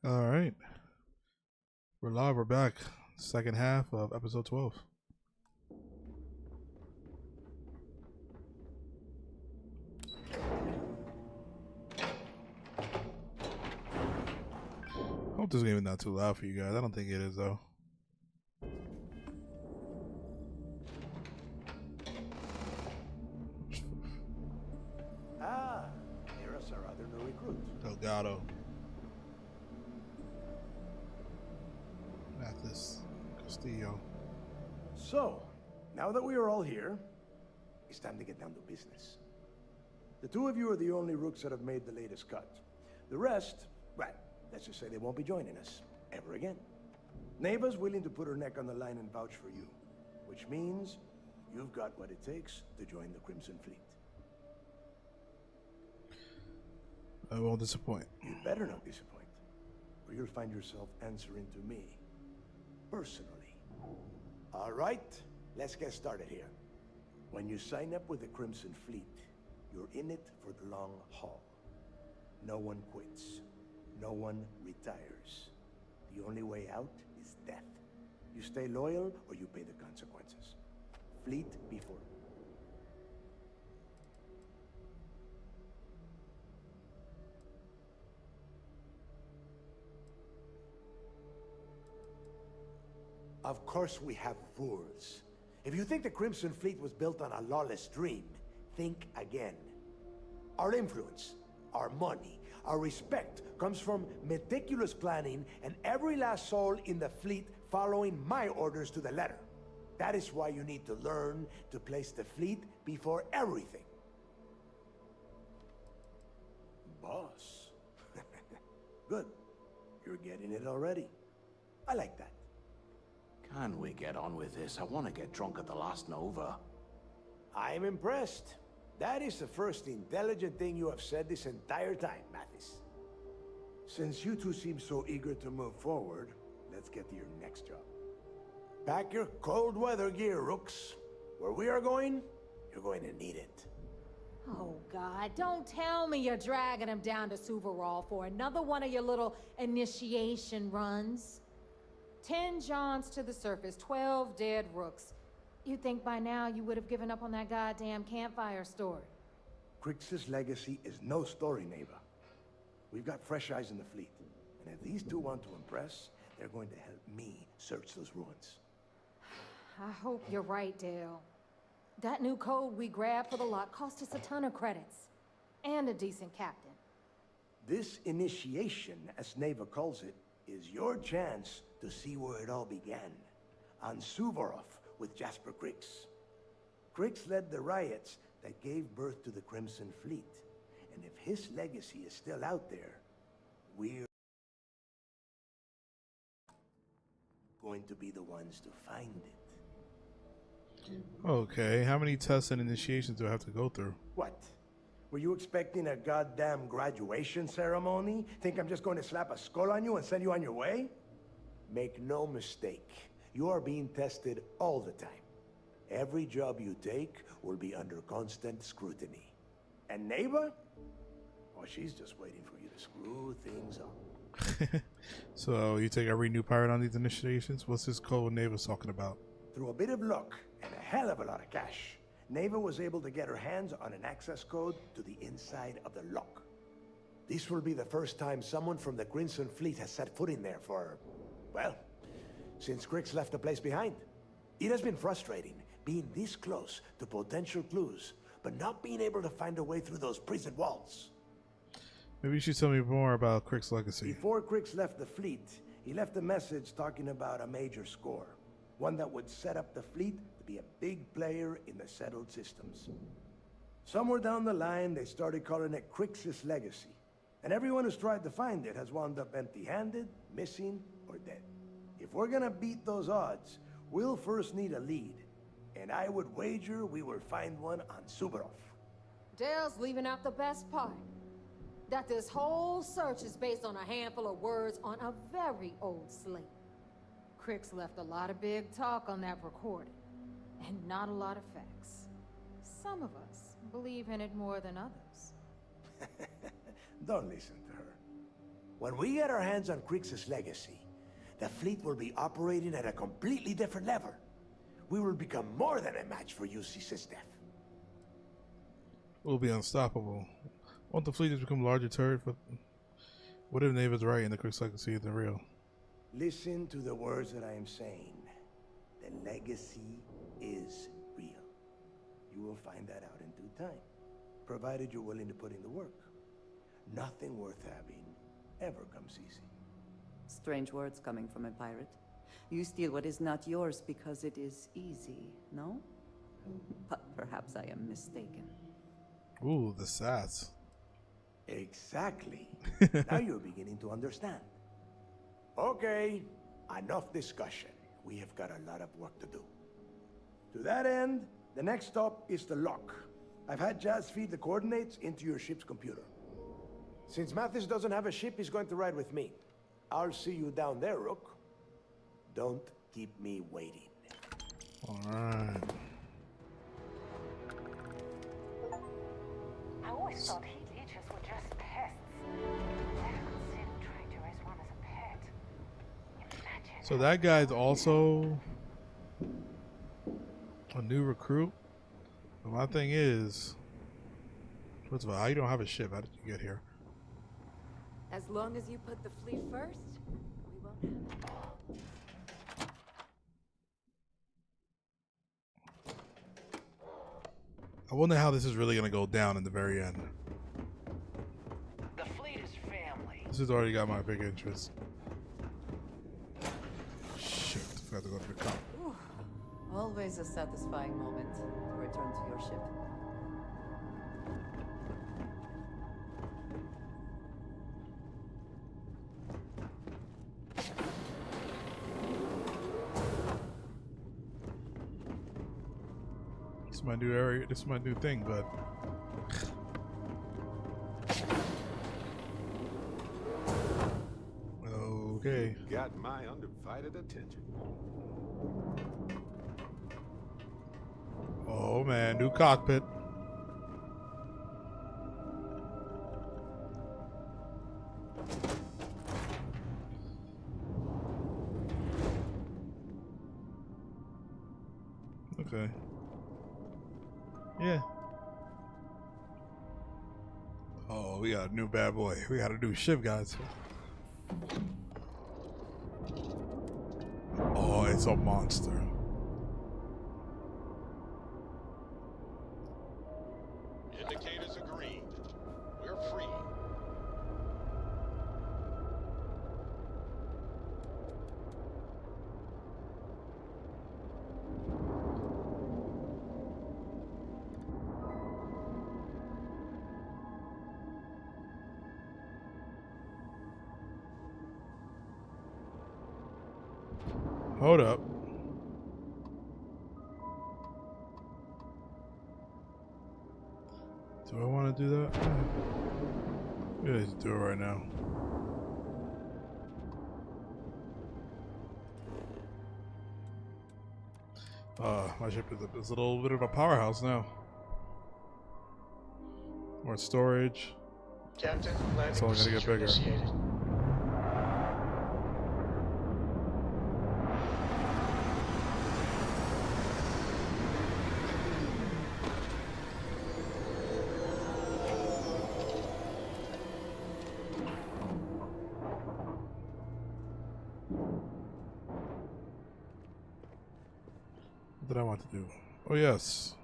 All right. We're live. We're back. Second half of episode 12. I hope this game is not too loud for you guys. I don't think it is, though. Ah, here's our other new recruit. Delgado. Mathis Castillo. So, now that we are all here, it's time to get down to business. The two of you are the only rooks that have made the latest cut. The rest, well, let's just say they won't be joining us ever again. Neva's willing to put her neck on the line and vouch for you, which means you've got what it takes to join the Crimson Fleet. I won't disappoint. You better not disappoint, or you'll find yourself answering to me, personally. All right, let's get started here. When you sign up with the Crimson Fleet, you're in it for the long haul. No one quits. No one retires. The only way out is death. You stay loyal or you pay the consequences. Fleet before. Of course we have rules. If you think the Crimson Fleet was built on a lawless dream, think again. Our influence, our money, our respect comes from meticulous planning and every last soul in the fleet following my orders to the letter. That is why you need to learn to place the fleet before everything. Boss. Good. You're getting it already. I like that. Can we get on with this? I want to get drunk at the last Nova. I'm impressed. That is the first intelligent thing you have said this entire time, Mathis. Since you two seem so eager to move forward, let's get to your next job. Pack your cold weather gear, Rooks. Where we are going, you're going to need it. Oh, God, don't tell me you're dragging him down to Suvarall for another one of your little initiation runs. 10 Johns to the surface, 12 dead Rooks. You'd think by now you would have given up on that goddamn campfire story. Crix's legacy is no story, Neva. We've got fresh eyes in the fleet. And if these two want to impress, they're going to help me search those ruins. I hope you're right, Dale. That new code we grabbed for the lot cost us a ton of credits. And a decent captain. This initiation, as Neva calls it, is your chance to see where it all began. On Suvorov with Jasper Crix. Crix led the riots that gave birth to the Crimson Fleet. And if his legacy is still out there, we're going to be the ones to find it. Okay, how many tests and initiations do I have to go through? What? Were you expecting a goddamn graduation ceremony? Think I'm just going to slap a skull on you and send you on your way? Make no mistake, you are being tested all the time. Every job you take will be under constant scrutiny. And Neva? Oh, she's just waiting for you to screw things up. So you take every new pirate on these initiations? What's this code Neva's talking about? Through a bit of luck and a hell of a lot of cash, Neva was able to get her hands on an access code to the inside of the lock. This will be the first time someone from the Crimson Fleet has set foot in there for, well, since Crix left the place behind. It has been frustrating, being this close to potential clues, but not being able to find a way through those prison walls. Maybe you should tell me more about Crick's legacy. Before Crix left the fleet, he left a message talking about a major score. One that would set up the fleet to be a big player in the settled systems. Somewhere down the line, they started calling it Crix's legacy. And everyone who's tried to find it has wound up empty-handed, missing, or dead. If we're gonna beat those odds, we'll first need a lead. And I would wager we will find one on Suvorov. Dale's leaving out the best part. That this whole search is based on a handful of words on a very old slate. Crix left a lot of big talk on that recording, and not a lot of facts. Some of us believe in it more than others. Don't listen to her. When we get our hands on Crixus' legacy, the fleet will be operating at a completely different level. We will become more than a match for UC System. We'll be unstoppable. Won't the fleet just become a larger turret? What if Nave is right and the Crix legacy isn't real? Listen to the words that I am saying. The legacy is real. You will find that out in due time, provided you're willing to put in the work. Nothing worth having ever comes easy. Strange words coming from a pirate. You steal what is not yours because it is easy, no? But perhaps I am mistaken. Ooh, the sass. Exactly. Now you're beginning to understand. Okay, enough discussion. We have got a lot of work to do. To that end, the next stop is the lock. I've had Jazz feed the coordinates into your ship's computer. Since Mathis doesn't have a ship, he's going to ride with me. I'll see you down there, Rook. Don't keep me waiting. Alright. I always thought heat leeches were just pests. Never considered trying to raise one as a pet. Imagine. So that guy's also a new recruit. But my thing is, first of all, how you don't have a ship? How did you get here? As long as you put the fleet first, we won't have it. I wonder how this is really going to go down in the very end. The fleet is family. This has already got my big interest. Shit, I forgot to go to the cop. Whew. Always a satisfying moment to return to your ship. This is my new area. This is my new thing, but okay. Got my undivided attention. Oh man, new cockpit. Okay. Yeah. Oh, we got a new bad boy. We got a new ship, guys. Oh, it's a monster. Indicators are green. We're free. Hold up. Do I want to do that? Yeah, let's do it right now. My ship is a little bit of a powerhouse now. More storage. Captain, It's landing only gonna get procedure bigger. initiated. What did I want to do? Oh, yes.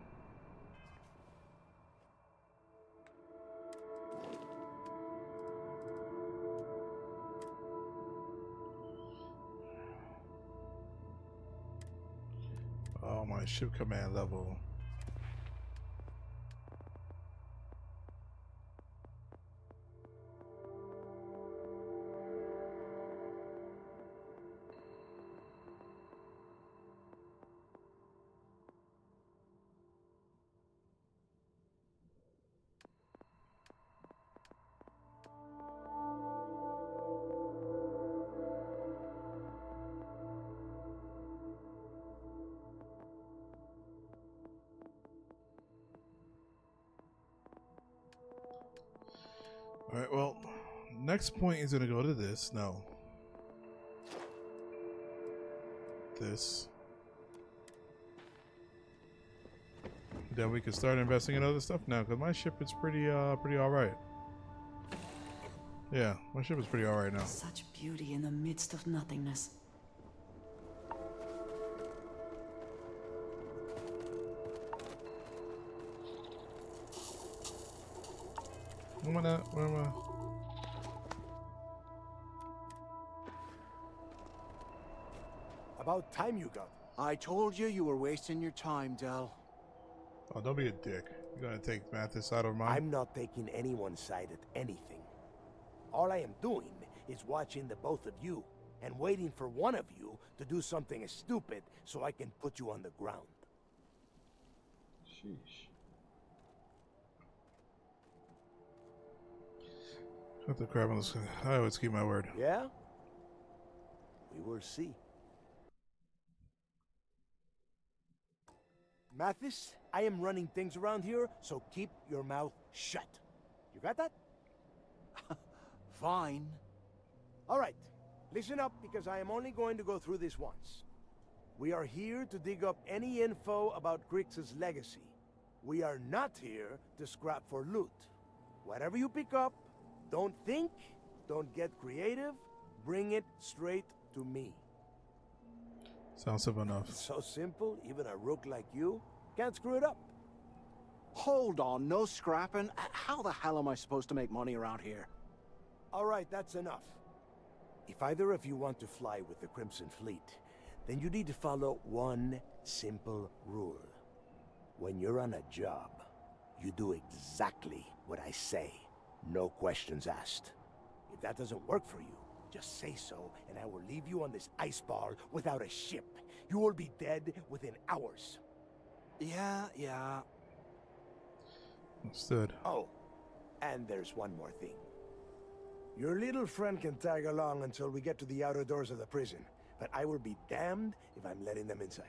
Oh, my ship command level. Alright, well, next point is gonna go to this. No. This. Then we can start investing in other stuff now, because my ship is pretty alright. Yeah, my ship is pretty alright now. Such beauty in the midst of nothingness. Where am I? About time you got. I told you you were wasting your time, Del. Oh, don't be a dick. You're gonna take Mathis out of mine? I'm not taking anyone's side at anything. All I am doing is watching the both of you and waiting for one of you to do something stupid so I can put you on the ground. Sheesh. Shut the crap on this. I always keep my word. Yeah? We will see. Mathis, I am running things around here, so keep your mouth shut. You got that? Fine. All right. Listen up, because I am only going to go through this once. We are here to dig up any info about Grix's legacy. We are not here to scrap for loot. Whatever you pick up, don't think, don't get creative, bring it straight to me. Sounds simple enough. So simple, even a rook like you can't screw it up. Hold on, no scrapping. How the hell am I supposed to make money around here? All right, that's enough. If either of you want to fly with the Crimson Fleet, then you need to follow one simple rule. When you're on a job, you do exactly what I say. No questions asked. If that doesn't work for you, just say so, and I will leave you on this ice ball without a ship. You will be dead within hours. Yeah. Understood. Oh, and there's one more thing. Your little friend can tag along until we get to the outer doors of the prison, but I will be damned if I'm letting them inside.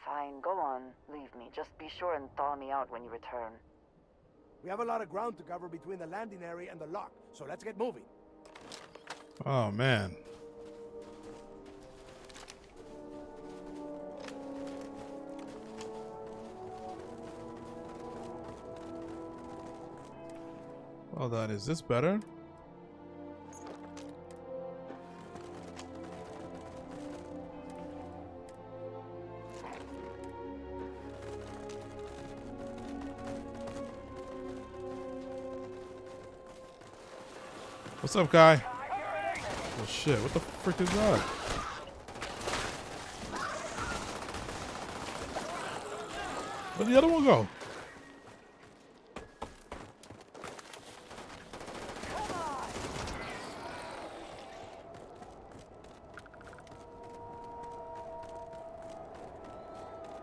Fine, go on. Leave me. Just be sure and thaw me out when you return. We have a lot of ground to cover between the landing area and the lock, so let's get moving. Oh, man. Well done. Is this better? What's up, guy? Oh shit, what the frick is that? Where'd the other one go?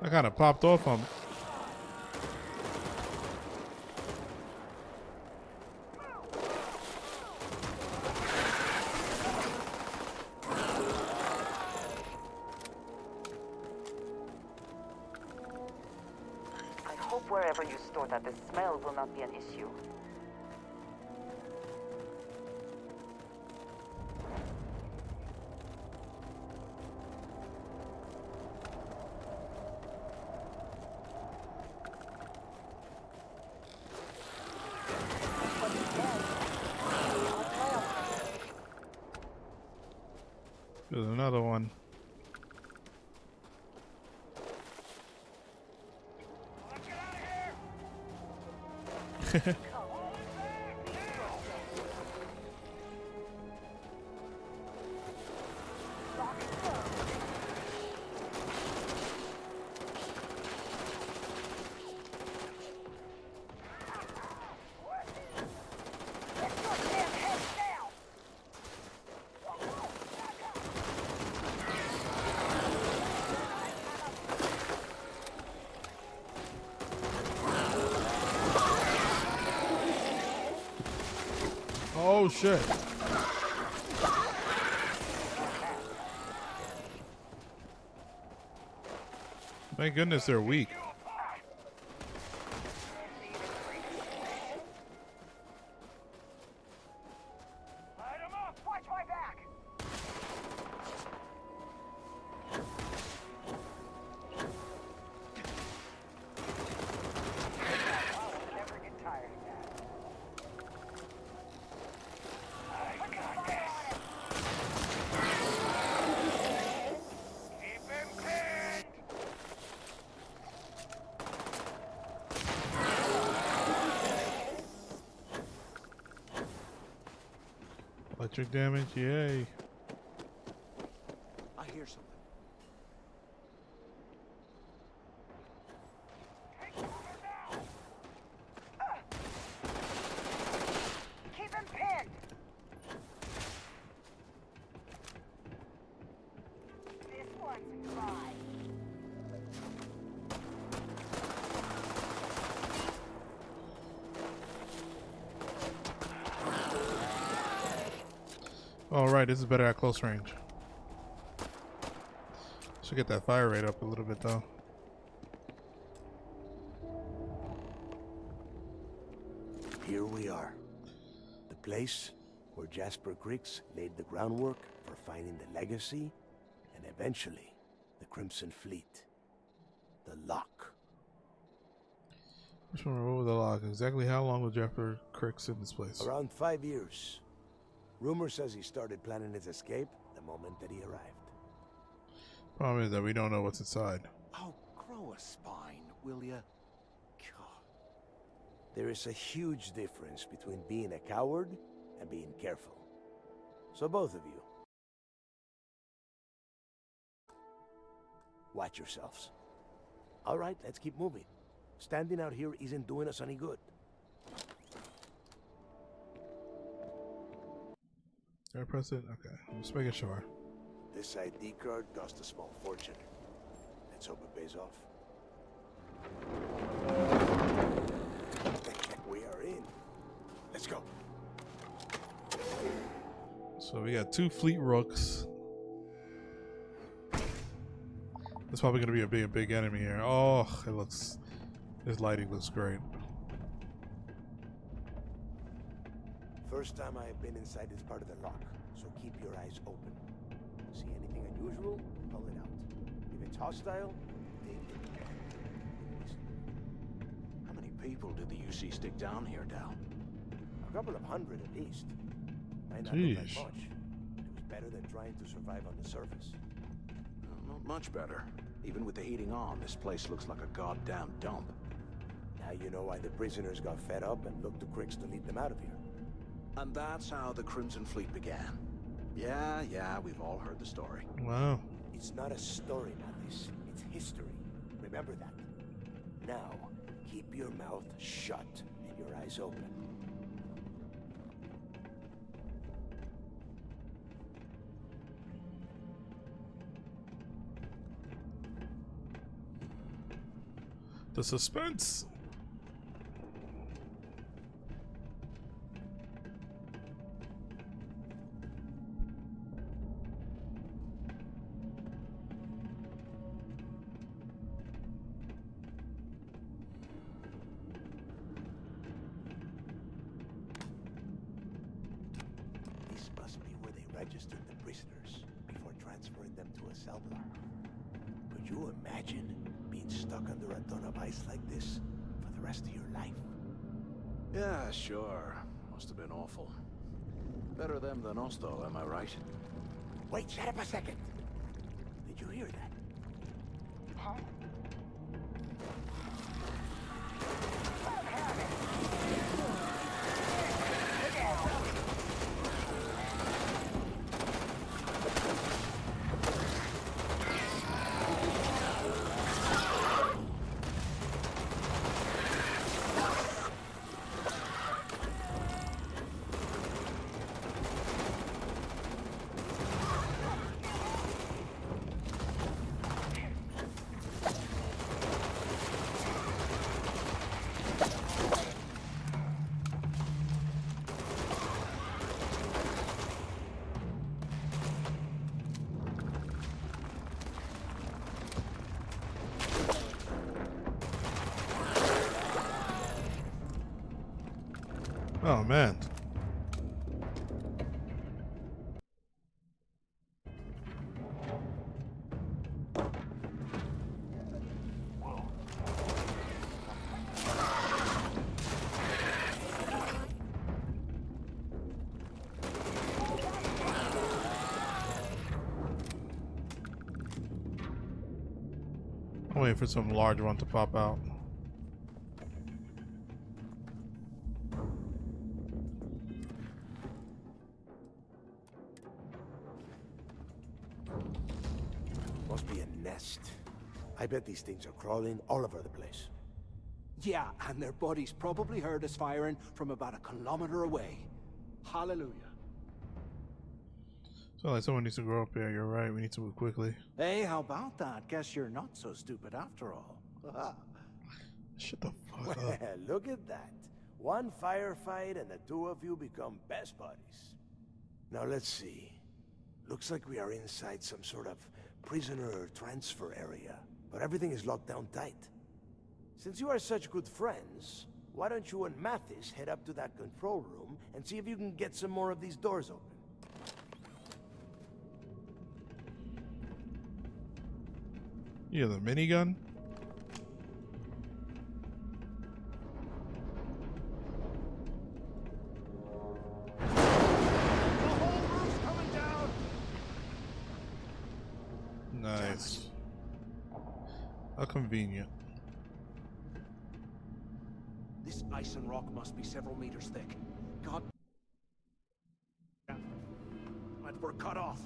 I kind of popped off on. I hope wherever you store that, the smell will not be an issue. There's another one. Oh shit. Thank goodness they're weak. Electric damage, yay. I hear something. Keep him pinned. This one's mine. Alright, this is better at close range. Should get that fire rate up a little bit though. Here we are. The place where Jasper Griggs laid the groundwork for finding the legacy and eventually the Crimson Fleet. The lock. Which one? What was the log? Exactly how long was Jeffrey Cricks in this place? Around 5 years. Rumor says he started planning his escape the moment that he arrived. Problem is that we don't know what's inside. Oh, grow a spine, will ya? God. There is a huge difference between being a coward and being careful. So both of you, watch yourselves. All right, let's keep moving. Standing out here isn't doing us any good. Did I press it? Okay, I'm just making sure. This ID card cost a small fortune. Let's hope it pays off. We are in. Let's go. So we got 2 fleet rooks. That's probably gonna be a big enemy here. Oh, it looks. His lighting looks great. First time I have been inside this part of the lock, so keep your eyes open. See anything unusual, pull it out. If it's hostile, dig it. How many people did the UC stick down here, Dal? A couple of hundred at least. Might not look Jeez. like much. It was better than trying to survive on the surface. Well, not much better. Even with the heating on, this place looks like a goddamn dump. Now you know why the prisoners got fed up and looked to Cricks to lead them out of here. And that's how the Crimson Fleet began. Yeah, we've all heard the story. Wow. It's not a story, Mathis. It's history. Remember that. Now, keep your mouth shut and your eyes open. The suspense. This must be where they registered the prisoners before transferring them to a cell block. Could you imagine being stuck under a ton of ice like this for the rest of your life? Yeah, sure. Must have been awful. Better them than us, though, am I right? Wait, shut up a second. Did you hear that? Huh? Oh man. I'm waiting for some large one to pop out. I bet these things are crawling all over the place. Yeah, and their buddies probably heard us firing from about a kilometer away. Hallelujah. So like someone needs to grow up here. You're right. We need to move quickly. Hey, how about that? Guess you're not so stupid after all. Shut the fuck Well, up. look at that. One firefight and the two of you become best buddies. Now let's see. Looks like we are inside some sort of prisoner transfer area, but everything is locked down tight. Since you are such good friends, why don't you and Mathis head up to that control room and see if you can get some more of these doors open? You have the minigun? Nice. How convenient. This ice and rock must be several meters thick. God. And we're cut off.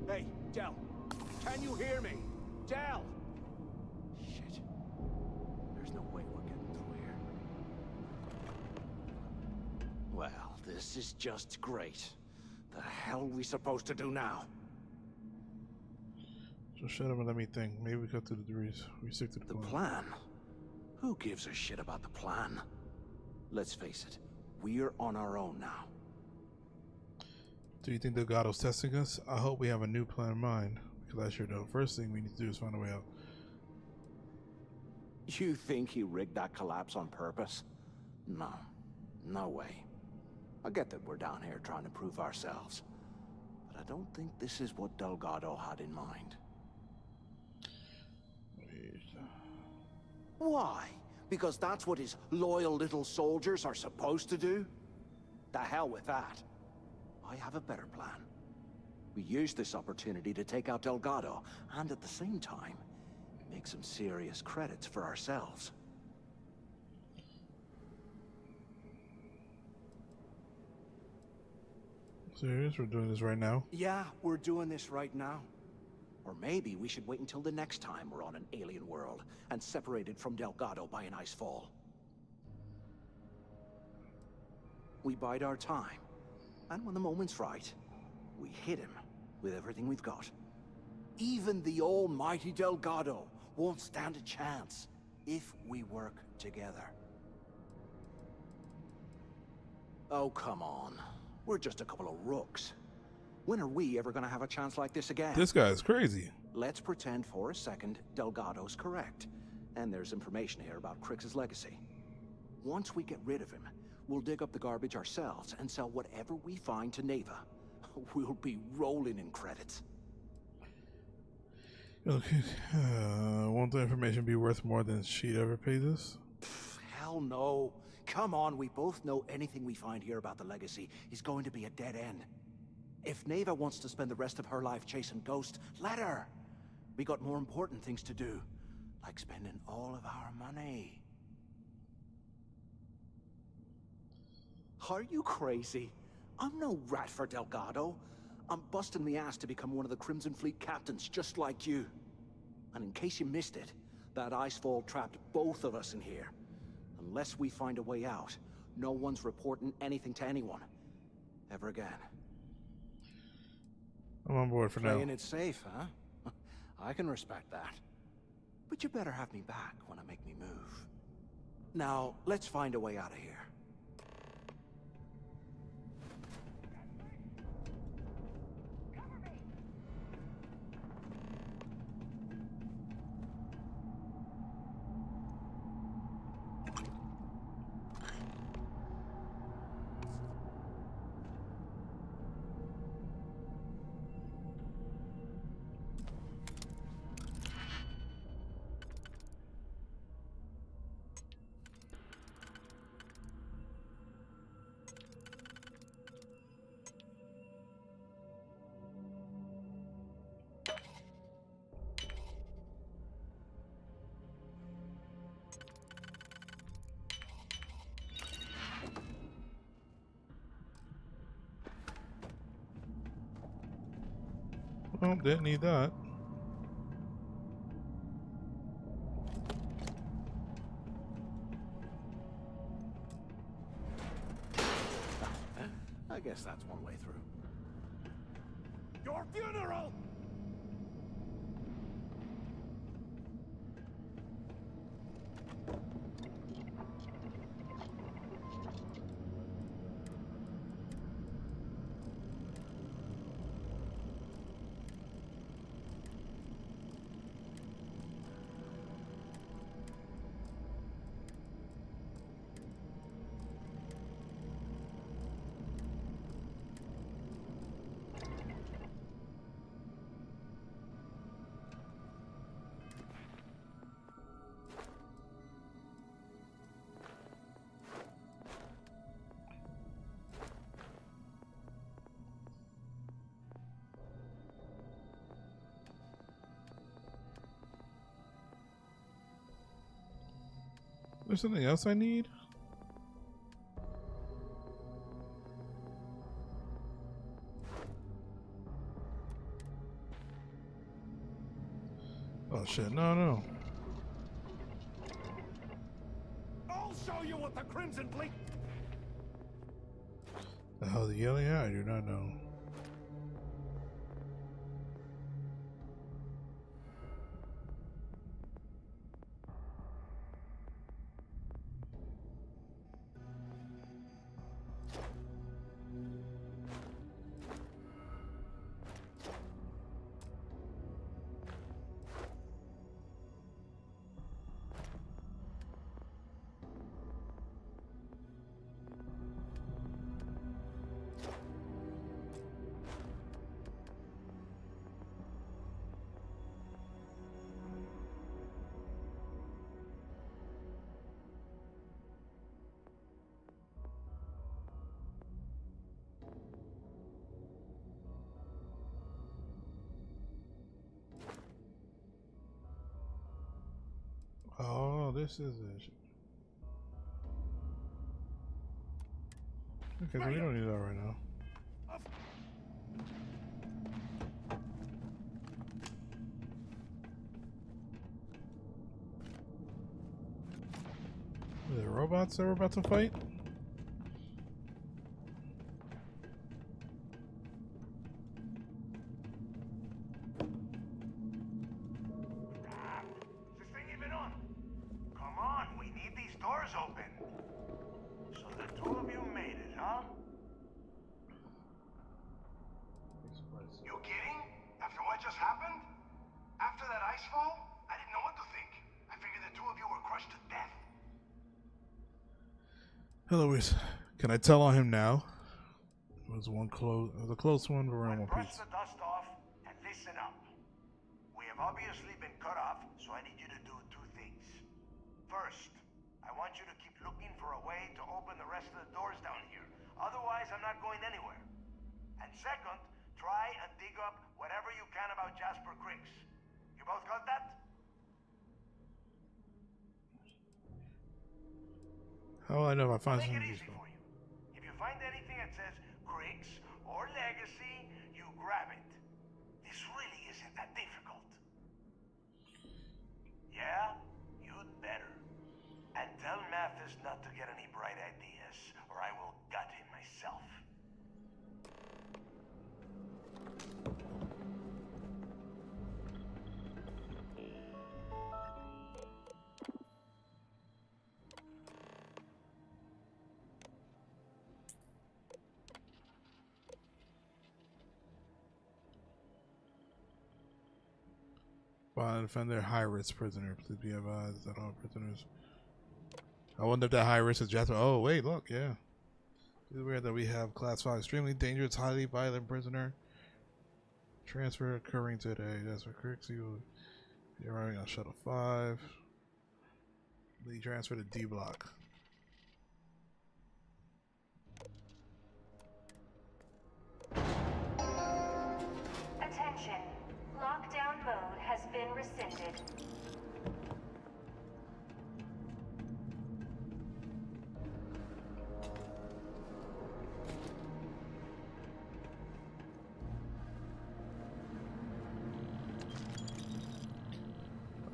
Hey, Del. Can you hear me? Del! Shit. There's no way we're getting through here. Well, this is just great. The hell are we supposed to do now? So shut up and let me think. Maybe we cut through the trees. We stick to the The plan. plan? Who gives a shit about the plan? Let's face it, we're on our own now. Do you think Delgado's testing us? I hope we have a new plan in mind. Because I sure don't. First thing we need to do is find a way out. You think he rigged that collapse on purpose? No. No way. I get that we're down here trying to prove ourselves. But I don't think this is what Delgado had in mind. Why? Because that's what his loyal little soldiers are supposed to do? The hell with that. I have a better plan. We use this opportunity to take out Delgado, and at the same time, make some serious credits for ourselves. Serious? We're doing this right now? Yeah, we're doing this right now. Or maybe we should wait until the next time we're on an alien world and separated from Delgado by an ice fall. We bide our time, and when the moment's right, we hit him with everything we've got. Even the almighty Delgado won't stand a chance if we work together. Oh, come on. We're just a couple of rooks. When are we ever gonna have a chance like this again? This guy is crazy. Let's pretend for a second Delgado's correct. And there's information here about Crix's legacy. Once we get rid of him, we'll dig up the garbage ourselves and sell whatever we find to Neva. We'll be rolling in credits. Okay. Won't the information be worth more than she'd ever pays us? Hell no. Come on, we both know anything we find here about the legacy is going to be a dead end. If Neva wants to spend the rest of her life chasing Ghost, let her. We got more important things to do, like spending all of our money. Are you crazy? I'm no rat for Delgado. I'm busting the ass to become one of the Crimson Fleet captains, just like you. And in case you missed it, that icefall trapped both of us in here. Unless we find a way out, no one's reporting anything to anyone. Ever again. I'm on board for now. Playing it safe, huh? I can respect that. But you better have me back when I make me move. Now, let's find a way out of here. Well, didn't need that. I guess that's one way through. Your funeral! There's something else I need? Oh shit, no. I'll show you what the Crimson Fleet... The hell is he yelling at? I do not know. Oh, this is it. Okay, so we don't need that right now. Are there robots that we're about to fight? Is this thing even on? Come on, we need these doors open. So the two of you made it, huh? You kidding? After what just happened? After that ice fall? I didn't know what to think. I figured the two of you were crushed to death. Hello, can I tell on him now? It was a close one, but we're on one Brush piece. the dust off and listen up. We have obviously been cut off, so I need you to do two things. First, I want you to keep looking for a way to open the rest of the doors down here. Otherwise, I'm not going anywhere. And second, try and dig up whatever you can about Jasper Creeks. You both got that? How will I know if I find Make it something easy useful? for you. If you find anything that says Creeks or Legacy, you grab it. This really isn't that difficult. Yeah? You'd better. And tell Mathis not to get any bright ideas, or I will gut him myself. While defender high-risk prisoner, please be advised that all prisoners. I wonder if that high risk is Jasper. Oh wait, look, yeah. It's weird that we have class 5 extremely dangerous, highly violent prisoner. Transfer occurring today. Jasper Creeks, you're arriving on shuttle 5. Lead transfer to D block. Attention. Lockdown mode has been rescinded.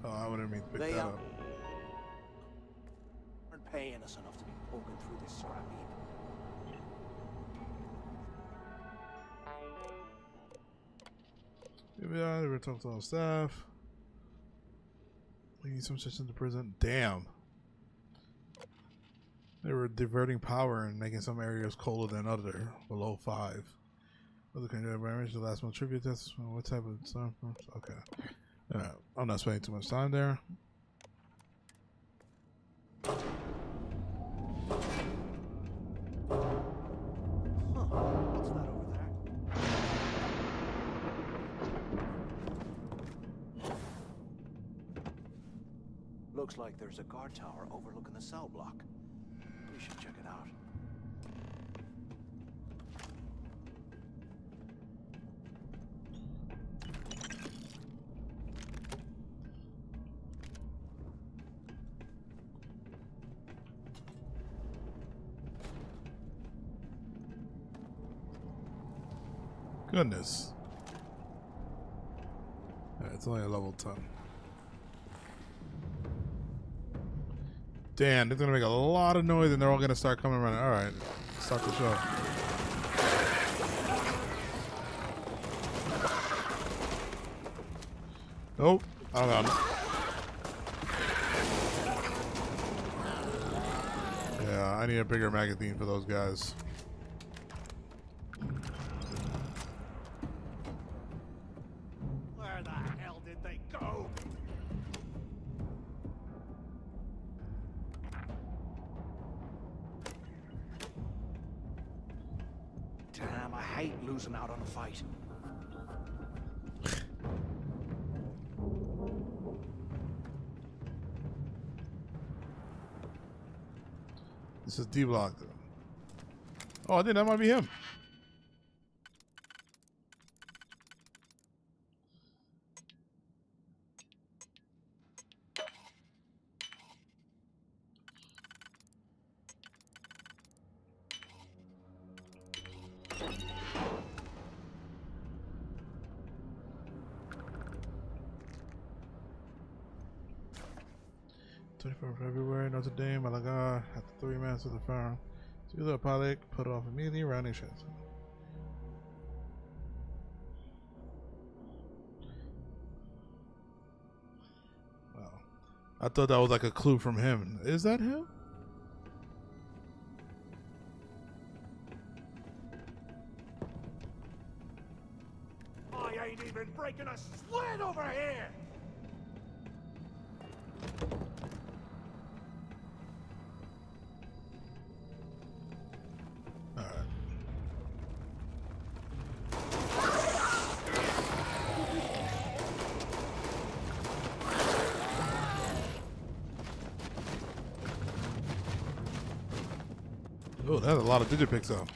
Oh, I wouldn't mean to pick They that up. aren't paying us enough to be poking through this scrap heap. Yeah, they were talking to all staff. We need some systems to prison. Damn. They were diverting power and making some areas colder than other, below 5. Other kind of environments, the last one tribute test. What type of stuff? Okay. I'm not spending too much time there. What's that over there? Looks like there's a guard tower overlooking the cell block. We should check it out. Goodness. It's only a level 10. Damn, they're gonna make a lot of noise and they're all gonna start coming around. Alright, start the show. Nope. I don't know. Yeah, I need a bigger magazine for those guys. Where the hell did they go? Damn, I hate losing out on a fight. This is D-Block. Oh, I think that might be him. February, Notre Dame, Malaga, at the 3 minutes of the farm. See the pilot, put off immediately, rounding shots. Wow. I thought that was like a clue from him. Is that him? I ain't even breaking a sweat over here! Oh, that's a lot of digipixel. Up.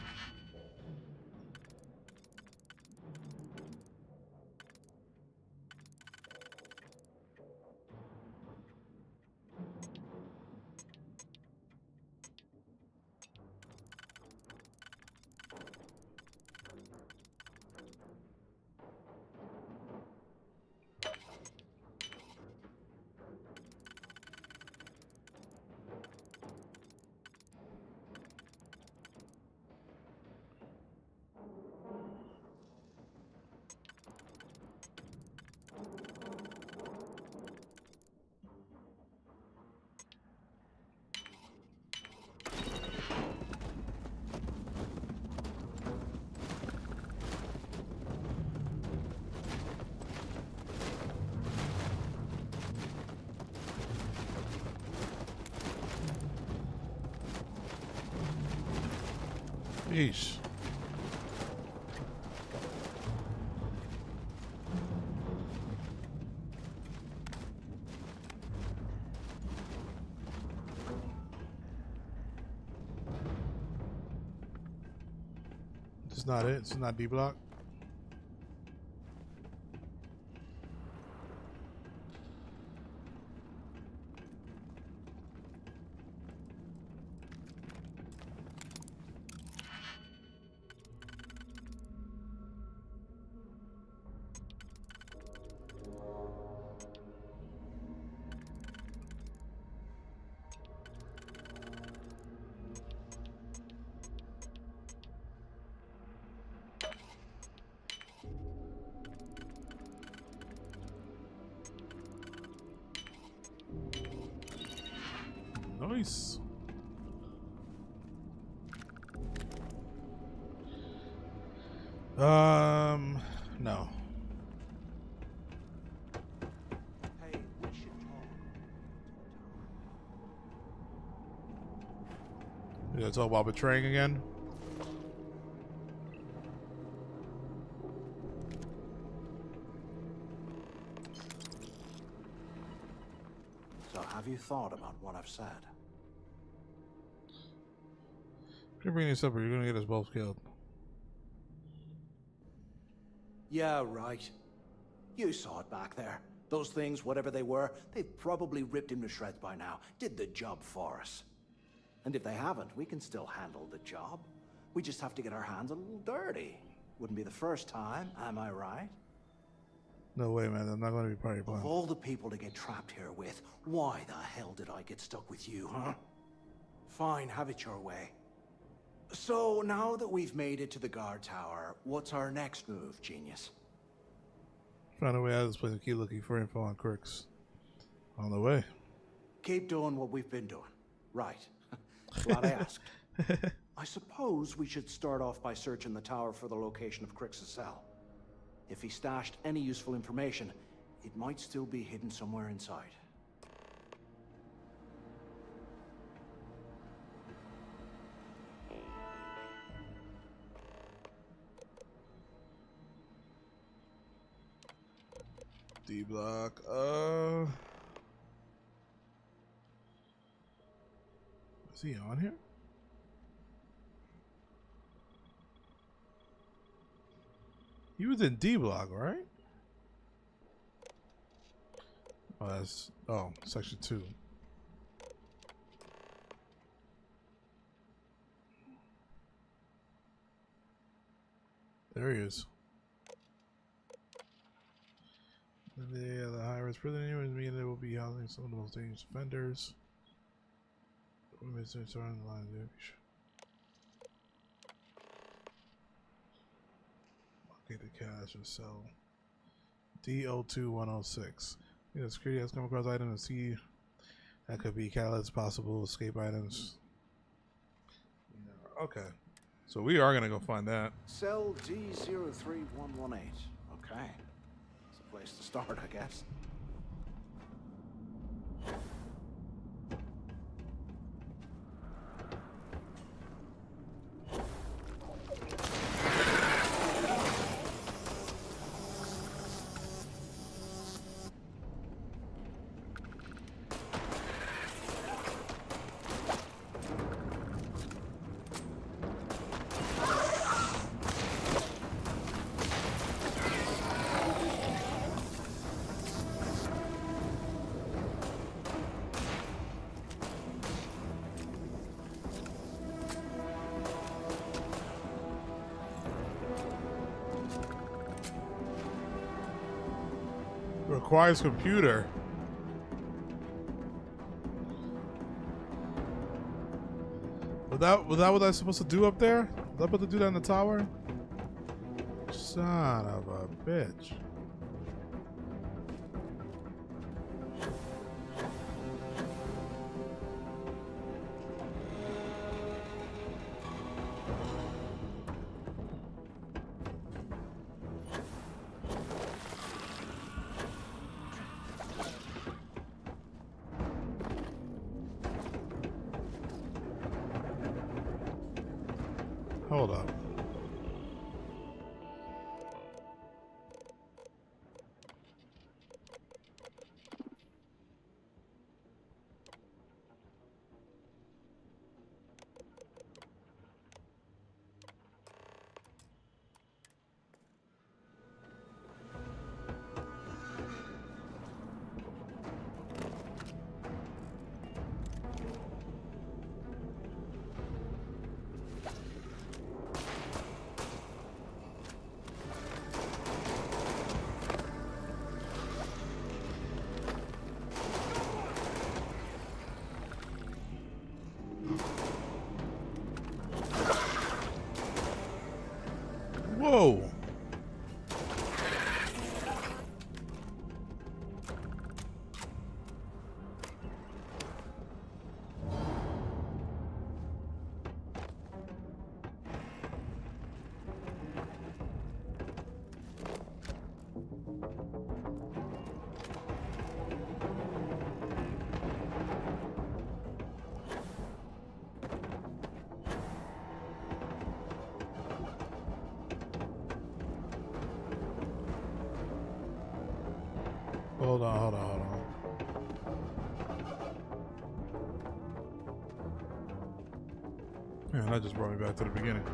Yeesh. This is not it. This is not D block. Nice. No. Hey, we should talk. You gonna talk about betraying again? So have you thought about what I've said? If you're bringing this up, or you're gonna get us both killed. Yeah, right. You saw it back there. Those things, whatever they were, they've probably ripped him to shreds by now. Did the job for us. And if they haven't, we can still handle the job. We just have to get our hands a little dirty. Wouldn't be the first time, am I right? No way, man. I'm not going to be part of your Of plan. all the people to get trapped here with, why the hell did I get stuck with you, huh? Fine, have it your way. So, now that we've made it to the guard tower, what's our next move, genius? Find a way out of this place and keep looking for info on Crooks. On the way. Keep doing what we've been doing. Right. Glad I asked. I suppose we should start off by searching the tower for the location of Crooks' cell. If he stashed any useful information, it might still be hidden somewhere inside. D block. Is he on here? He was in D block, right? Oh, that's section 2. There he is. The high-risk prison anyways mean they will be housing some of the most dangerous offenders. Locate the cache and cell D02106. The security has come across items and see that could be catalysts, possible escape items. Okay, so we are gonna go find that. Cell D03118. Okay. It's a place to start, I guess. Requires computer. Was that what I was supposed to do up there? Was I supposed to do that in the tower? Son of a bitch. Hold up. Hold on, hold on, hold on. Man, that just brought me back to the beginning.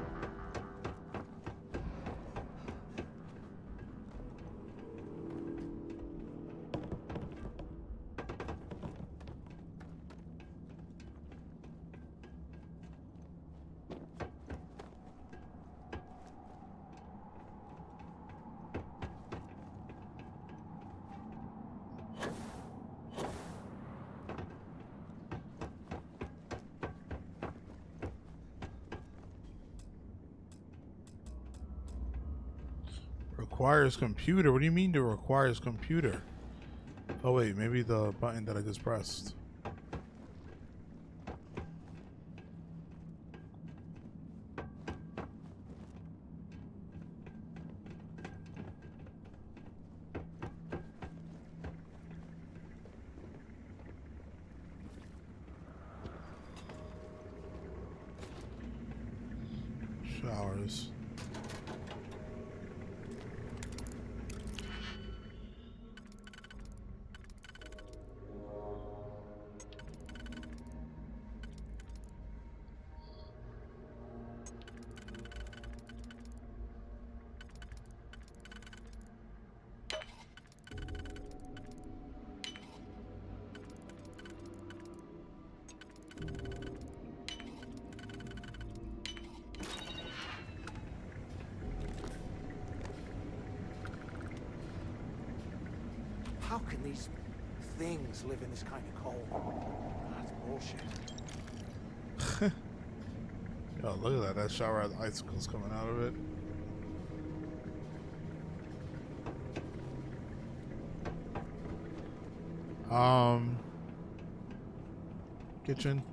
Requires computer? What do you mean it requires computer? Oh wait, maybe the button that I just pressed. Showers. How can these things live in this kind of cold? That's bullshit. Yo, look at that. That shower has icicles coming out of it. Kitchen.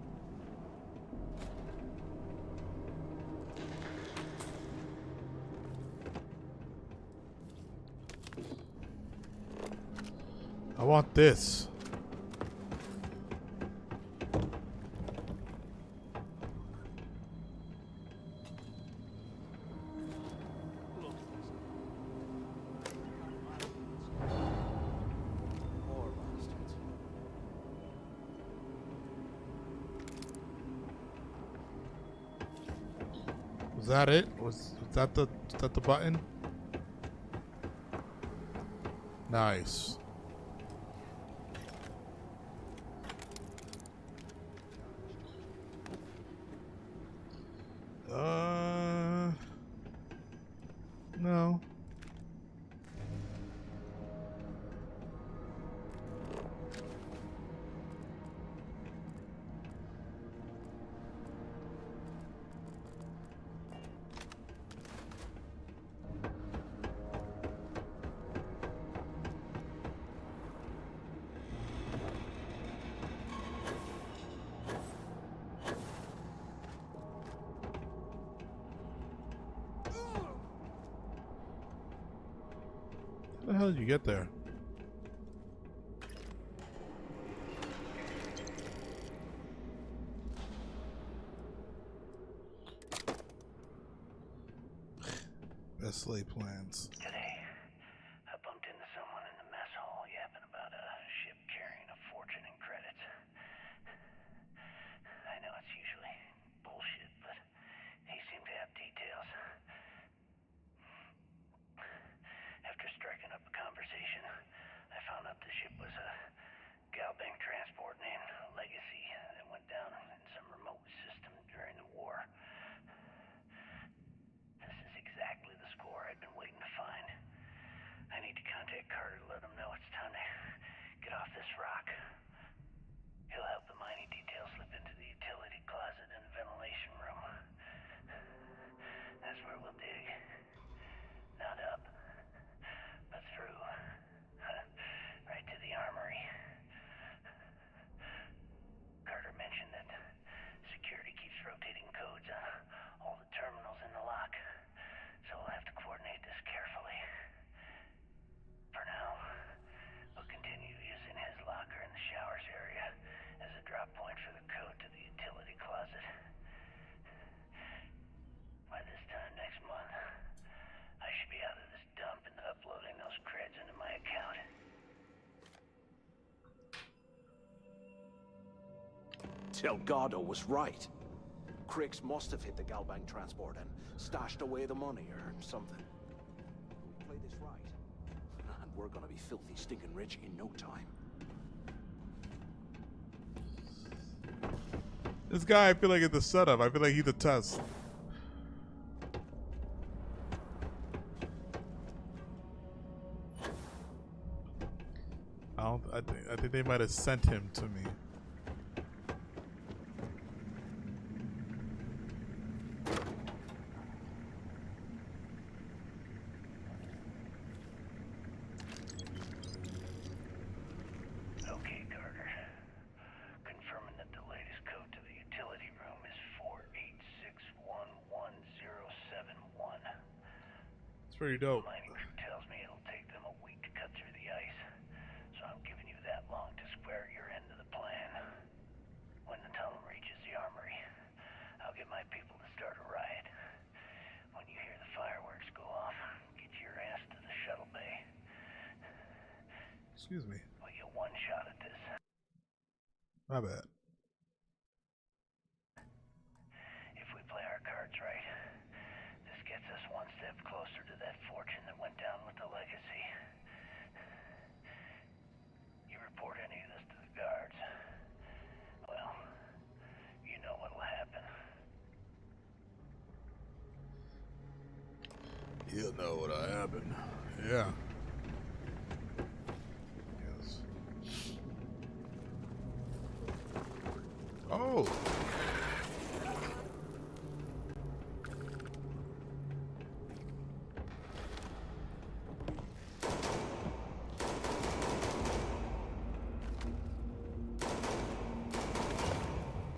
I want this. Was that it? Was that the button? Nice. No. How the hell did you get there? Best laid plans. Today, I bumped into someone in the mess hall yapping about a ship carrying a fortune in credits. I know it's usually bullshit, but he seemed to have details. After striking up a conversation, I found out the ship was a Galbank transport named Legacy that went down in some remote system during the war. This is exactly the score I'd been waiting to find. Delgado was right. Cricks must have hit the Galbank transport and stashed away the money or something. We play this right, and we're gonna be filthy stinking rich in no time. This guy, I feel like it's the setup. I feel like he's the test. I think they might have sent him to me. Okay, Carter. Confirming that the latest code to the utility room is 486111071. It's pretty dope. Mining crew tells me it'll take them a week to cut through the ice, so I'm giving you that long to square your end of the plan. When the tunnel reaches the armory, I'll get my people to start a riot. When you hear the fireworks go off, get your ass to the shuttle bay. Excuse me. We'll get one shot at this. My bad. If we play our cards right, this gets us one step closer to that fortune that went down with the legacy. You report any of this to the guards, well, you know what'll happen. You know what'll happen. Yeah. Yes. Oh.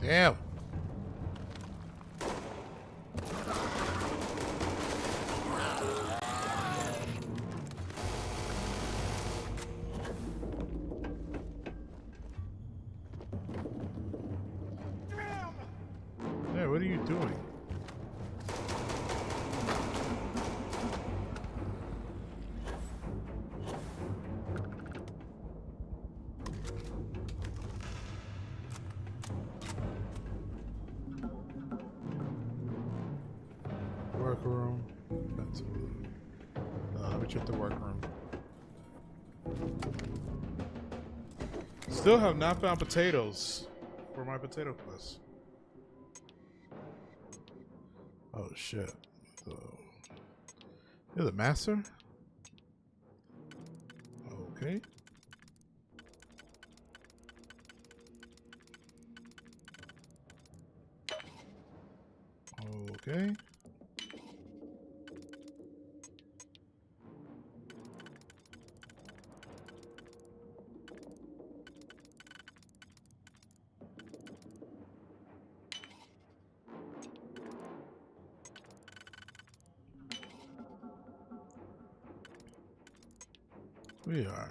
Damn. Yeah, what are you doing? Workroom. Let me check the workroom. Still have not found potatoes for my potato quest. Oh shit. You're the master? Okay. Okay. We are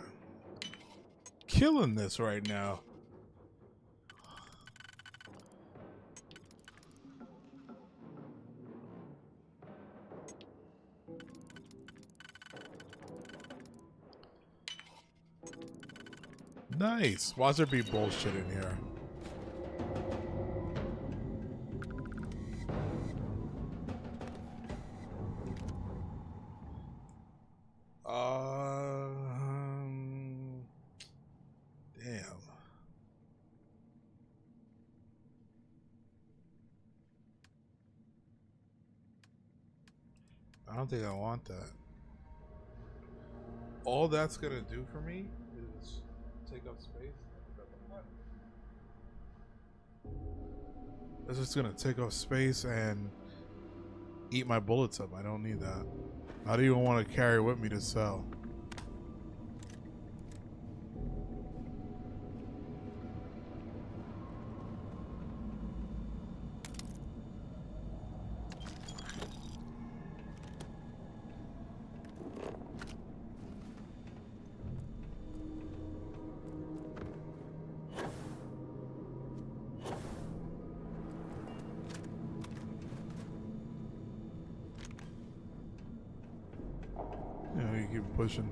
killing this right now. Nice. Why there be bullshit in here? Damn. I don't think I want that. All that's gonna do for me is take up space. It's just gonna take up space and eat my bullets up. I don't need that. I don't even want to carry with me to sell. Yeah, you keep pushing.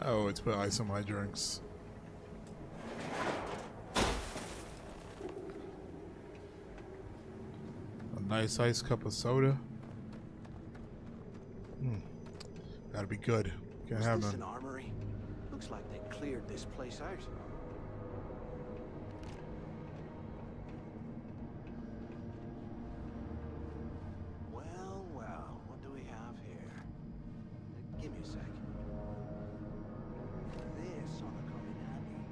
I always put ice on my drinks. A nice iced cup of soda. Gotta be good. Can't have this none. an armory? Looks like they cleared this place out. Well, well, what do we have here? Give me a sec. This ought to come in handy.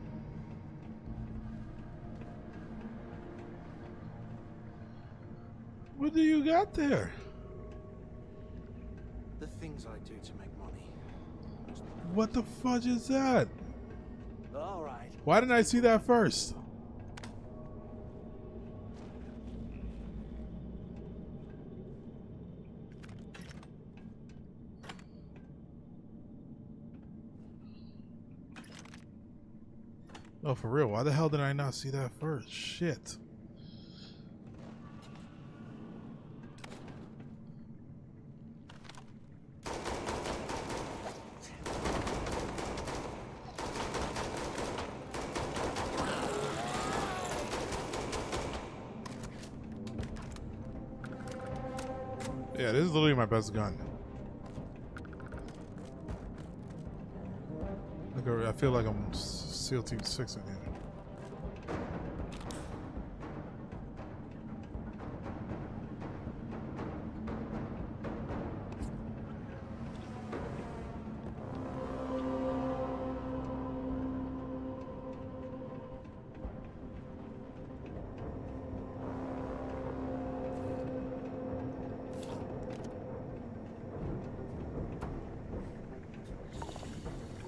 What do you got there? The things I do to make money. What the fudge is that? All right. Why didn't I see that first? Oh, for real? Why the hell did I not see that first? Shit. Yeah, this is literally my best gun. Look, I feel like I'm SEAL Team 6 again.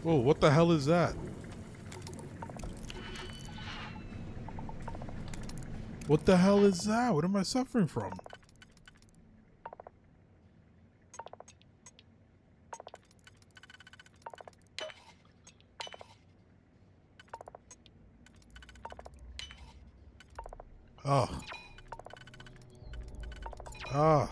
Whoa, what the hell is that? What the hell is that? What am I suffering from? Oh. Ah.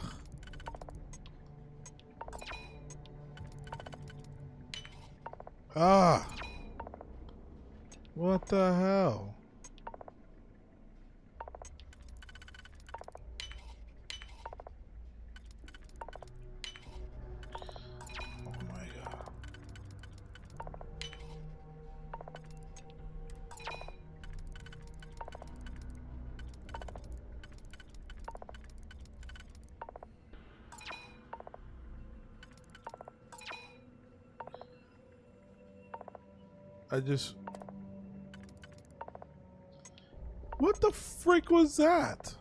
Ah. What the hell? Oh my god. I just... What the freak was that?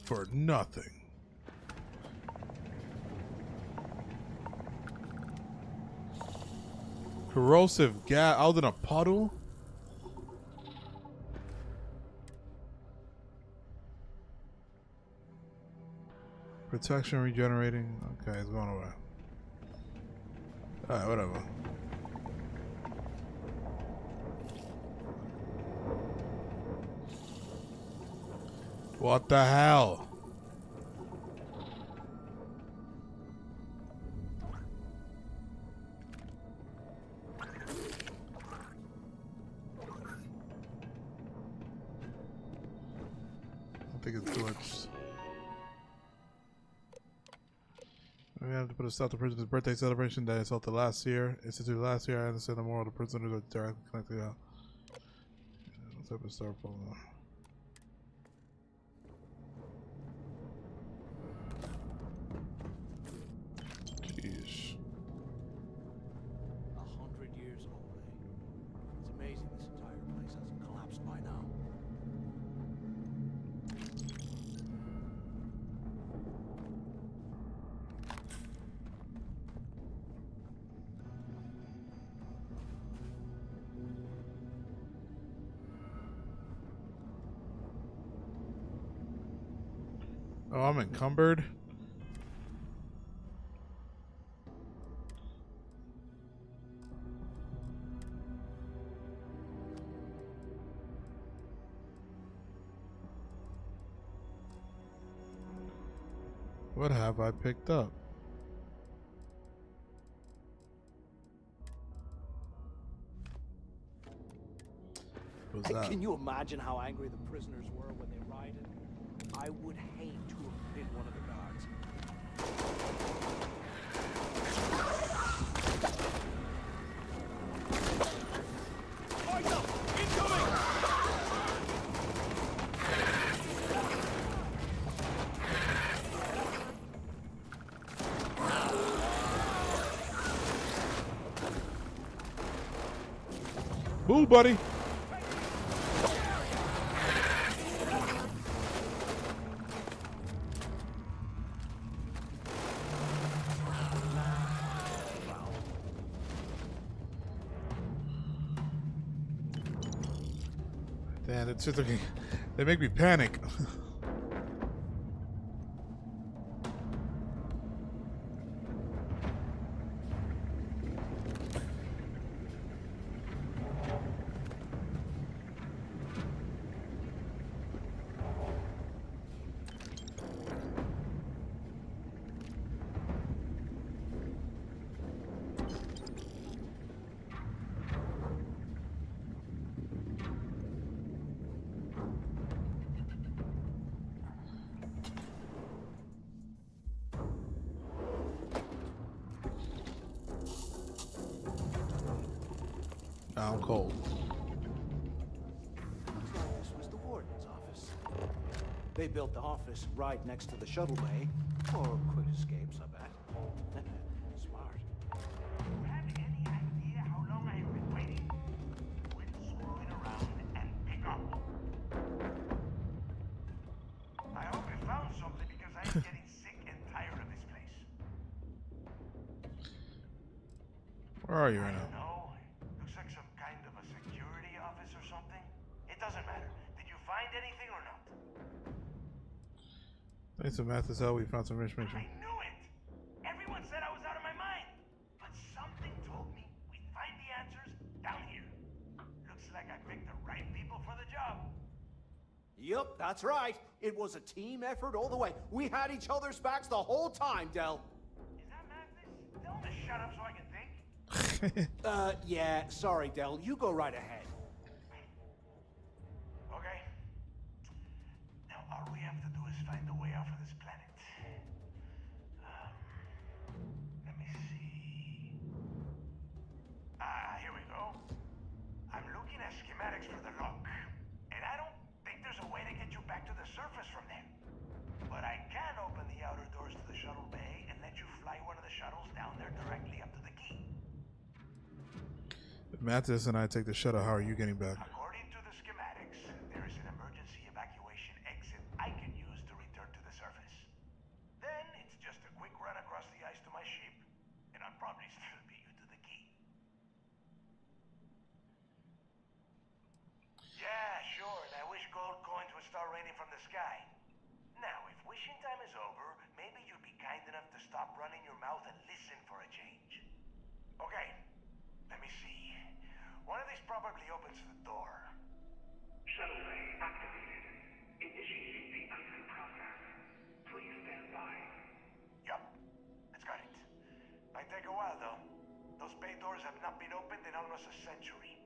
For nothing. Corrosive gas out in a puddle? Protection regenerating. Okay, it's going away. Alright, whatever. What the hell? I think it's glitched. We have to put a stop to the prisoner's birthday celebration that is held last year. Instituted last year. I understand the moral of the prisoners are directly connected out. What type of Starfield? Jeez. 100 years old, eh? It's amazing this entire place hasn't collapsed by now. Oh, I'm encumbered. What have I picked up? What's that? Can you imagine how angry the prisoners were when they rioted? I would hate to have been one of the guards. Ooh, buddy. Damn, it's just looking. They make me panic. I'm cold. Looks like this was the warden's office. They built the office right next to the shuttle bay. For quick escapes, I bet. Smart. Have any idea how long I've been waiting? Quit screwing around and pick up. I hope you found something because I'm getting sick and tired of this place. Where are you right now? No, looks like some kind of a security office or something. It doesn't matter. Did you find anything or not? Thanks to Mathis, we found some information. I knew it! Everyone said I was out of my mind! But something told me we'd find the answers down here. Looks like I picked the right people for the job. Yup, that's right. It was a team effort all the way. We had each other's backs the whole time, Del. Is that Mathis? Tell him to shut up so I can think. Yeah, sorry, Del. You go right ahead. Okay. Now all we have to do is find a way off of this planet. Let me see. Here we go. I'm looking at schematics for the lock. And I don't think there's a way to get you back to the surface from there. But I can open the outer doors to the shuttle bay and let you fly one of the shuttles down there directly up to the key. If Mathis and I take the shuttle, how are you getting back? According to the schematics, there is an emergency evacuation exit I can use to return to the surface. Then it's just a quick run across the ice to my ship, and I'll probably still beat you to the key. Yeah, sure, and I wish gold coins would start raining from the sky. Now, if wishing time is over, maybe you'd be kind enough to stop running your mouth and listen for a change. Okay, let me see. One of these probably opens the door. Shuttle bay activated. Initiating the exit process. Please stand by. Yup, it's got it. Might take a while though. Those bay doors have not been opened in almost a century.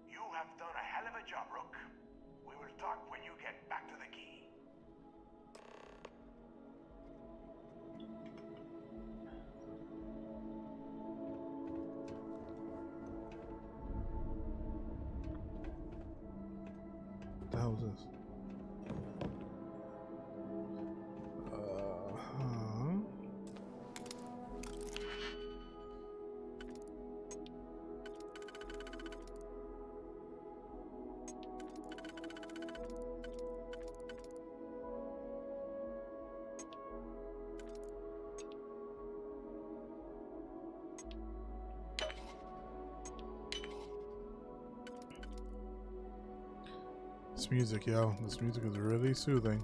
You have done a hell of a job, Rook. We will talk when you get back to the key. What the hell is this? This music, yo. This music is really soothing.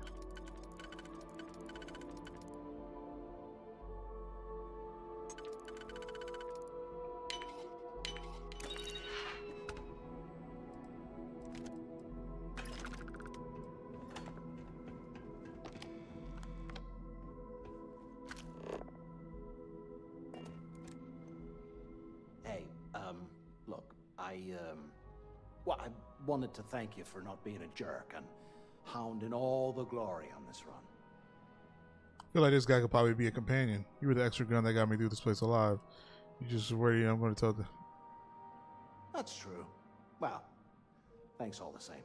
Well, I wanted to thank you for not being a jerk and hounding all the glory on this run. I feel like this guy could probably be a companion. You were the extra gun that got me through this place alive. You just worry I'm going to tell the... That's true. Well, thanks all the same.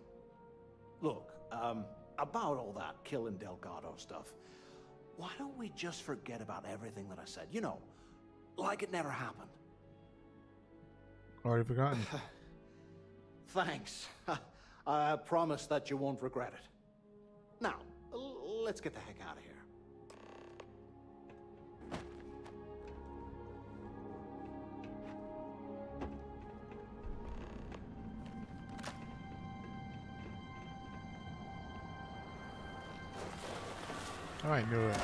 Look, about all that killing Delgado stuff, why don't we just forget about everything that I said? You know, like it never happened. Already forgotten. Thanks. I promise that you won't regret it. Now, let's get the heck out of here. I knew it.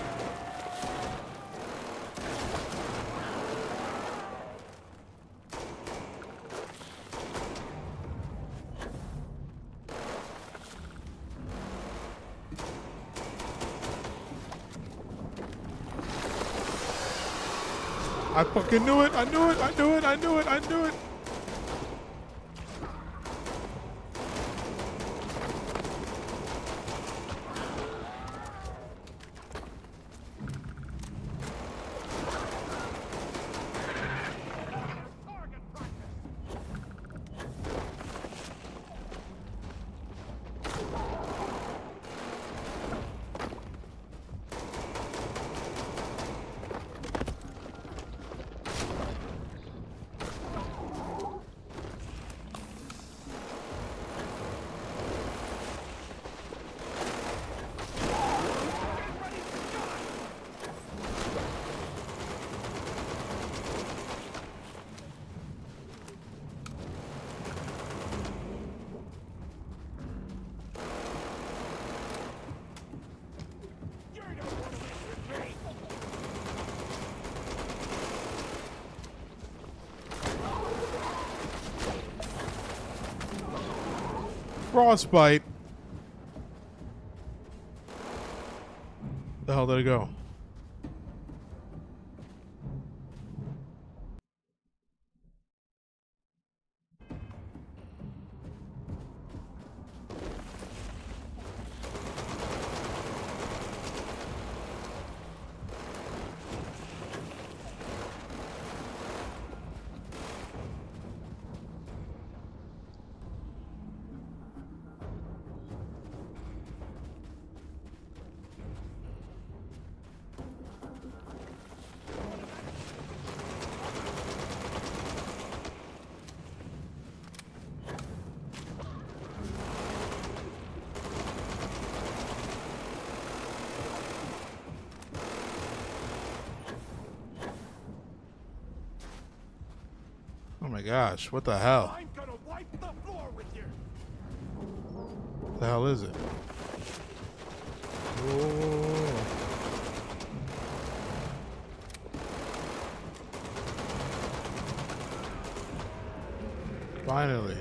I fucking knew it! I knew it! I knew it! I knew it! I knew it! Frostbite. The hell did it go? Oh my gosh, what the hell? I'm gonna wipe the floor with you. What the hell is it? Whoa. Finally.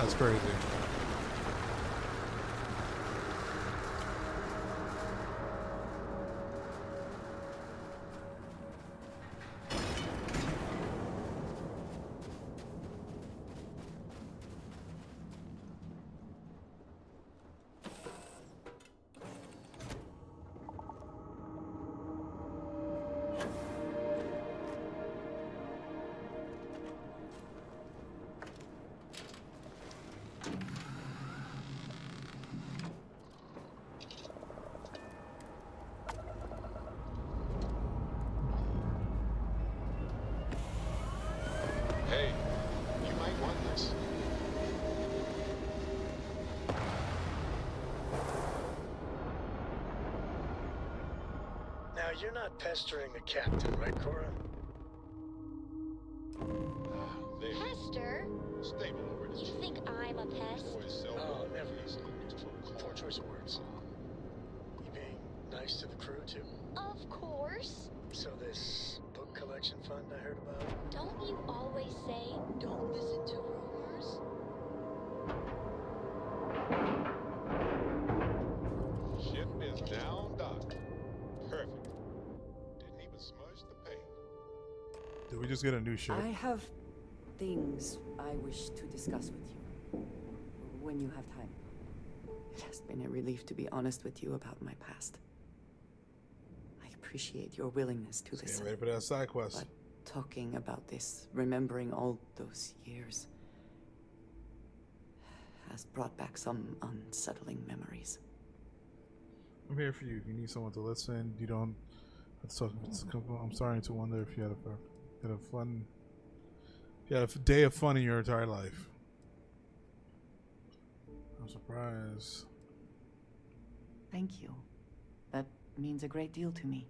That's crazy. Hey, you might want this. Now, you're not pestering the captain, right, Cora? They Hester? stable over this. You think I'm a pest? Boys sell Oh, never. easily to folks. Poor choice of words. You being nice to the crew, too? Of course. So this book collection fund I heard about? Don't you always say, don't listen to rumors? Ship is now docked. Perfect. Didn't even smudge the paint. Did we just get a new ship? I have things I wish to discuss with you. When you have time. It has been a relief to be honest with you about my past. I appreciate your willingness to listen. Get ready for that side quest. But talking about this, remembering all those years, has brought back some unsettling memories. I'm here for you. If you need someone to listen, you don't have to talk. I'm starting to wonder if you had a day of fun in your entire life. I'm surprised. Thank you. That means a great deal to me.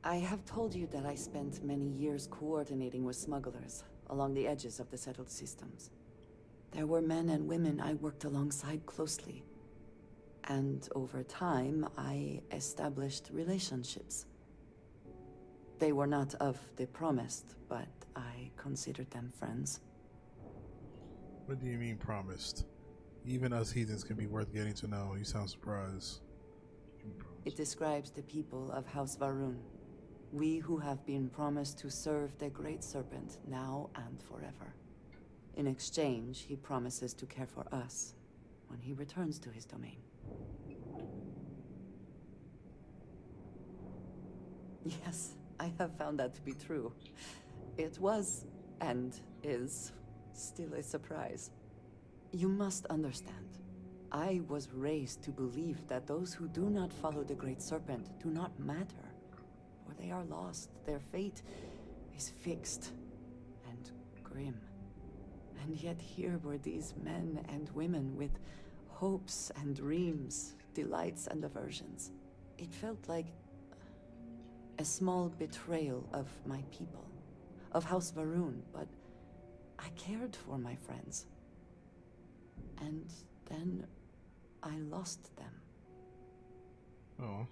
I have told you that I spent many years coordinating with smugglers along the edges of the settled systems. There were men and women I worked alongside closely. And over time, I established relationships. They were not of the promised, but I considered them friends. What do you mean promised? Even us heathens can be worth getting to know. You sound surprised. It describes the people of House Varun. We who have been promised to serve the Great Serpent now and forever. In exchange, he promises to care for us when he returns to his domain. Yes, I have found that to be true. It was, and is, still a surprise. You must understand, I was raised to believe that those who do not follow the Great Serpent do not matter, for they are lost. Their fate is fixed and grim. And yet here were these men and women with hopes and dreams, delights and aversions. It felt like a small betrayal of my people, of House Varun, but I cared for my friends. And then I lost them. Oh.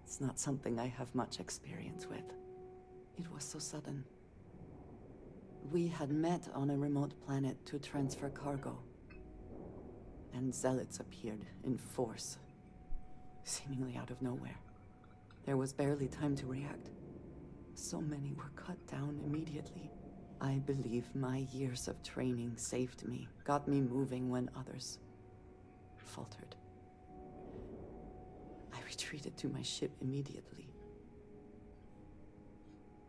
It's not something I have much experience with. It was so sudden. We had met on a remote planet to transfer cargo. And zealots appeared in force, seemingly out of nowhere. There was barely time to react. So many were cut down immediately. I believe my years of training saved me, got me moving when others faltered. I retreated to my ship immediately.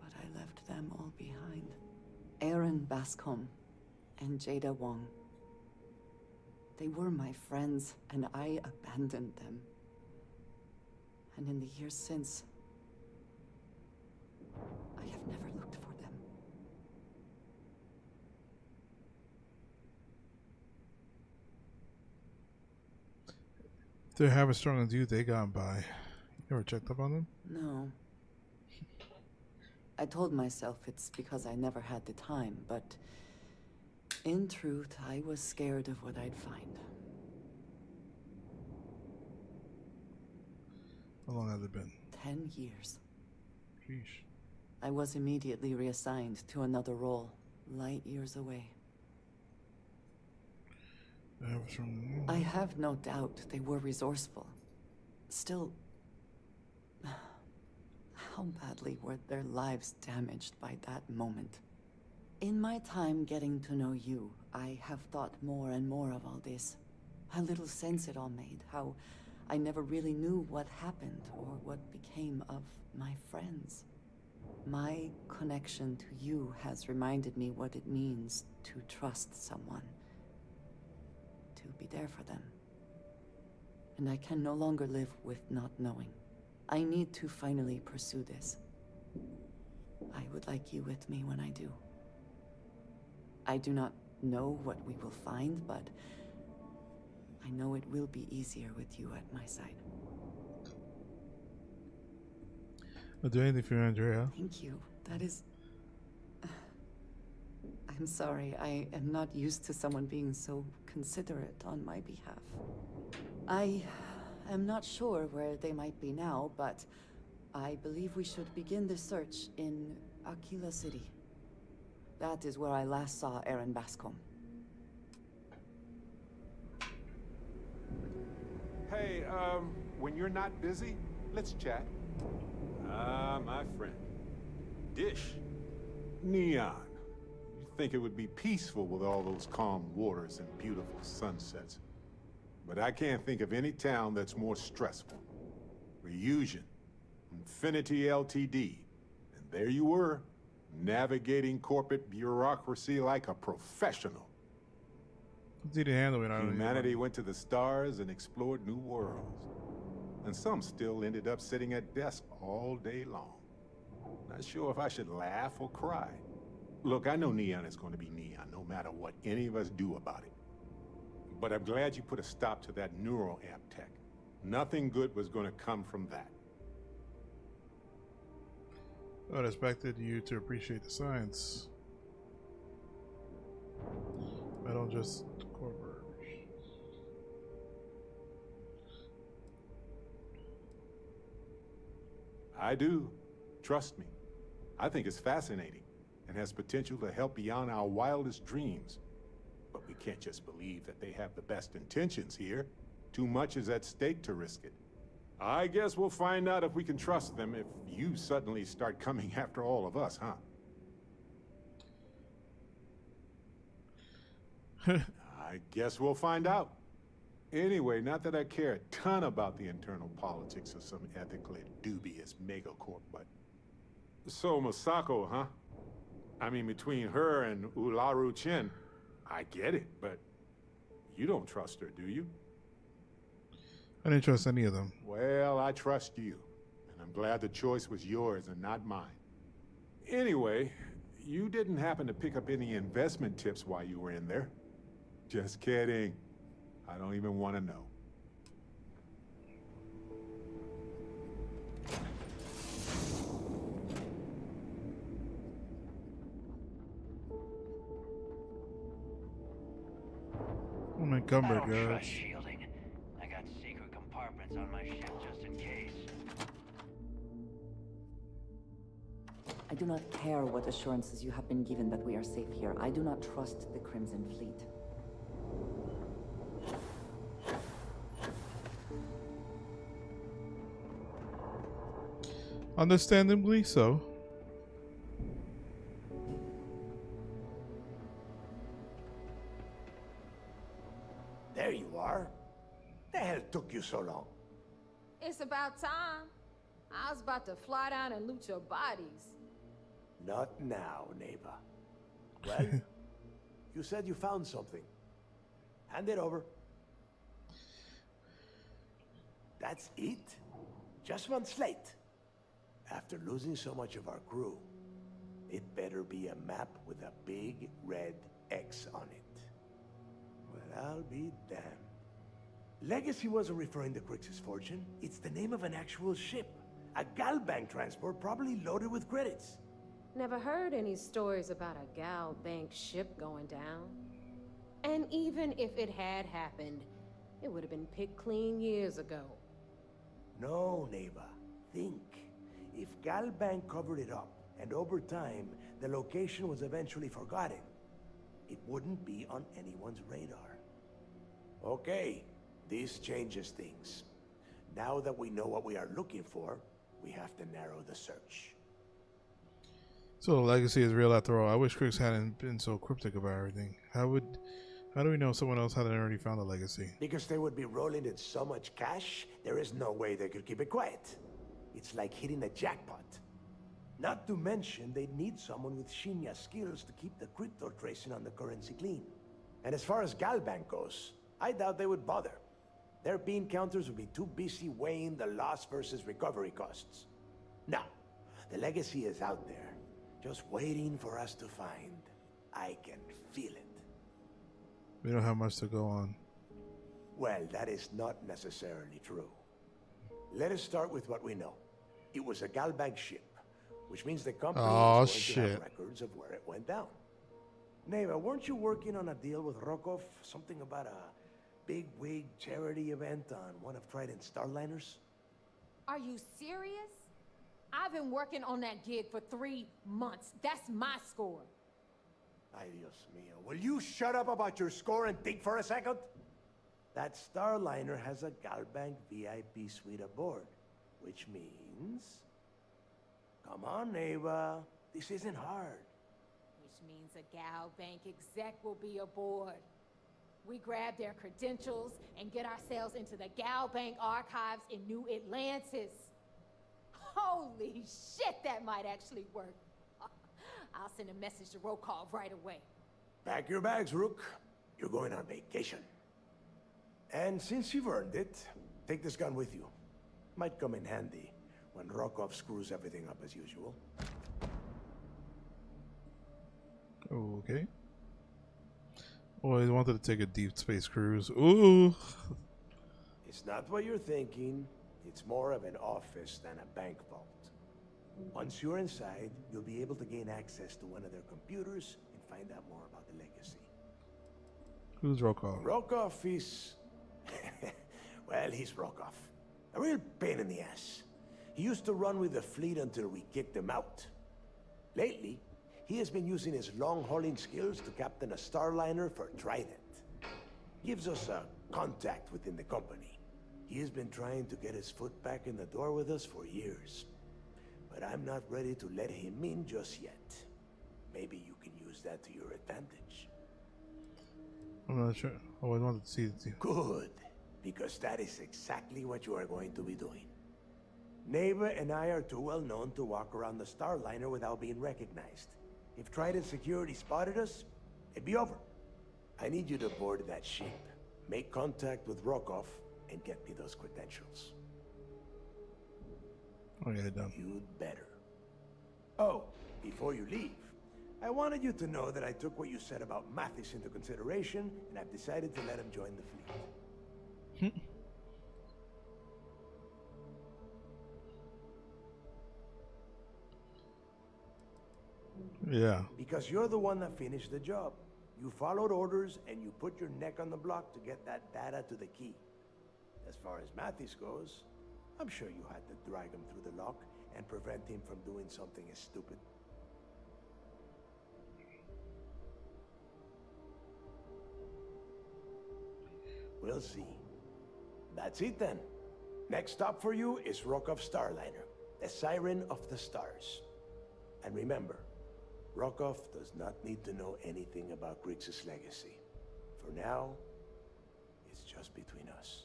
But I left them all behind. Aaron Bascom and Jada Wong. They were my friends, and I abandoned them. And in the years since, I have never looked for them. If they have as strong as you, they got by. You never checked up on them? No. I told myself it's because I never had the time, but in truth, I was scared of what I'd find. How long has it been? 10 years. Sheesh. I was immediately reassigned to another role, light years away. I have no doubt they were resourceful. Still, how badly were their lives damaged by that moment? In my time getting to know you, I have thought more and more of all this. How little sense it all made, how I never really knew what happened or what became of my friends. My connection to you has reminded me what it means to trust someone, to be there for them. And I can no longer live with not knowing. I need to finally pursue this. I would like you with me when I do. I do not know what we will find, but I know it will be easier with you at my side. I'll do anything for you, Andrea. Thank you. That is... I I'm sorry. I am not used to someone being so considerate on my behalf. I am not sure where they might be now, but I believe we should begin the search in Aquila City. That is where I last saw Aaron Bascom. Hey, when you're not busy, let's chat. Ah, my friend. Dish. Neon. You'd think it would be peaceful with all those calm waters and beautiful sunsets. But I can't think of any town that's more stressful. Reusion. Infinity Ltd. And there you were, navigating corporate bureaucracy like a professional. It's easy to handle it. Humanity went to the stars and explored new worlds. And some still ended up sitting at desks all day long. Not sure if I should laugh or cry. Look, I know Neon is going to be Neon, no matter what any of us do about it. But I'm glad you put a stop to that neural amp tech. Nothing good was going to come from that. I would expected you to appreciate the science. I don't just converge. I do. Trust me. I think it's fascinating and has potential to help beyond our wildest dreams. But we can't just believe that they have the best intentions here. Too much is at stake to risk it. I guess we'll find out if we can trust them if you suddenly start coming after all of us, huh? I guess we'll find out. Anyway, not that I care a ton about the internal politics of some ethically dubious megacorp, but... So, Masako, huh? I mean, between her and Ularu Chen, I get it, but you don't trust her, do you? I didn't trust any of them. Well, I trust you, and I'm glad the choice was yours and not mine. Anyway, you didn't happen to pick up any investment tips while you were in there? Just kidding. I don't even want to know. I'm encumbered, I don't trust guys. shielding. I got secret compartments on my ship just in case. I do not care what assurances you have been given that we are safe here. I do not trust the Crimson Fleet. Understandably so. There you are. The hell took you so long? It's about time. I was about to fly down and loot your bodies. Not now, neighbor. Well, you said you found something. Hand it over. That's it? Just one slate? After losing so much of our crew, it better be a map with a big red X on it. Well, I'll be damned. Legacy wasn't referring to Crix's fortune. It's the name of an actual ship. A Galbank transport probably loaded with credits. Never heard any stories about a Gal Bank ship going down. And even if it had happened, it would have been picked clean years ago. No, neighbor. Think. If Galbank covered it up, and over time, the location was eventually forgotten, it wouldn't be on anyone's radar. Okay, this changes things. Now that we know what we are looking for, we have to narrow the search. So the legacy is real after all. I wish Crix hadn't been so cryptic about everything. How do we know someone else hadn't already found the legacy? Because they would be rolling in so much cash, there is no way they could keep it quiet. It's like hitting a jackpot. Not to mention, they'd need someone with Shinya skills to keep the crypto tracing on the currency clean. And as far as Galbank goes, I doubt they would bother. Their bean counters would be too busy weighing the loss versus recovery costs. Now, the legacy is out there, just waiting for us to find. I can feel it. We don't have much to go on. Well, that is not necessarily true. Let us start with what we know. It was a Galbank ship, which means the company is going to have records of where it went down. Neva, weren't you working on a deal with Rokov? Something about a big wig charity event on one of Trident's Starliners? Are you serious? I've been working on that gig for 3 months. That's my score. Ay, Dios mío. Will you shut up about your score and think for a second? That Starliner has a Galbank VIP suite aboard, which means... Come on, Neva. This isn't hard. Which means a Gal Bank exec will be aboard. We grab their credentials and get ourselves into the Gal Bank archives in New Atlantis. Holy shit, that might actually work. I'll send a message to Rokov right away. Pack your bags, Rook. You're going on vacation. And since you've earned it, take this gun with you. Might come in handy when Rokov screws everything up as usual. Okay. Always wanted to take a deep space cruise. Ooh. It's not what you're thinking. It's more of an office than a bank vault. Once you're inside, you'll be able to gain access to one of their computers and find out more about the legacy. Who's Rokov? Rokov is... well, he's Rokov. A real pain in the ass. He used to run with the fleet until we kicked him out. Lately, he has been using his long-hauling skills to captain a Starliner for Trident. Gives us a contact within the company. He has been trying to get his foot back in the door with us for years. But I'm not ready to let him in just yet. Maybe you can use that to your advantage. I'm not sure. I always wanted to see it. Good, because that is exactly what you are going to be doing. Neva and I are too well known to walk around the Starliner without being recognized. If Trident Security spotted us, it'd be over. I need you to board that ship, make contact with Rokov, and get me those credentials. I'll get it done. You'd better. Oh, before you leave, I wanted you to know that I took what you said about Mathis into consideration, and I've decided to let him join the fleet. Yeah. Because you're the one that finished the job. You followed orders, and you put your neck on the block to get that data to the key. As far as Mathis goes, I'm sure you had to drag him through the lock and prevent him from doing something as stupid. We'll see. That's it then. Next stop for you is Rokov Starliner, the Siren of the Stars. And remember, Rokov does not need to know anything about Griggs' legacy. For now, it's just between us.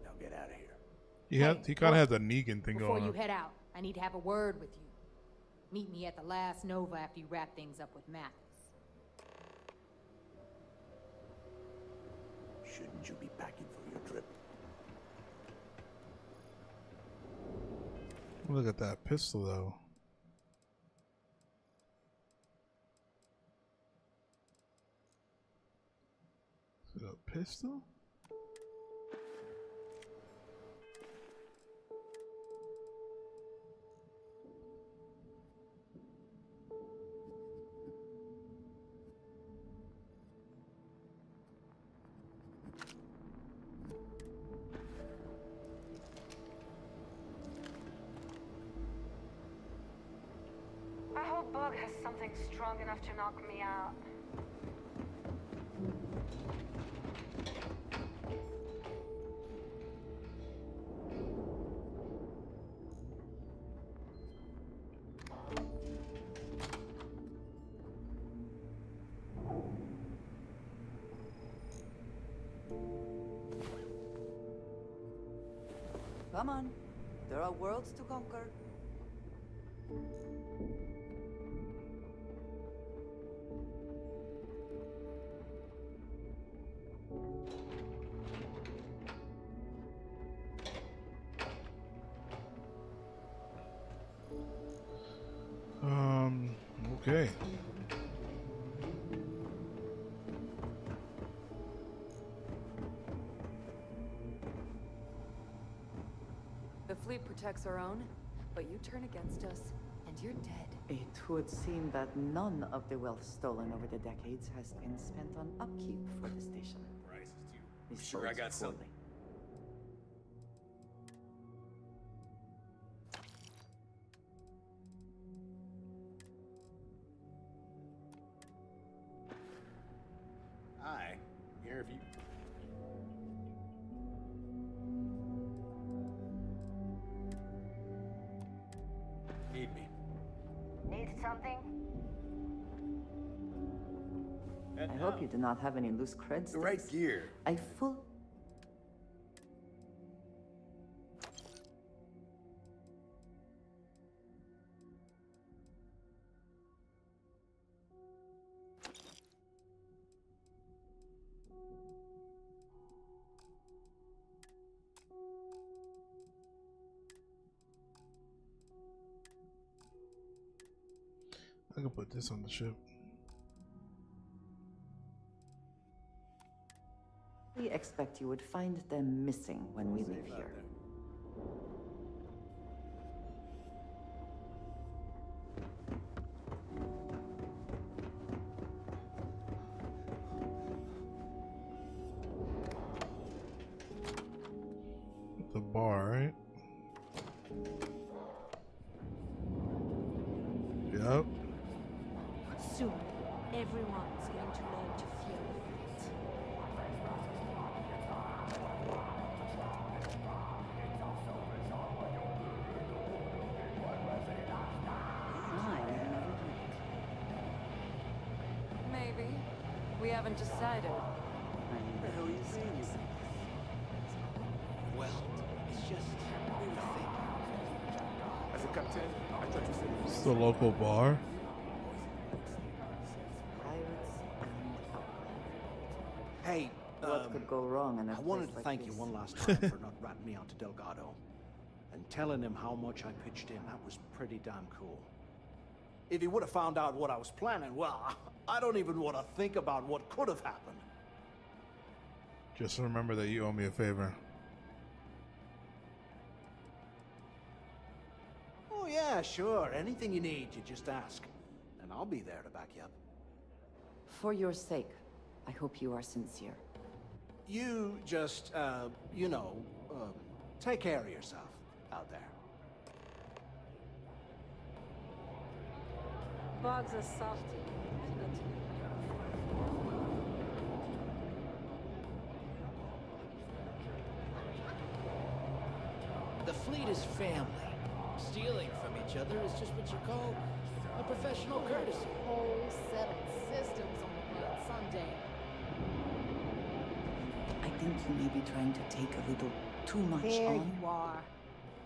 Now get out of here. He kind of has a Negan thing Before going you on. head out, I need to have a word with you. Meet me at the last Nova after you wrap things up with Mathis. Shouldn't you be packing for your trip? Look at that pistol, though. Is it a pistol? I hope Bug has something strong enough to knock me out. Come on. There are worlds to conquer. Okay. The fleet protects our own, but you turn against us, and you're dead. It would seem that none of the wealth stolen over the decades has been spent on upkeep for the station. This Sure, I bodes got some. poorly. Hi. Here if you... Need me. Need something? I hope you do not have any loose creds. The right gear. I full. I can put this on the ship. We expect you would find them missing when we leave here. The bar, right? Yep. Soon, everyone's going to learn to fear the fleet. Maybe. We haven't decided. What the hell are you saying? Well, it's just... we were thinking. As a captain, I thought you said It's the local bar. Hey, What could go wrong in a I wanted place to like thank you this? one last time for not ratting me out to Delgado. And telling him how much I pitched in. That was pretty damn cool. If he would have found out what I was planning, well, I don't even want to think about what could have happened. Just remember that you owe me a favor. Oh yeah, sure. Anything you need, you just ask. And I'll be there to back you up. For your sake, I hope you are sincere. You just, you know, take care of yourself out there. Bog's a softie. The fleet is family. Stealing from each other is just what you call a professional courtesy. Whole settled systems on the run someday. I think you may be trying to take a little too much There on. you are.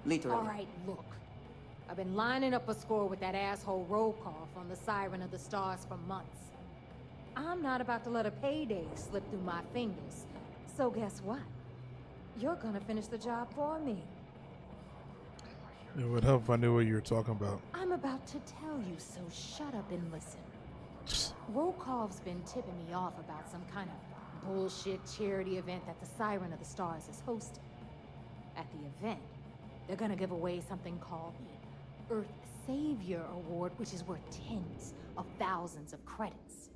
Literally. All right, look. I've been lining up a score with that asshole Rokoff on the Siren of the Stars for months. I'm not about to let a payday slip through my fingers. So guess what? You're gonna finish the job for me. It would help if I knew what you were talking about. I'm about to tell you, so shut up and listen. Rokoff's been tipping me off about some kind of bullshit charity event that the Siren of the Stars is hosting. At the event, they're gonna give away something called the Earth Savior Award, which is worth tens of thousands of credits.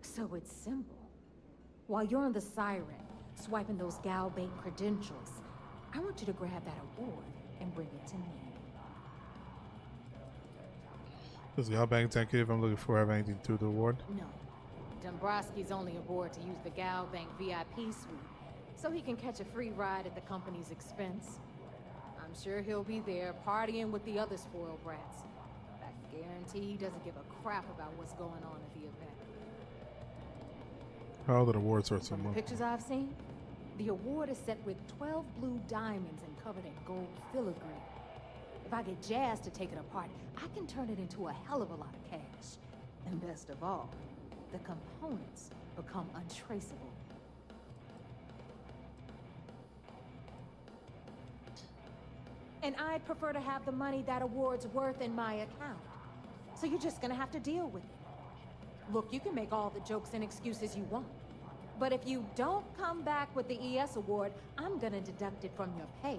So it's simple. While you're on the Siren, swiping those Galbank credentials, I want you to grab that award and bring it to me. Does the Galbank thank you if I'm looking for have anything to do with the award? No. Dombrowski's only aboard to use the Galbank VIP suite, so he can catch a free ride at the company's expense. I'm sure he'll be there partying with the other spoiled brats. I guarantee he doesn't give a crap about what's going on at the event. How the award sorts From them the up. pictures I've seen, the award is set with 12 blue diamonds and covered in gold filigree. If I get Jazz to take it apart, I can turn it into a hell of a lot of cash. And best of all, the components become untraceable. And I'd prefer to have the money that award's worth in my account. So you're just gonna have to deal with it. Look, you can make all the jokes and excuses you want. But if you don't come back with the ES award, I'm gonna deduct it from your pay.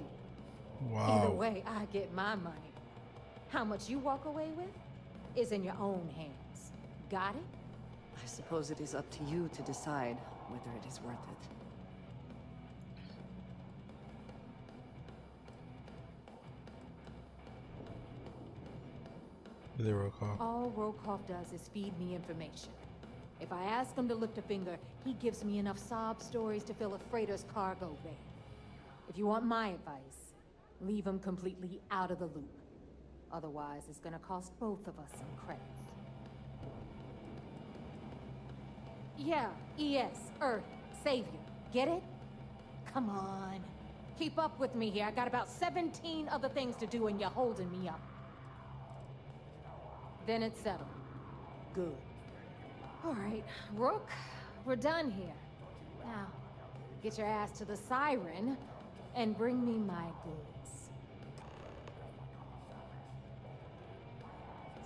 Wow. Either way, I get my money. How much you walk away with? is in your own hands. Got it? I suppose it is up to you to decide whether it is worth it. All Rokoff does is feed me information. If I ask him to lift a finger, he gives me enough sob stories to fill a freighter's cargo bay. If you want my advice, leave him completely out of the loop. Otherwise, it's gonna cost both of us some credits. Yeah, ES, Earth, Savior. Get it? Come on. Keep up with me here. I got about 17 other things to do and you're holding me up. Then it's settled. Good. All right, Rook, we're done here. Now, get your ass to the Siren and bring me my goods.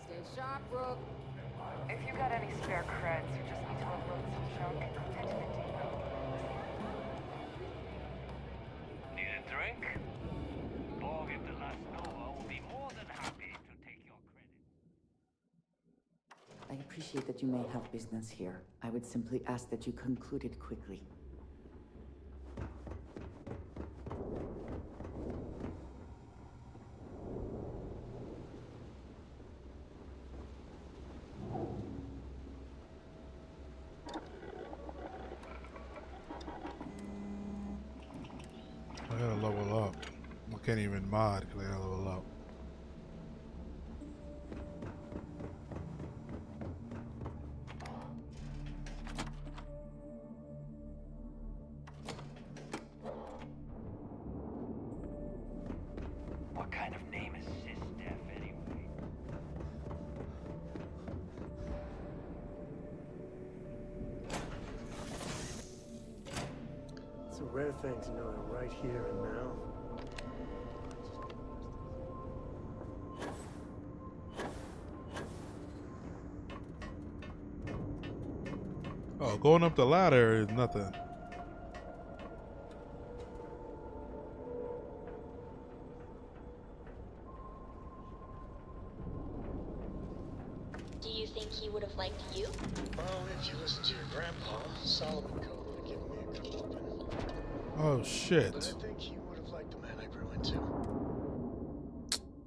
Stay sharp, Rook. If you got any spare creds, you just need to upload some junk, head to the depot. Need a drink? Borg at the Last Nova will be more than happy to take your credit. I appreciate that you may have business here. I would simply ask that you conclude it quickly. I gotta level up. I can't even mod because I gotta level up. What kind of name is Sysdef anyway? It's a rare thing to know it right here and now. Oh, going up the ladder is nothing. Do you think he would have liked you? Well, if you listen to your grandpa, Solomon Cole would have given me a good whooping. Oh shit. But I think he would have liked the man I grew into.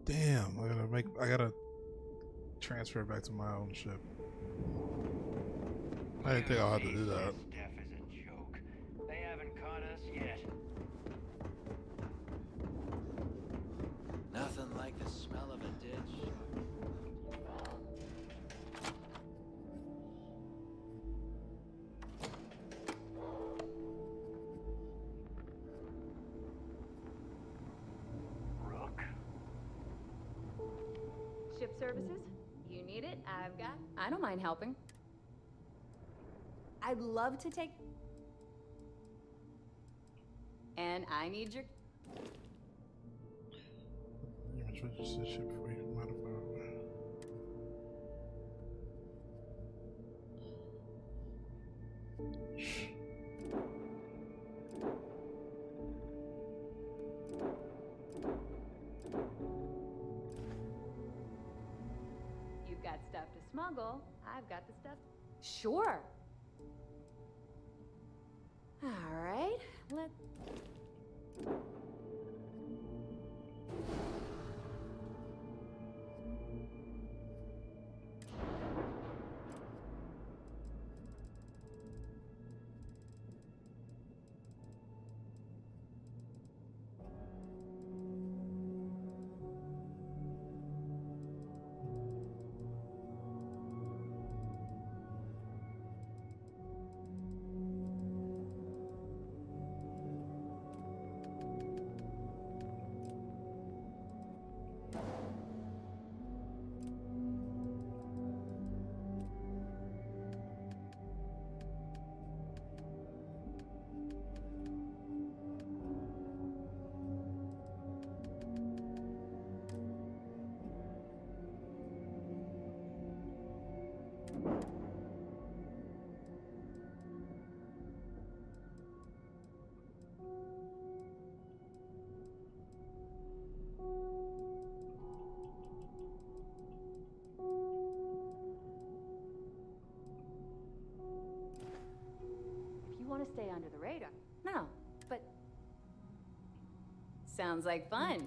Damn, I gotta transfer back to my own ship. I didn't think I'll have to do that. Sysdef is a joke. They haven't caught us yet. Nothing like the smell of a ditch. Rook? Ship services? You need it? I don't mind helping. I'd love to take... And I need your... Switch this ship before you modify You've got stuff to smuggle. I've got the stuff... Sure. All right, let's... stay under the radar. No, but... Sounds like fun.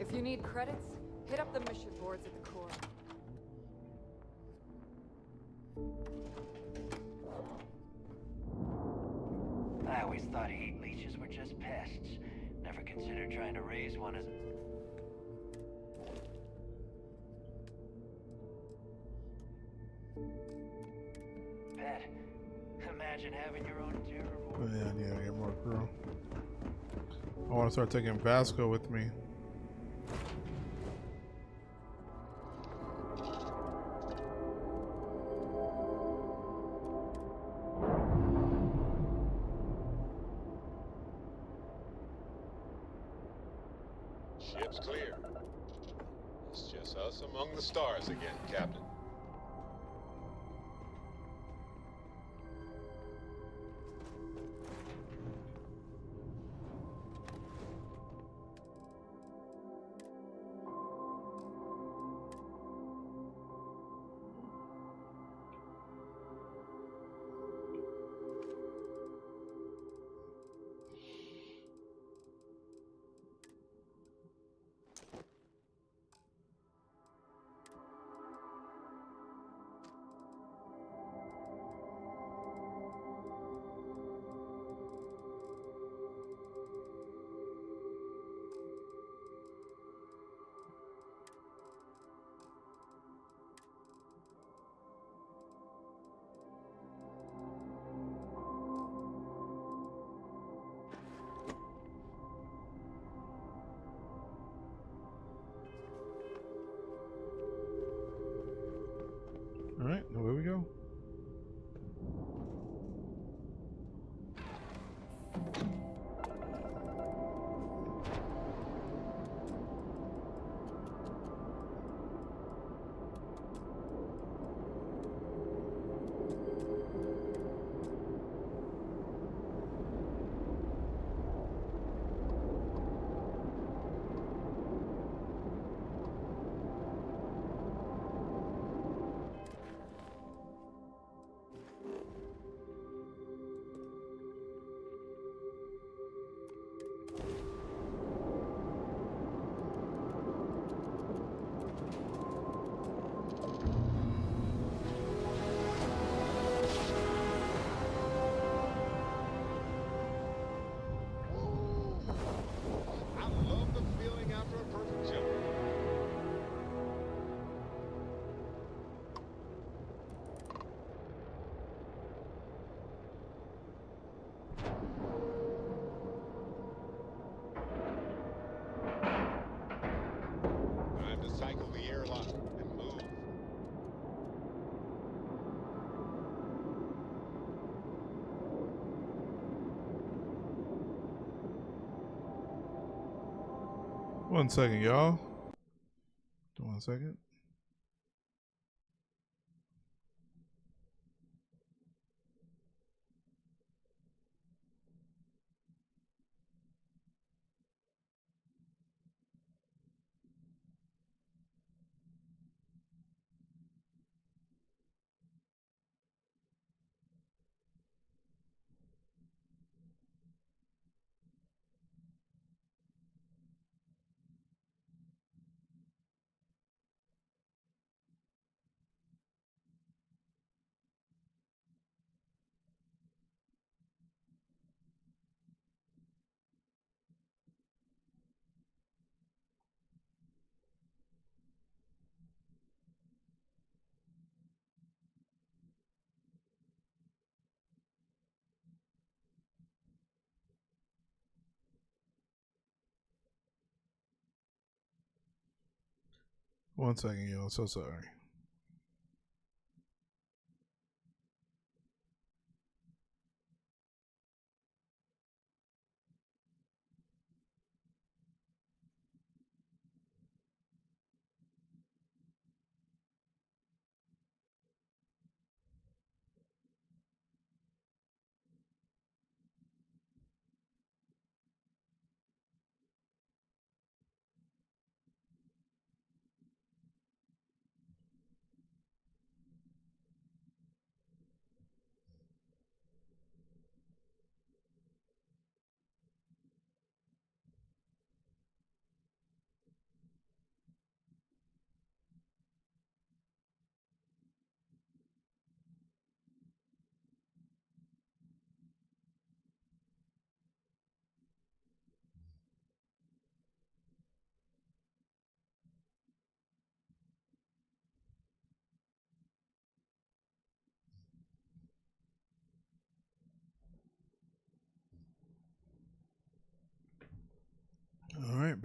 If you need credits, hit up the mission boards at the core. I always thought heat leeches were just pests. Never considered trying to raise one as... imagine having your own terrible. Oh, yeah, I need to get more crew. I want to start taking Vasco with me. Ship's clear. It's just us among the stars again, Captain. All right, away we go. I love the feeling after a perfect jump. Time to cycle the airlock and move. One second, y'all. 1 second. One second, y'all. So sorry.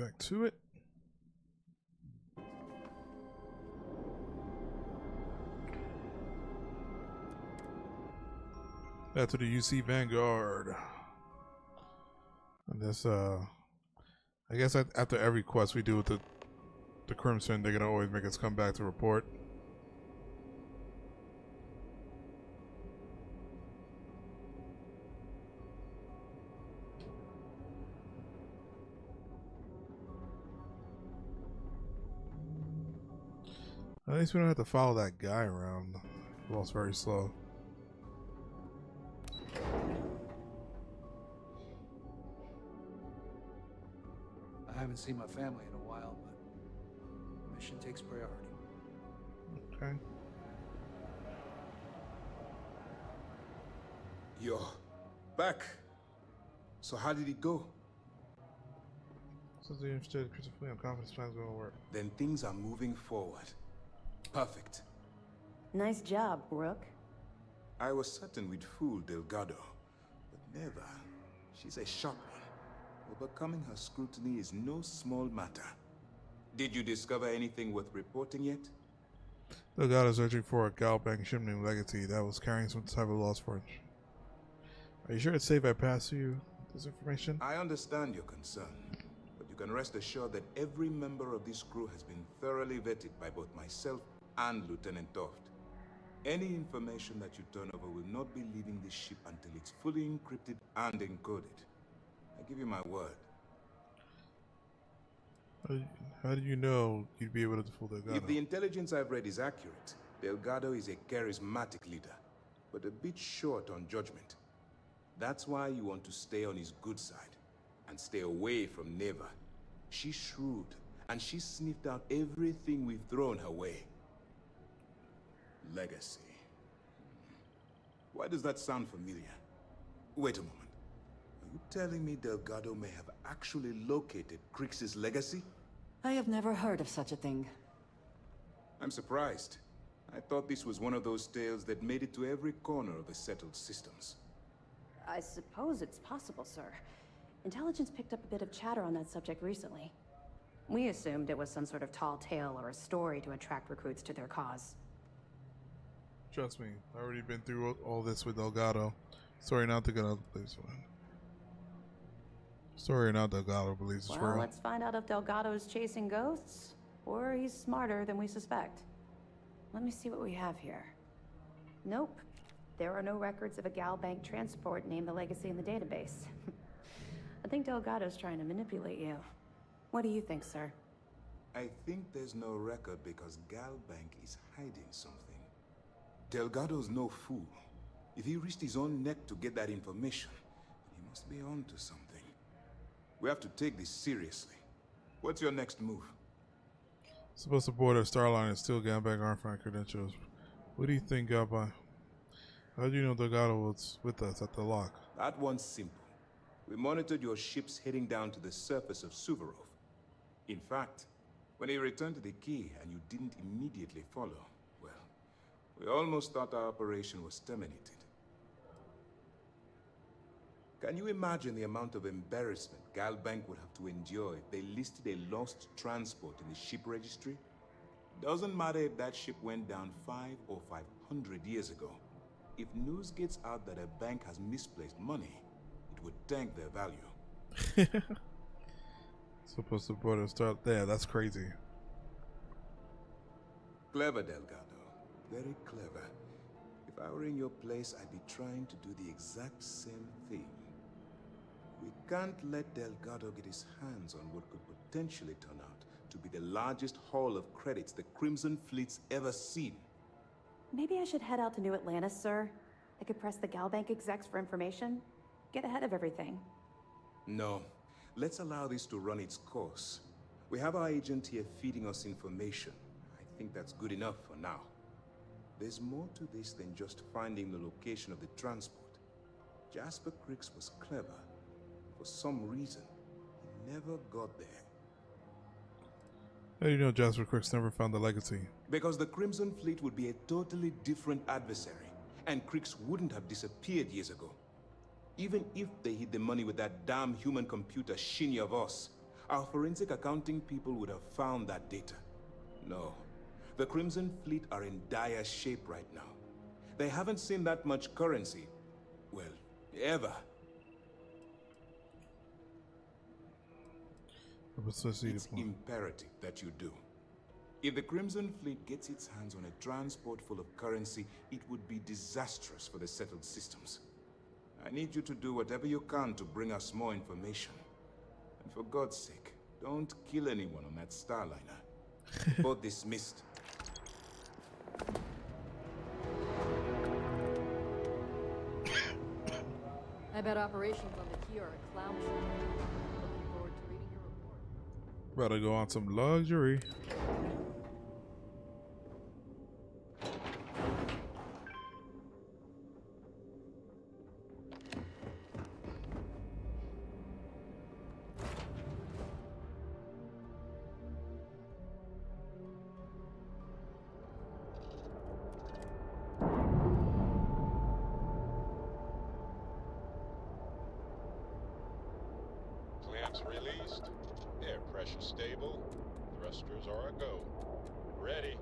back to it. Back to the UC Vanguard. And this, I guess after every quest we do with the Crimson, they're gonna always make us come back to report. At least we don't have to follow that guy around. Well, it's very slow. I haven't seen my family in a while, but mission takes priority. Okay. You're back. So how did it go? Since you're interested, Christopher, I'm confident this plan's gonna work. Then things are moving forward. Perfect. Nice job, Rook. I was certain we'd fool Delgado, but never. She's a sharp one. Overcoming her scrutiny is no small matter. Did you discover anything worth reporting yet? Delgado's searching for a Galbank ship named Legacy that was carrying some type of lost forge. Are you sure it's safe I pass you this information? I understand your concern, but you can rest assured that every member of this crew has been thoroughly vetted by both myself and Lieutenant Toft. Any information that you turn over will not be leaving this ship until it's fully encrypted and encoded. I give you my word. How do you know you'd be able to fool Delgado? If the intelligence I've read is accurate, Delgado is a charismatic leader, but a bit short on judgment. That's why you want to stay on his good side, and stay away from Neva. She's shrewd, and she's sniffed out everything we've thrown her way. Legacy. Why does that sound familiar? Wait a moment. Are you telling me Delgado may have actually located Crix's legacy? I have never heard of such a thing. I'm surprised. I thought this was one of those tales that made it to every corner of the settled systems. I suppose it's possible, sir. Intelligence picked up a bit of chatter on that subject recently. We assumed it was some sort of tall tale or a story to attract recruits to their cause. Trust me, I've already been through all this with Delgado. Sorry not to get out of place. Sorry not Delgado believes it's Well, real. let's find out if Delgado's chasing ghosts, or he's smarter than we suspect. Let me see what we have here. Nope. There are no records of a Galbank transport named the Legacy in the database. I think Delgado's trying to manipulate you. What do you think, sir? I think there's no record because Galbank is hiding something. Delgado's no fool. If he risked his own neck to get that information, he must be on to something. We have to take this seriously. What's your next move? Supposed to board a Starline and steal Galbank artifact credentials. What do you think, Gaba? How do you know Delgado was with us at the lock? That one's simple. We monitored your ships heading down to the surface of Suvorov. In fact, when he returned to the key and you didn't immediately follow, well, we almost thought our operation was terminated. Can you imagine the amount of embarrassment Galbank would have to endure if they listed a lost transport in the ship registry? Doesn't matter if that ship went down 5 or 500 years ago. If news gets out that a bank has misplaced money, it would tank their value. Supposed to board a Star. Yeah, that's crazy. Clever, Delgado. Very clever. If I were in your place, I'd be trying to do the exact same thing. We can't let Delgado get his hands on what could potentially turn out to be the largest haul of credits the Crimson Fleet's ever seen. Maybe I should head out to New Atlantis, sir. I could press the Galbank execs for information. Get ahead of everything. No. Let's allow this to run its course. We have our agent here feeding us information. I think that's good enough for now. There's more to this than just finding the location of the transport. Jasper Crix was clever. For some reason, he never got there. How do you know Jasper Crix never found the legacy? Because the Crimson Fleet would be a totally different adversary, and Crix wouldn't have disappeared years ago. Even if they hid the money with that damn human computer Shinya Voss, our forensic accounting people would have found that data. No. The Crimson Fleet are in dire shape right now. They haven't seen that much currency. Well, ever. It's imperative that you do. If the Crimson Fleet gets its hands on a transport full of currency, it would be disastrous for the settled systems. I need you to do whatever you can to bring us more information. And for God's sake, don't kill anyone on that Starliner. Both dismissed. I bet operations on the key are a clown show. Looking forward to reading your report. Better go on some luxury. Released. Air pressure stable. Thrusters are a go. Ready.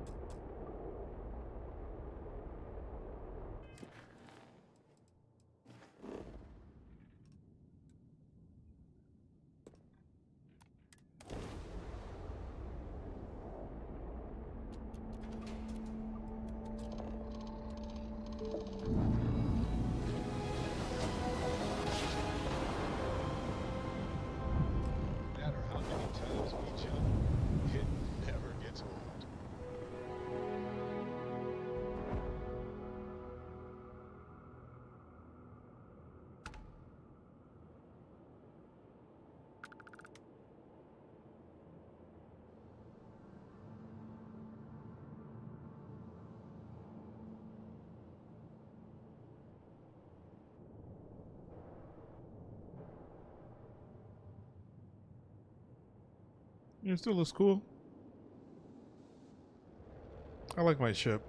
It still looks cool. I like my ship.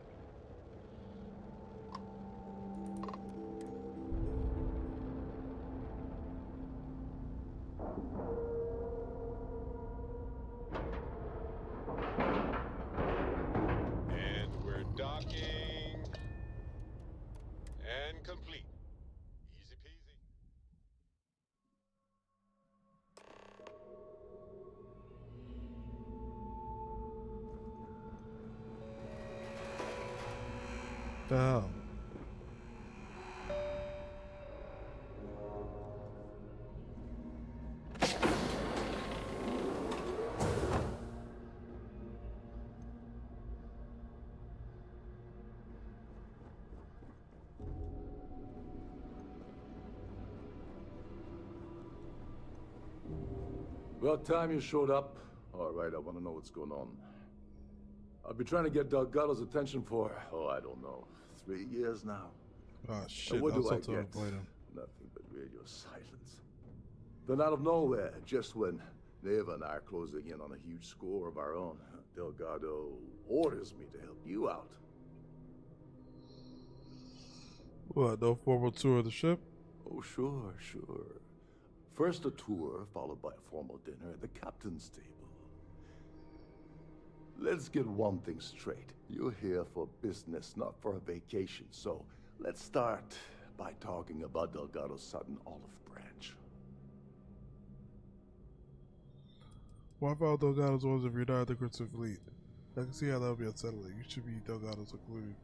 And we're docking. And complete. Easy peasy. The hell? About time you showed up. All right, I want to know what's going on. I've been trying to get Delgado's attention for, I don't know, 3 years now. Oh shit, And what do I to get? avoid him. Nothing but radio silence. Then out of nowhere, just when Neva and I are closing in on a huge score of our own, Delgado orders me to help you out. What, no formal tour of the ship? Oh, sure, sure. First a tour, followed by a formal dinner at the captain's table. Let's get one thing straight. You're here for business, not for a vacation. So let's start by talking about Delgado's sudden olive branch. Why follow Delgado's orders if you're not the Crimson Fleet? I can see how that would be unsettling. You should be Delgado's included.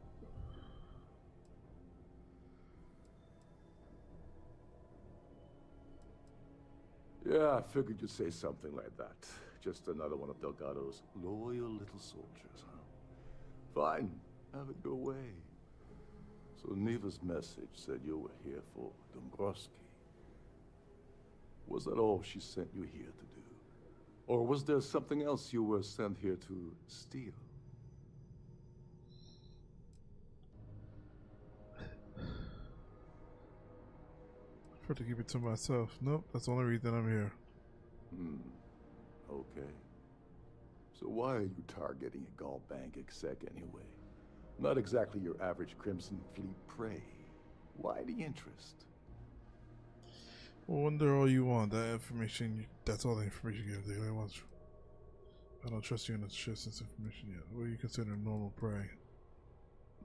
Yeah, I figured you'd say something like that. Just another one of Delgado's loyal little soldiers, huh? Fine, have it your way. So Neva's message said you were here for Dombrowski. Was that all she sent you here to do? Or was there something else you were sent here to steal? I prefer to keep it to myself. Nope, that's the only reason I'm here. Okay. So why are you targeting a Gaul bank exec anyway? Not exactly your average Crimson Fleet prey. Why the interest? Wonder all you want. That information, that's all the information you give. I don't trust you in the ship since information yet. What do you consider normal prey?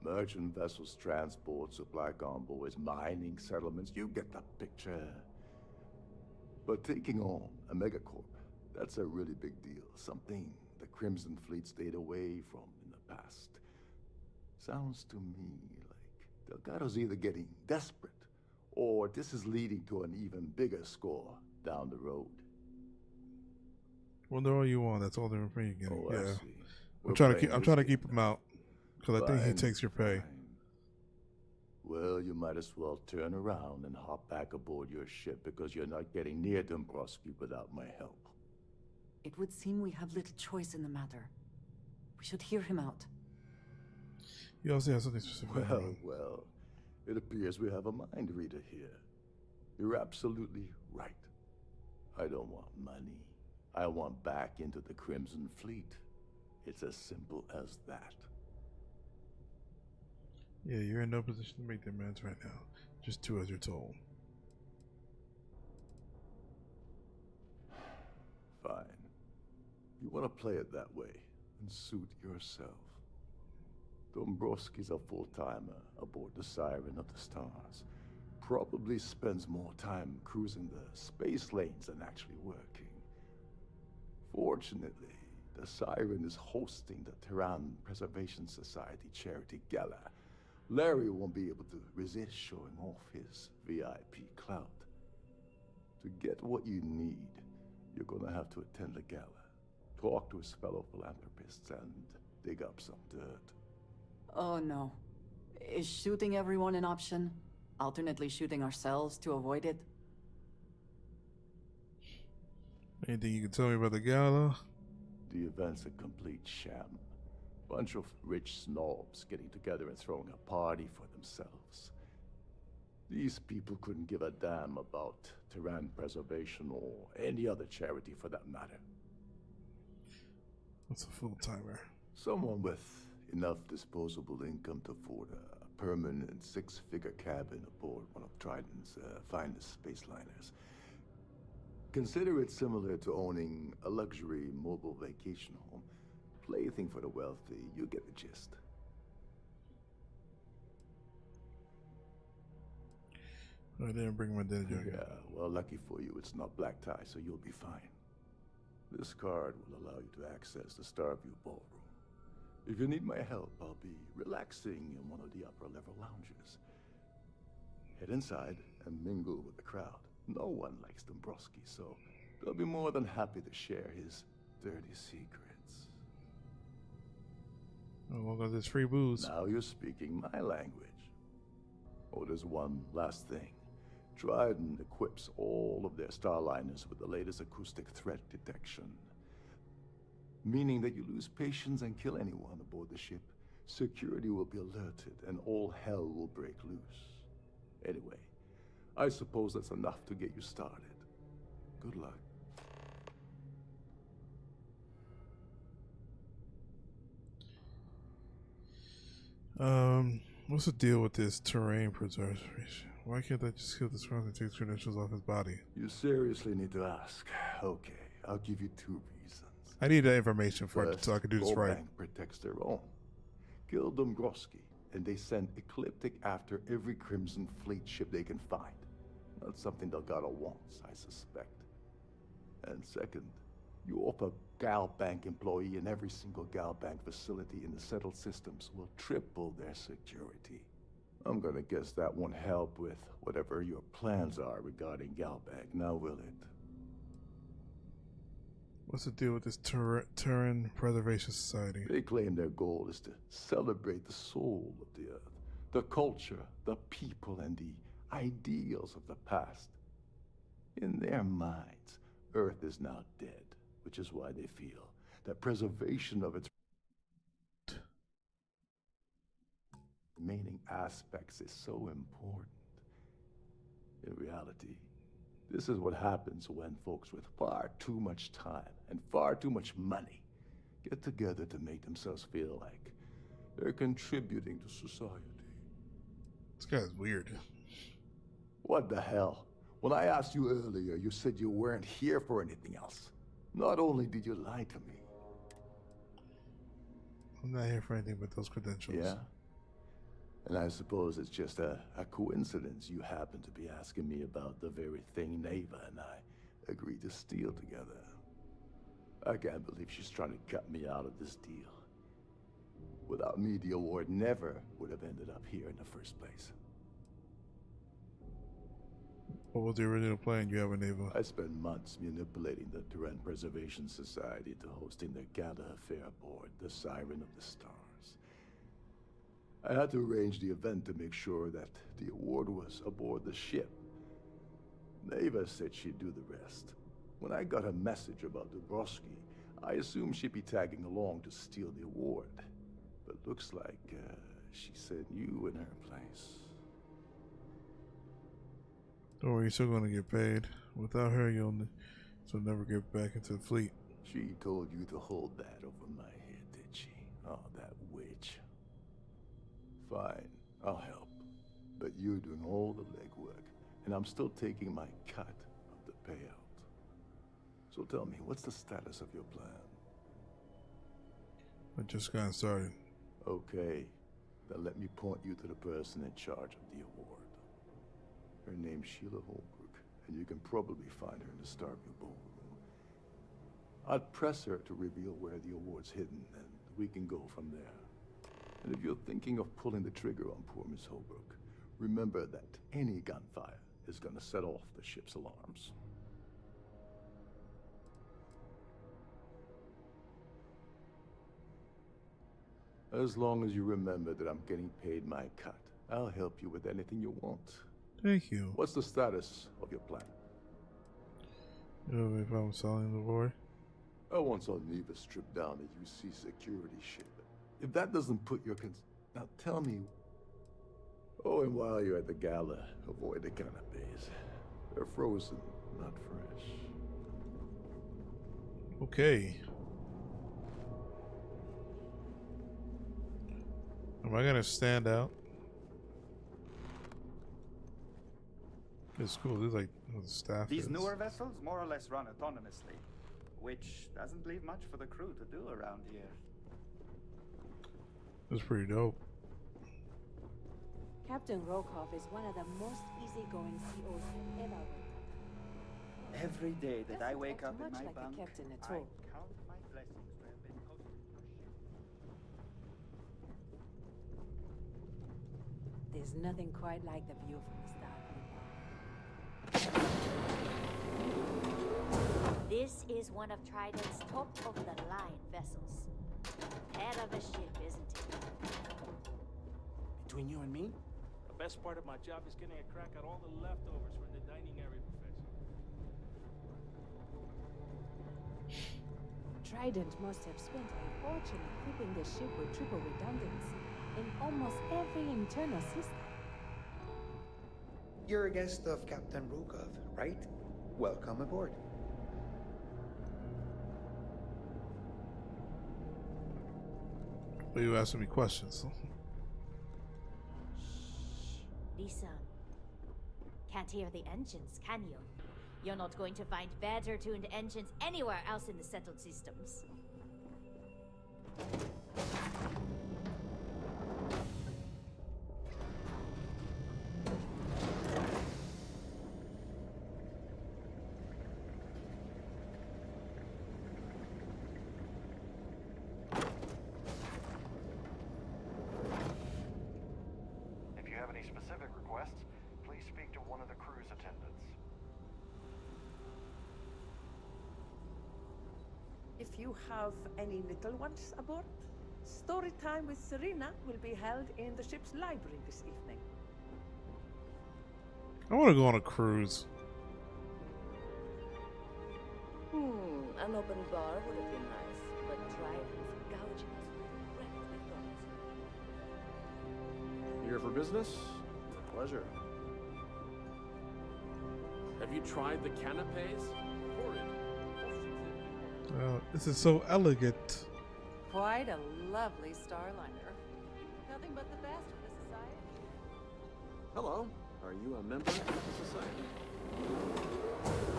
Merchant vessels, transport, supply convoys, mining settlements, you get the picture. But taking on a megacorp, that's a really big deal. Something the Crimson Fleet stayed away from in the past. Sounds to me like Delgado's either getting desperate, or this is leading to an even bigger score down the road. Wonder all you want. That's all the information you get. Oh, yeah. I see. I'm trying to keep him out because I think he takes your pay. Well, you might as well turn around and hop back aboard your ship because you're not getting near Dombrowski without my help. It would seem we have little choice in the matter. We should hear him out. You also have something specific. Well, it appears we have a mind reader here. You're absolutely right. I don't want money. I want back into the Crimson Fleet. It's as simple as that. Yeah, you're in no position to make demands right now. Just do as you're told. Fine. You want to play it that way, and suit yourself. Dombrowski's a full-timer aboard the Siren of the Stars. Probably spends more time cruising the space lanes than actually working. Fortunately, the Siren is hosting the Terran Preservation Society charity gala. Larry won't be able to resist showing off his VIP clout. To get what you need, you're gonna have to attend the gala, talk to his fellow philanthropists, and dig up some dirt. Oh no. Is shooting everyone an option? Alternately shooting ourselves to avoid it? Anything you can tell me about the gala? The event's a complete sham. Bunch of rich snobs getting together and throwing a party for themselves. These people couldn't give a damn about Terran preservation or any other charity for that matter. What's a full-timer? Someone with enough disposable income to afford a permanent six-figure cabin aboard one of Triton's finest space liners. Consider it similar to owning a luxury mobile vacation home. Plaything for the wealthy, you get the gist. I didn't bring my dinner jacket. Yeah, well, lucky for you, it's not black tie, so you'll be fine. This card will allow you to access the Starfield ballroom. If you need my help, I'll be relaxing in one of the upper-level lounges. Head inside and mingle with the crowd. No one likes Dombrowski, so they'll be more than happy to share his dirty secrets. Oh, well, there's free booze. Now you're speaking my language. Oh, there's one last thing. Trident equips all of their starliners with the latest acoustic threat detection. Meaning that you lose patience and kill anyone aboard the ship, security will be alerted and all hell will break loose. Anyway, I suppose that's enough to get you started. Good luck. What's the deal with this terrain preservation? Why can't I just kill this and take credentials off his body? You seriously need to ask. Okay, I'll give you 2 reasons. I need that information for it so I can do this Gold right. Bank protects their own. Kill Dombrowski, and they send Ecliptic after every Crimson Fleet ship they can find. Not something Delgado wants, I suspect. And second, you offer Gal Bank employee in every single Gal Bank facility in the settled systems will triple their security. I'm gonna guess that won't help with whatever your plans are regarding Gal Bank, now will it? What's the deal with this Terran Preservation Society? They claim their goal is to celebrate the soul of the Earth, the culture, the people, and the ideals of the past. In their minds, Earth is now dead, which is why they feel that preservation of its remaining aspects is so important. In reality, this is what happens when folks with far too much time and far too much money get together to make themselves feel like they're contributing to society. This guy's weird. What the hell? When I asked you earlier, you said you weren't here for anything else. Not only did you lie to me. I'm not here for anything but those credentials. Yeah? And I suppose it's just a coincidence you happen to be asking me about the very thing Neva and I agreed to steal together. I can't believe she's trying to cut me out of this deal. Without me, the award never would have ended up here in the first place. What was the original plan you have with Neva? I spent months manipulating the Duran Preservation Society to hosting the gala affair aboard the Siren of the Stars. I had to arrange the event to make sure that the award was aboard the ship. Neva said she'd do the rest. When I got a message about Dubrovsky, I assumed she'd be tagging along to steal the award. But looks like she sent you in her place. Don't worry, you're still going to get paid. Without her, you'll never get back into the fleet. She told you to hold that over my head, did she? Oh, that witch. Fine, I'll help. But you're doing all the legwork, and I'm still taking my cut of the payout. So tell me, what's the status of your plan? I just got started. Okay, then let me point you to the person in charge of the award. Her name's Sheila Holbrook, and you can probably find her in the Starfield ballroom. I'd press her to reveal where the award's hidden, and we can go from there. And if you're thinking of pulling the trigger on poor Miss Holbrook, remember that any gunfire is gonna set off the ship's alarms. As long as you remember that I'm getting paid my cut, I'll help you with anything you want. Thank you. What's the status of your plan? If I'm selling the boy? I once saw Neva strip down a UC security ship. If that doesn't put your now tell me. Oh, and while you're at the gala, avoid the canapes. They're frozen, not fresh. Okay. Am I gonna stand out? It's cool. There's like the staff. These newer vessels more or less run autonomously, which doesn't leave much for the crew to do around here. That's pretty dope. Captain Rokov is one of the most easygoing COs I've ever worked. Every day that I wake up in much my like bunk, a captain at I all. count my blessings to have been hosted to a ship. There's nothing quite like the view from the Starfield. This is one of Trident's top-of-the-line vessels. Head of a ship, isn't it? Between you and me, the best part of my job is getting a crack at all the leftovers from the dining area, Professor. Trident must have spent a fortune equipping the ship with triple redundancy in almost every internal system. You're a guest of Captain Rukov, right? Welcome aboard. Are you asking me questions? Listen. Can't hear the engines, can you? You're not going to find better tuned engines anywhere else in the settled systems. If you have any specific requests, please speak to one of the crew's attendants. If you have any little ones aboard, story time with Serena will be held in the ship's library this evening. I want to go on a cruise. An open bar would have been nice, but Trident's gouging us wrecked my thoughts. Here for business? Pleasure. Have you tried the canapes? Horrid. This is so elegant. Quite a lovely starliner. Nothing but the best for the society. Hello. Are you a member of the society?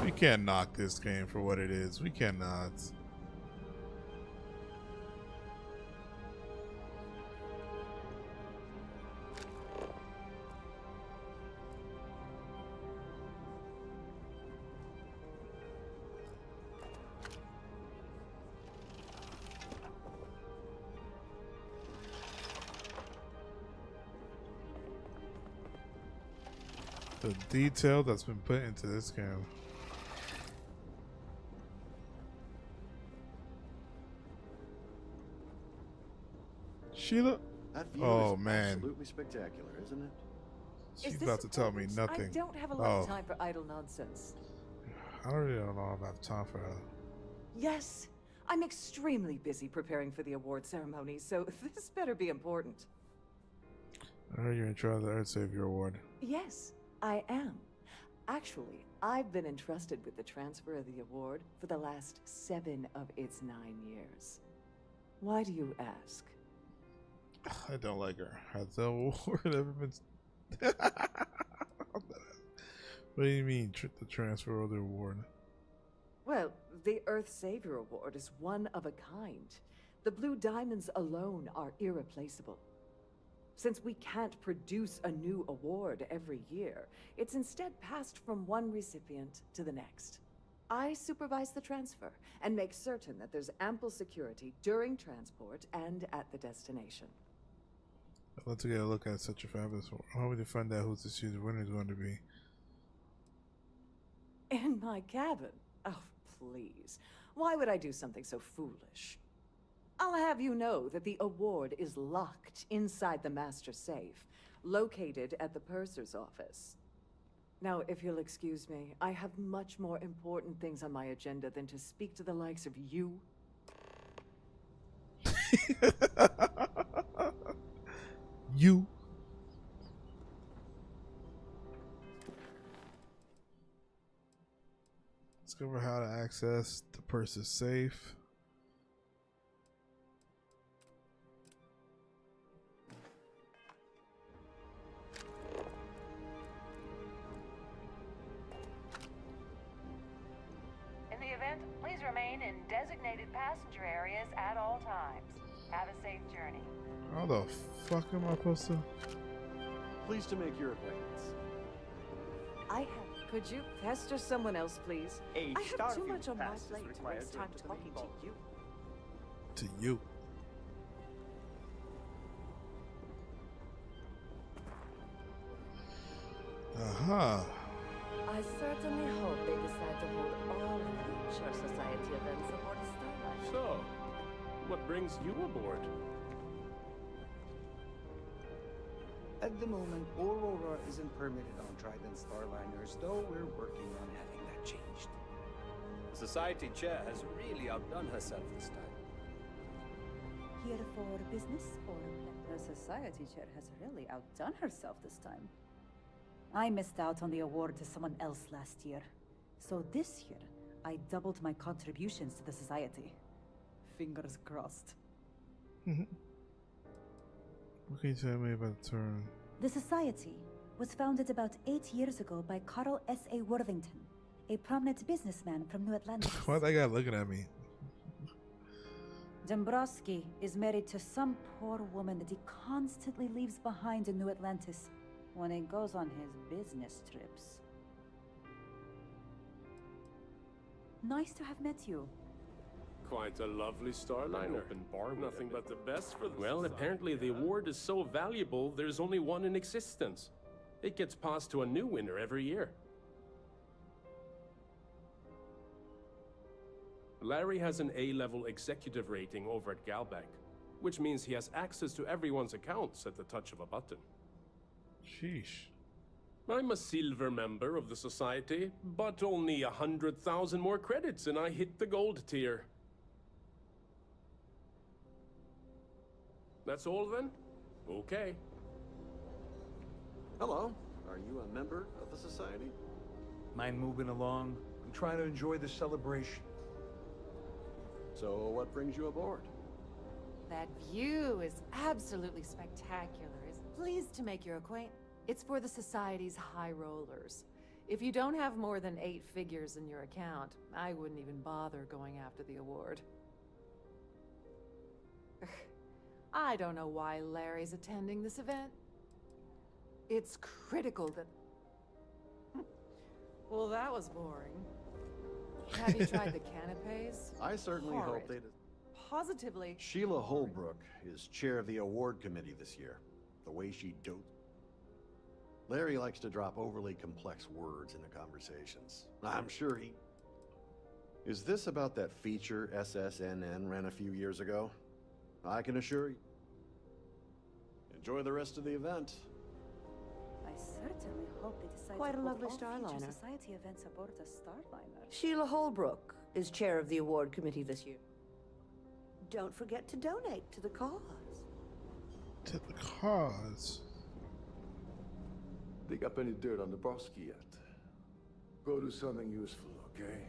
We can't knock this game for what it is. We cannot. The detail that's been put into this game. Sheila? That view Oh is man. absolutely spectacular, isn't it? She's Is about this to tell me important? nothing. I don't have a lot Oh, of time for idle nonsense. I really don't know if I have time for that. Yes, I'm extremely busy preparing for the award ceremony, so this better be important. I heard you're in charge of the Earth Savior Award. Yes, I am. Actually, I've been entrusted with the transfer of the award for the last 7 of its 9 years. Why do you ask? I don't like her. Has the award ever been? What do you mean, the transfer of the award? Well, the Earth Savior Award is one of a kind. The Blue Diamonds alone are irreplaceable. Since we can't produce a new award every year, it's instead passed from one recipient to the next. I supervise the transfer and make certain that there's ample security during transport and at the destination. I'd love to get a look at such a fabulous award. How would you find out who this year's winner is going to be? In my cabin? Oh, please. Why would I do something so foolish? I'll have you know that the award is locked inside the master safe, located at the purser's office. Now, if you'll excuse me, I have much more important things on my agenda than to speak to the likes of you. You. Discover how to access the purser's safe. In the event, please remain in designated passenger areas at all times. Have a safe journey. How the fuck am I supposed to? Pleased to make your acquaintance. I have. Could you pester someone else, please? A I have too Starfield much on my pass is plate to required waste to time enter the talking to vault. you. To you. Uh-huh. I certainly hope they decide to hold all future society events aboard Starlight. So, what brings you aboard? At the moment, Aurora isn't permitted on Trident Starliners, though we're working on having that changed. The Society Chair has really outdone herself this time. Here for business or the society chair has really outdone herself this time. I missed out on the award to someone else last year. So this year, I doubled my contributions to the society. Fingers crossed. What can you tell me about the turn? The society was founded about 8 years ago by Carl S.A. Worthington, a prominent businessman from New Atlantis. Why that guy looking at me? Dombrowski is married to some poor woman that he constantly leaves behind in New Atlantis when he goes on his business trips. Nice to have met you. Quite a lovely Starliner. Open bar. Nothing but the best for the Well, society, apparently the huh? award is so valuable, there's only one in existence. It gets passed to a new winner every year. Larry has an A-level executive rating over at Galbank, which means he has access to everyone's accounts at the touch of a button. Sheesh. I'm a silver member of the society, but only 100,000 more credits and I hit the gold tier. That's all then? Okay. Hello. Are you a member of the Society? Mind moving along? I'm trying to enjoy the celebration. So, what brings you aboard? That view is absolutely spectacular. Is pleased to make your acquaintance. It's for the Society's high rollers. If you don't have more than 8 figures in your account, I wouldn't even bother going after the award. I don't know why Larry's attending this event. It's critical that... Well, that was boring. Have you tried the canapes? I certainly Horrid. hope they'd... Positively. Sheila Holbrook is chair of the award committee this year. The way she dotes. Larry likes to drop overly complex words into conversations. I'm sure he... Is this about that feature SSNN ran a few years ago? I can assure you. Enjoy the rest of the event. I certainly hope they decide Quite to a hold lovely all future Starliner. society events aboard the Starliner. Sheila Holbrook is chair of the award committee this year. Don't forget to donate to the cause. To the cause? Dig up any dirt on the Broski yet? Go do something useful, okay?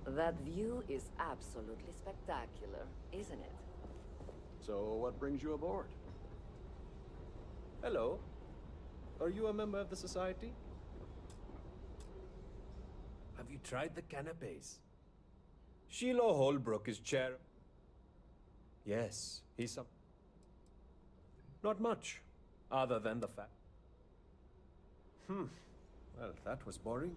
That view is absolutely spectacular, isn't it? So what brings you aboard? Hello. Are you a member of the society? Have you tried the canapes? Sheila Holbrook is chair. Yes, he's some... Not much, other than the fact. Well, that was boring.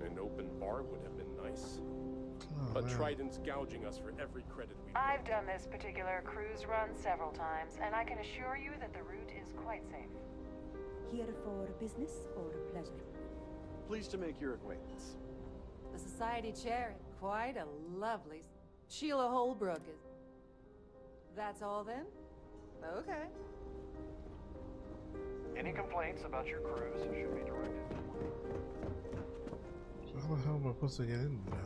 An open bar would have been nice. Oh, But man. Trident's gouging us for every credit we've I've done this particular cruise run several times, and I can assure you that the route is quite safe. Here for business or pleasure? Pleased to make your acquaintance. The society chair, quite a lovely... Sheila Holbrook is... That's all then? Okay. Any complaints about your cruise should be directed to me. So how the hell am I supposed to get in now?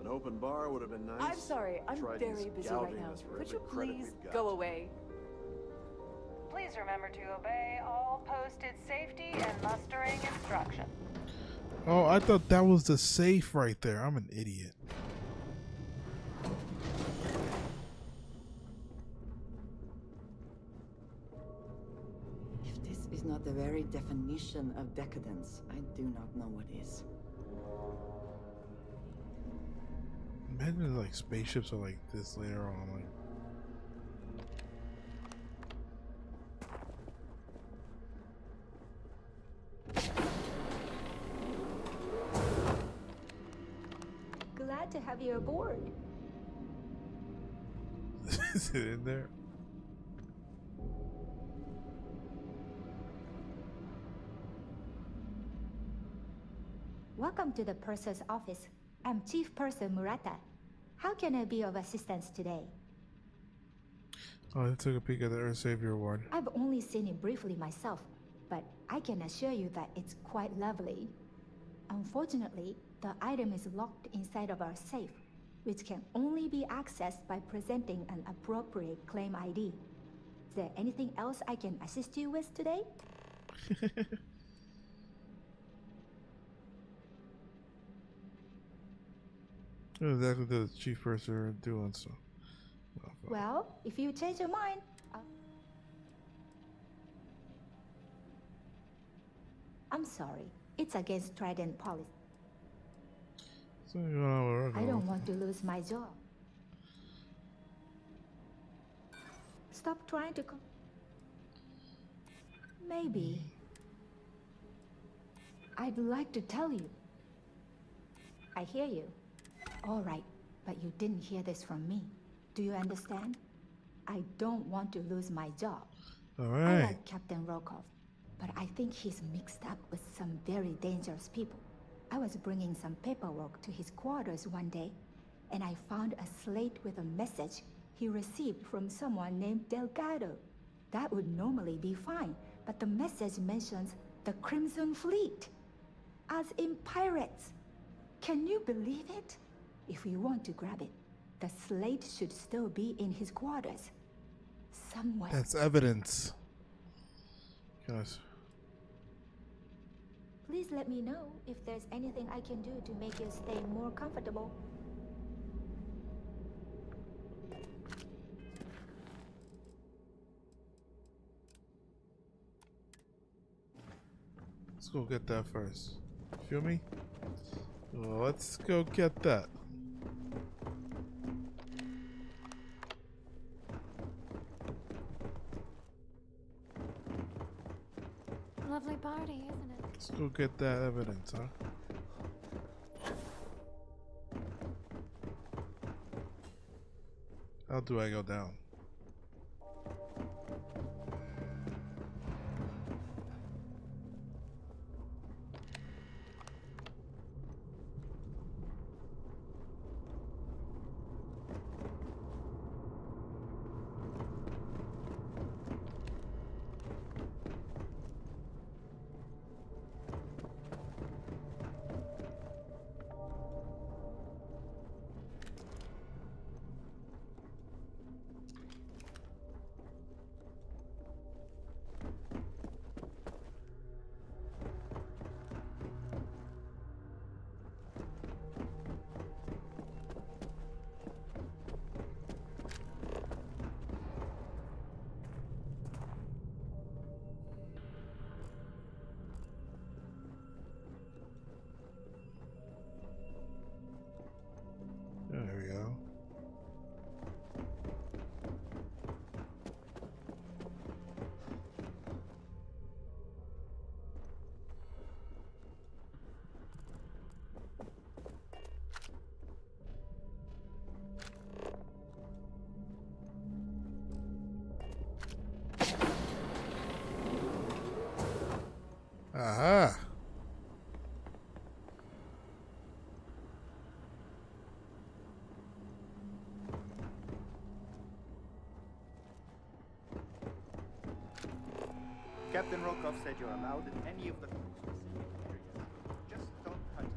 An open bar would have been nice. I'm sorry, I'm Trident's very busy right gouging now. us for Could every you credit please we've got. go away? Please remember to obey all posted safety and mustering instructions. Oh, I thought that was the safe right there. I'm an idiot. If this is not the very definition of decadence, I do not know what is. Imagine like spaceships are like this later on. Like, Glad to have you aboard. is it in there? Welcome to the purser's office. I'm Chief Purser Murata. How can I be of assistance today? Oh, I took a peek at the Earth Savior Award. I've only seen it briefly myself, but I can assure you that it's quite lovely. Unfortunately, the item is locked inside of our safe, which can only be accessed by presenting an appropriate claim ID. Is there anything else I can assist you with today? What exactly does Chief Purser do and so? Well, if you change your mind, I'm sorry. It's against Trident policy. So you know, I don't want to lose my job. Stop trying to Maybe. I'd like to tell you. I hear you. All right, but you didn't hear this from me. Do you understand? I don't want to lose my job. All I right. like Captain Rokov, but I think he's mixed up with some very dangerous people. I was bringing some paperwork to his quarters one day, and I found a slate with a message he received from someone named Delgado. That would normally be fine, but the message mentions the Crimson Fleet, as in pirates. Can you believe it? If we want to grab it, the slate should still be in his quarters. Somewhere. That's evidence. Guys. Please let me know if there's anything I can do to make your stay more comfortable. Let's go get that first. Feel me? Let's go get that. Lovely party, isn't it? Let's go get that evidence, huh? How do I go down? There we go. Aha! Captain Rokov said you're allowed in any of the specific areas. Just don't touch it.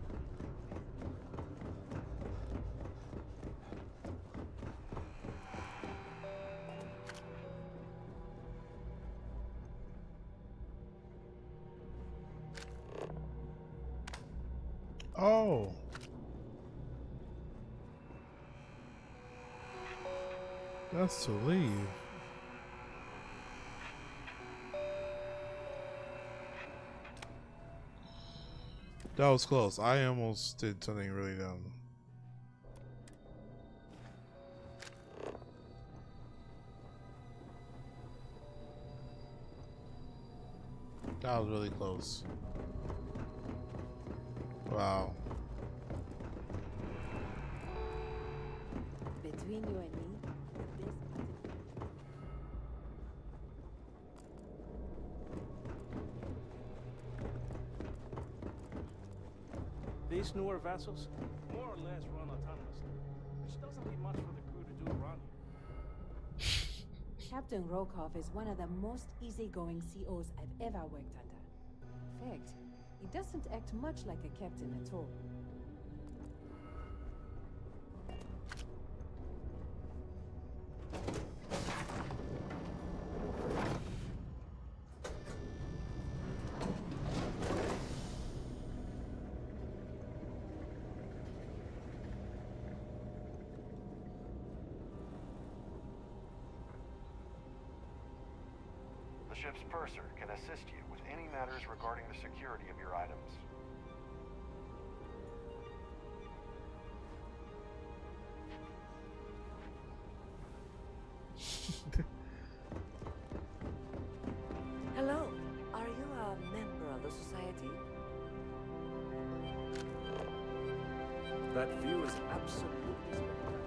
Oh! That's to leave. That was close. I almost did something really dumb. That was really close. Wow. Between you and me, These newer vessels more or less run autonomously, which doesn't leave much for the crew to do around here. Captain Rokov is one of the most easygoing COs I've ever worked under. In fact, he doesn't act much like a captain at all. The ship's purser can assist you with any matters regarding the security of your items. Hello. Are you a member of the society? That view is absolutely spectacular.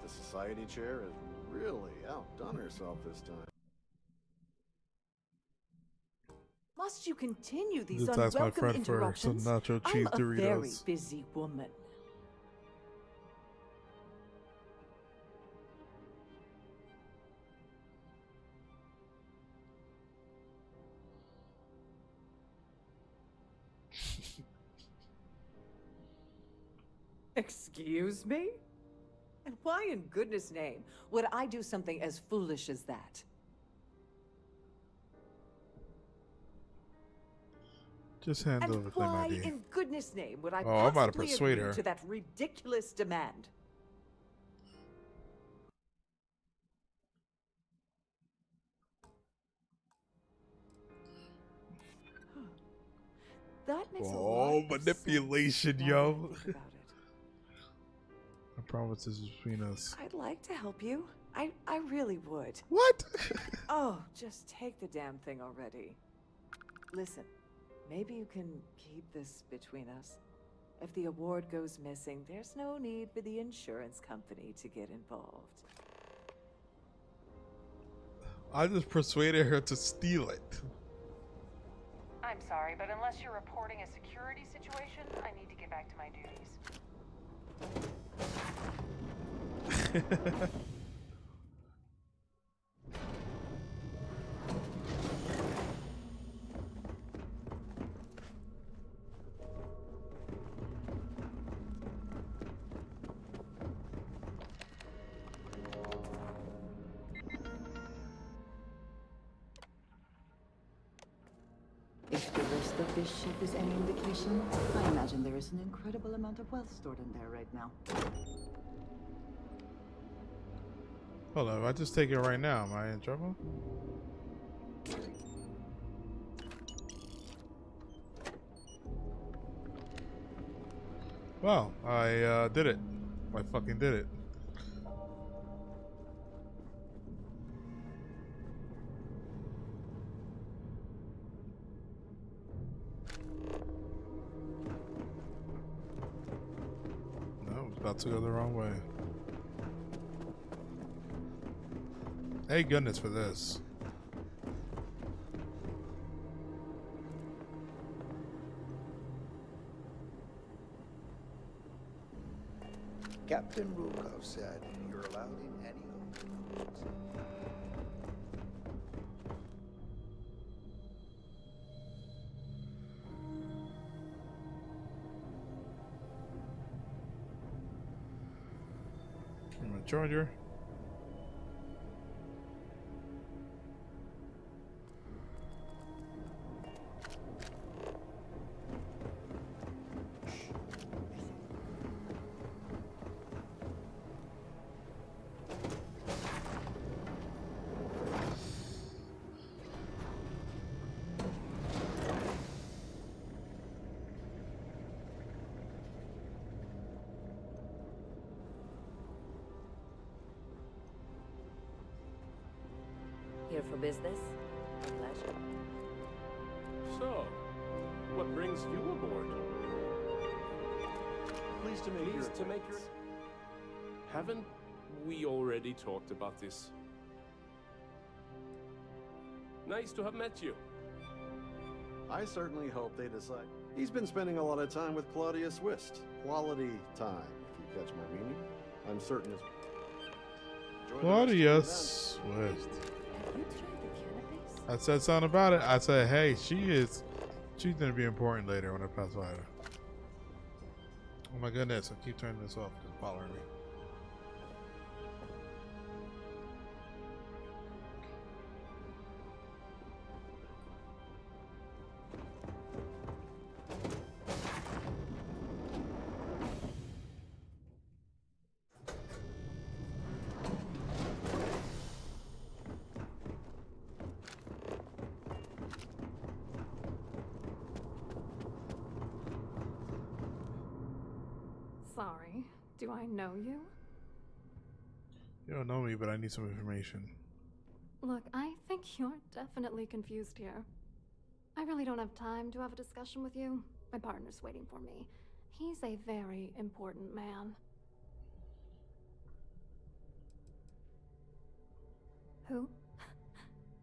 The society chair has really outdone herself this time. Must you continue these Just ask my unwelcome friend for some interruptions? nacho I'm cheese a very Doritos. busy woman. Excuse me? And why in goodness name would I do something as foolish as that? Just hand And over the claim why ID. in goodness name would I Oh, I'm about to possibly persuade agree her. to that ridiculous demand? That makes a lot Oh, of manipulation, sense now yo. that I think about it. I promise this is between us. I'd like to help you. I really would. What? Oh, just take the damn thing already. Listen, maybe you can keep this between us. If the award goes missing, there's no need for the insurance company to get involved. I just persuaded her to steal it. I'm sorry, but unless you're reporting a security situation, I need to get back to my duties. If the rest of this ship is any indication, I imagine there is an incredible amount of wealth stored in there right now. Hold on, if I just take it right now, am I in trouble? Well, I did it. I fucking did it. No, I was about to go the wrong way. Thank goodness for this. Captain Rukov said you're allowed in any of the rooms. My charger. Here for business? Pleasure. So, what brings you aboard? Pleased to make your acquaintance. Haven't we already talked about this? Nice to have met you. I certainly hope they decide. He's been spending a lot of time with Claudia Swist. Quality time, if you catch my meaning. I'm certain it's... Claudia Swift. Have you tried the cannabis? I said something about it. I said, hey, she's gonna be important later when I pass by her. Oh my goodness, I keep turning this off because it's bothering me. Sorry, do I know you? You don't know me, but I need some information. Look, I think you're definitely confused here. I really don't have time to have a discussion with you. My partner's waiting for me. He's a very important man. Who?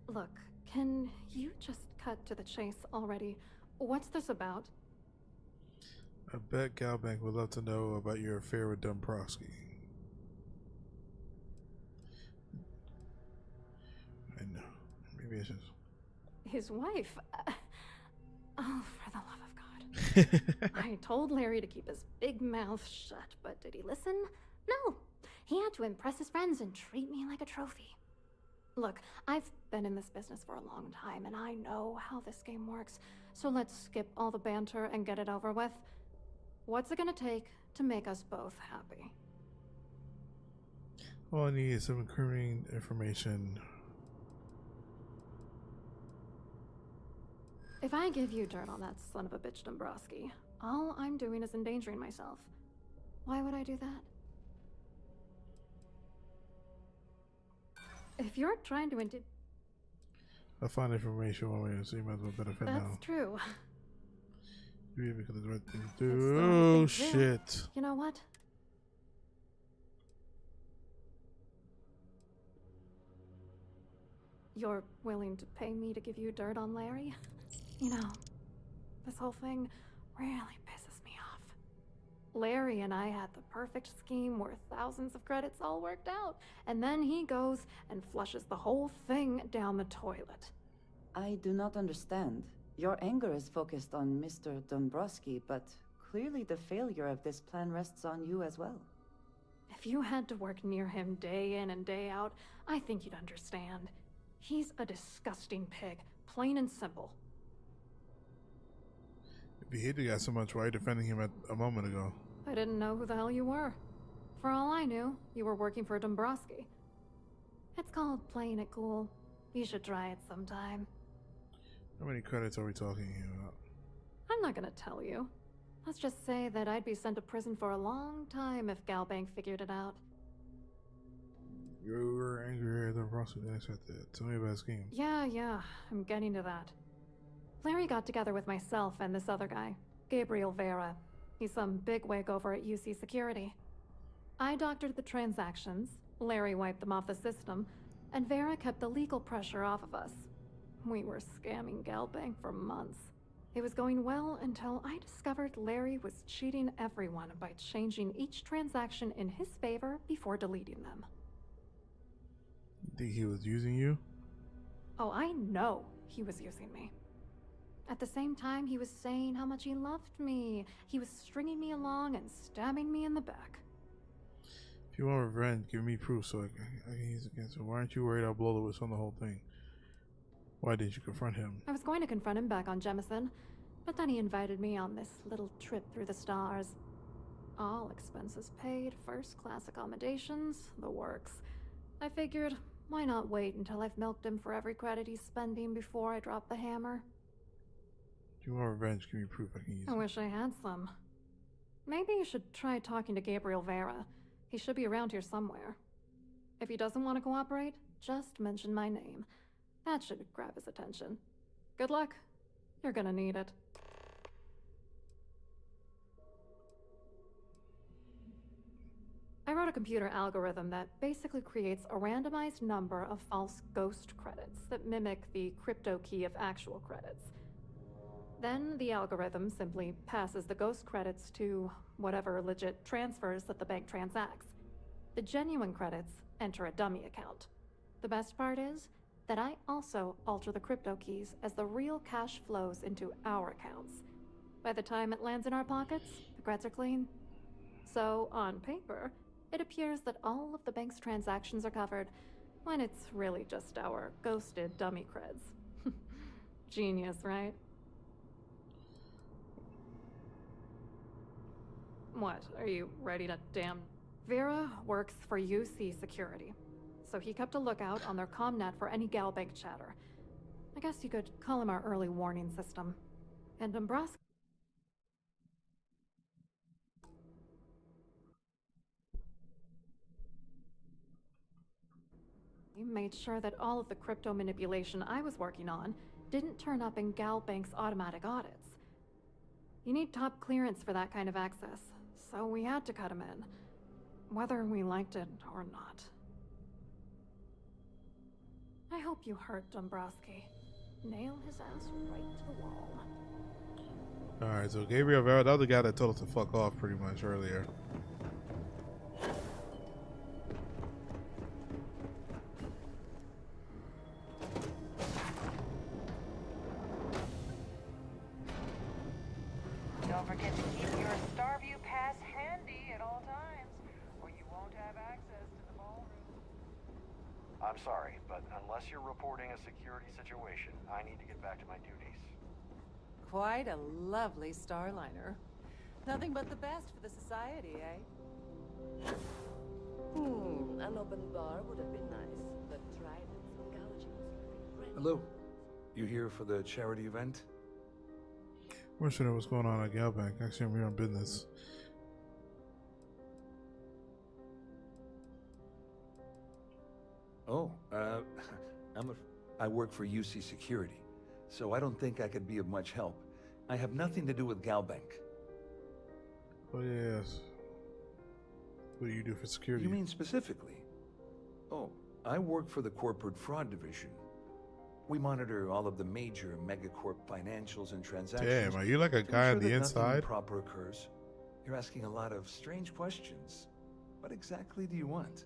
Look, can you just cut to the chase already? What's this about? I bet Galbank would love to know about your affair with Dombrowski. I know. Maybe it's just... His wife? Oh, for the love of God. I told Larry to keep his big mouth shut, but did he listen? No. He had to impress his friends and treat me like a trophy. Look, I've been in this business for a long time, and I know how this game works. So let's skip all the banter and get it over with. What's it gonna take to make us both happy? All I need is some incriminating information. If I give you dirt on that son of a bitch Dombrowski, all I'm doing is endangering myself. Why would I do that? If you're trying to I find information one way, so you might as well benefit now. That's true. Yeah, because it's the right thing to It's the do. right Oh thing to do. shit. You know what? You're willing to pay me to give you dirt on Larry? You know, this whole thing really pisses me off. Larry and I had the perfect scheme where thousands of credits all worked out, and then he goes and flushes the whole thing down the toilet. I do not understand. Your anger is focused on Mr. Dombrowski, but clearly the failure of this plan rests on you as well. If you had to work near him day in and day out, I think you'd understand. He's a disgusting pig, plain and simple. If you hate the guy so much, why are you defending him a moment ago? I didn't know who the hell you were. For all I knew, you were working for Dombrowski. It's called playing it cool. You should try it sometime. How many credits are we talking about? I'm not gonna tell you. Let's just say that I'd be sent to prison for a long time if Galbank figured it out. You were angry at the Russell. Tell me about his scheme. Yeah, I'm getting to that. Larry got together with myself and this other guy, Gabriel Vera. He's some bigwig over at UC Security. I doctored the transactions, Larry wiped them off the system, and Vera kept the legal pressure off of us. We were scamming Galbank for months. It was going well until I discovered Larry was cheating everyone by changing each transaction in his favor before deleting them. You think he was using you? Oh, I know he was using me. At the same time, he was saying how much he loved me. He was stringing me along and stabbing me in the back. If you want revenge, give me proof so I can use it against him. Why aren't you worried I'll blow the whistle on the whole thing? Why didn't you confront him? I was going to confront him back on Jemison, but then he invited me on this little trip through the stars. All expenses paid, first-class accommodations, the works. I figured, why not wait until I've milked him for every credit he's spending before I drop the hammer? If you want revenge, give me proof I can use it. I wish I had some. Maybe you should try talking to Gabriel Vera. He should be around here somewhere. If he doesn't want to cooperate, just mention my name. That should grab his attention. Good luck. You're gonna need it. I wrote a computer algorithm that basically creates a randomized number of false ghost credits that mimic the crypto key of actual credits. Then the algorithm simply passes the ghost credits to whatever legit transfers that the bank transacts. The genuine credits enter a dummy account. The best part is that I also alter the crypto keys as the real cash flows into our accounts. By the time it lands in our pockets, the creds are clean. So, on paper, it appears that all of the bank's transactions are covered, when it's really just our ghosted dummy creds. Genius, right? What, are you ready to damn... Vera works for UC Security, so he kept a lookout on their comnet for any Galbank chatter. I guess you could call him our early warning system. And Dombrowski... He made sure that all of the crypto manipulation I was working on didn't turn up in Galbank's automatic audits. You need top clearance for that kind of access, so we had to cut him in, whether we liked it or not. I hope you hurt Dombrowski. Nail his ass right to the wall. Alright, so Gabriel Vera, the other guy that told us to fuck off pretty much earlier. Don't forget to keep your Starview pass handy at all times, or you won't have have access to the ballroom. I'm sorry, but unless you're reporting a security situation, I need to get back to my duties. Quite a lovely Starliner. Nothing but the best for the society, eh? An open bar would have been nice, but tridents and gouges would be Hello. You here for the charity event? We're sure what's going on at Galbank. Actually, I'm here on business. Oh, I work for UC Security, so I don't think I could be of much help. I have nothing to do with Galbank. Oh yes. What do you do for security? You mean specifically? Oh, I work for the Corporate Fraud Division. We monitor all of the major megacorp financials and transactions. Damn, are you like a guy on the inside? Nothing improper occurs. You're asking a lot of strange questions. What exactly do you want?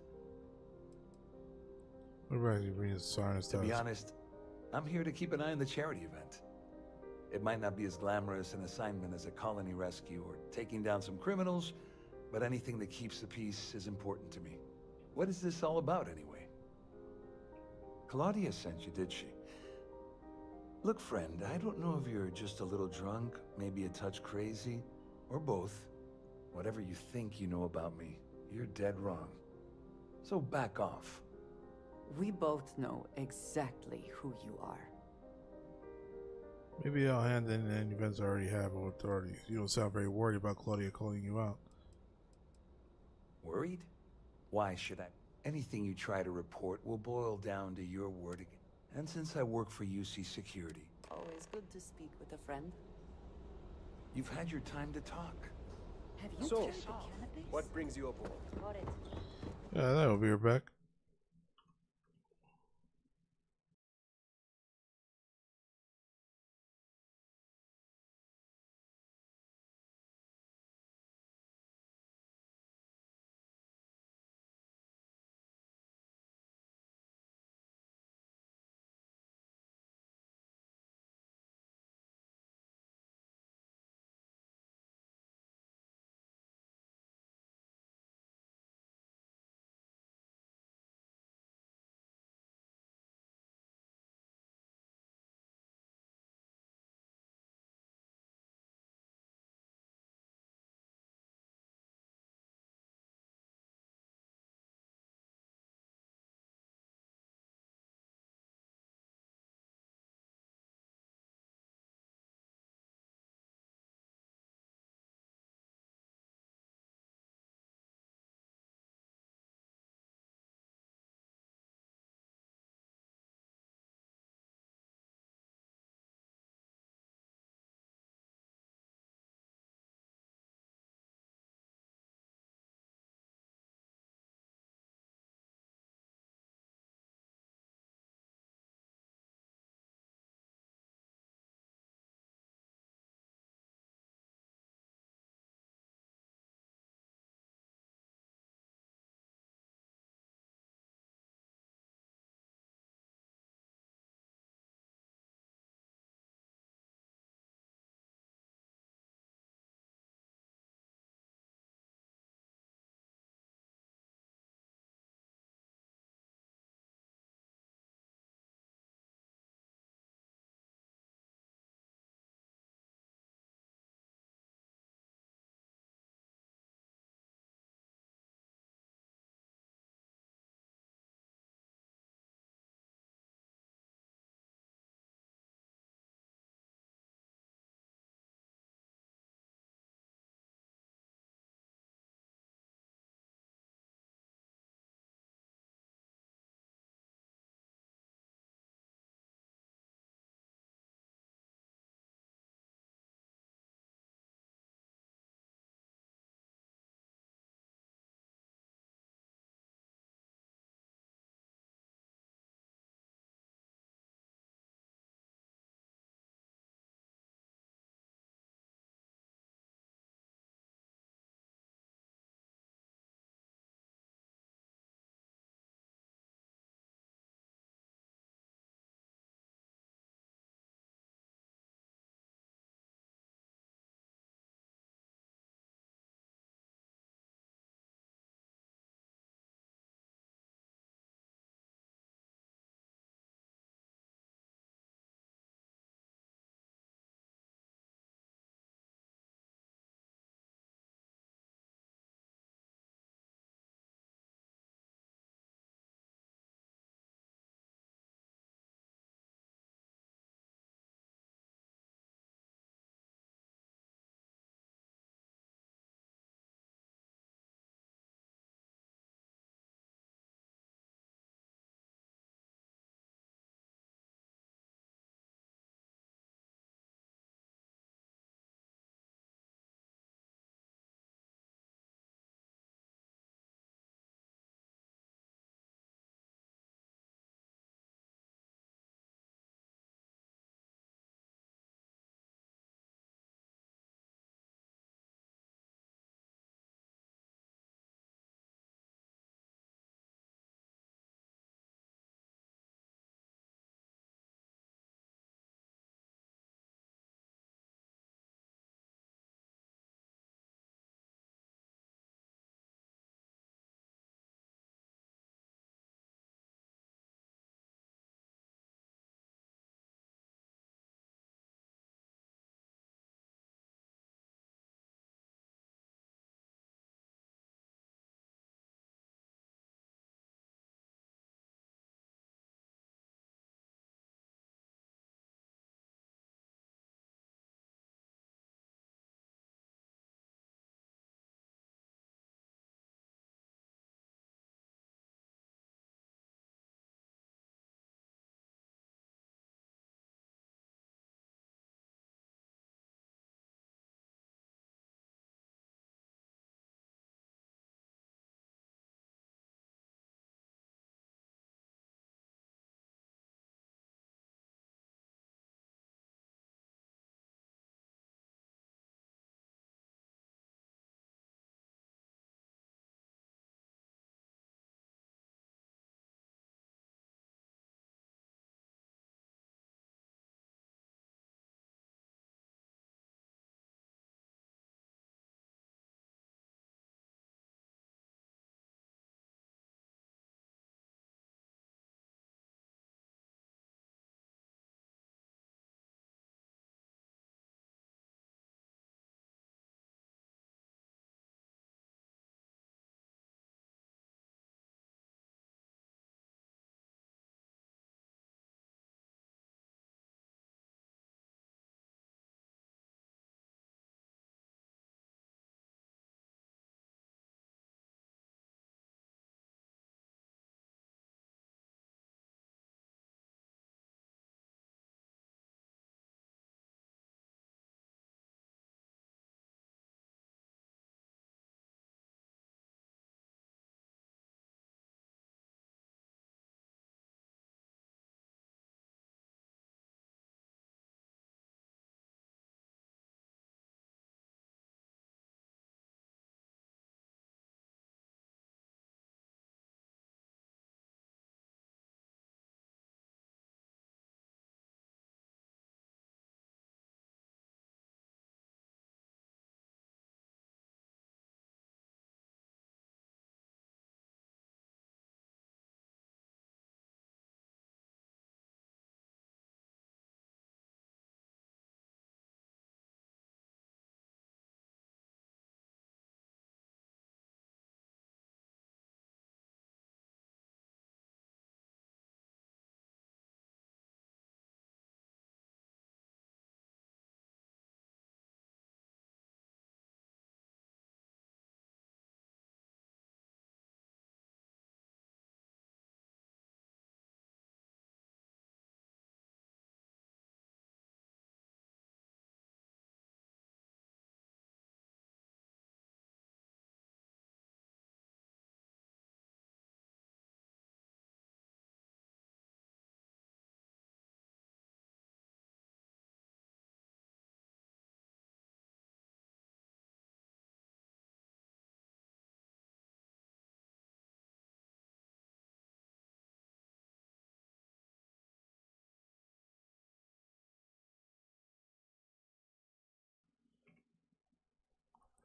What about you bring stuff? To be honest, I'm here to keep an eye on the charity event. It might not be as glamorous an assignment as a colony rescue or taking down some criminals, but anything that keeps the peace is important to me. What is this all about, anyway? Claudia sent you, did she? Look, friend, I don't know if you're just a little drunk, maybe a touch crazy, or both. Whatever you think you know about me, you're dead wrong. So back off. We both know exactly who you are. Maybe I'll hand in any events I already have with authorities. You don't sound very worried about Claudia calling you out. Worried? Why should I? Anything you try to report will boil down to your word again. And since I work for UC Security... Always good to speak with a friend. You've had your time to talk. Have you So, tried the cannabis? what brings you aboard? Got it. Yeah, that'll be right back.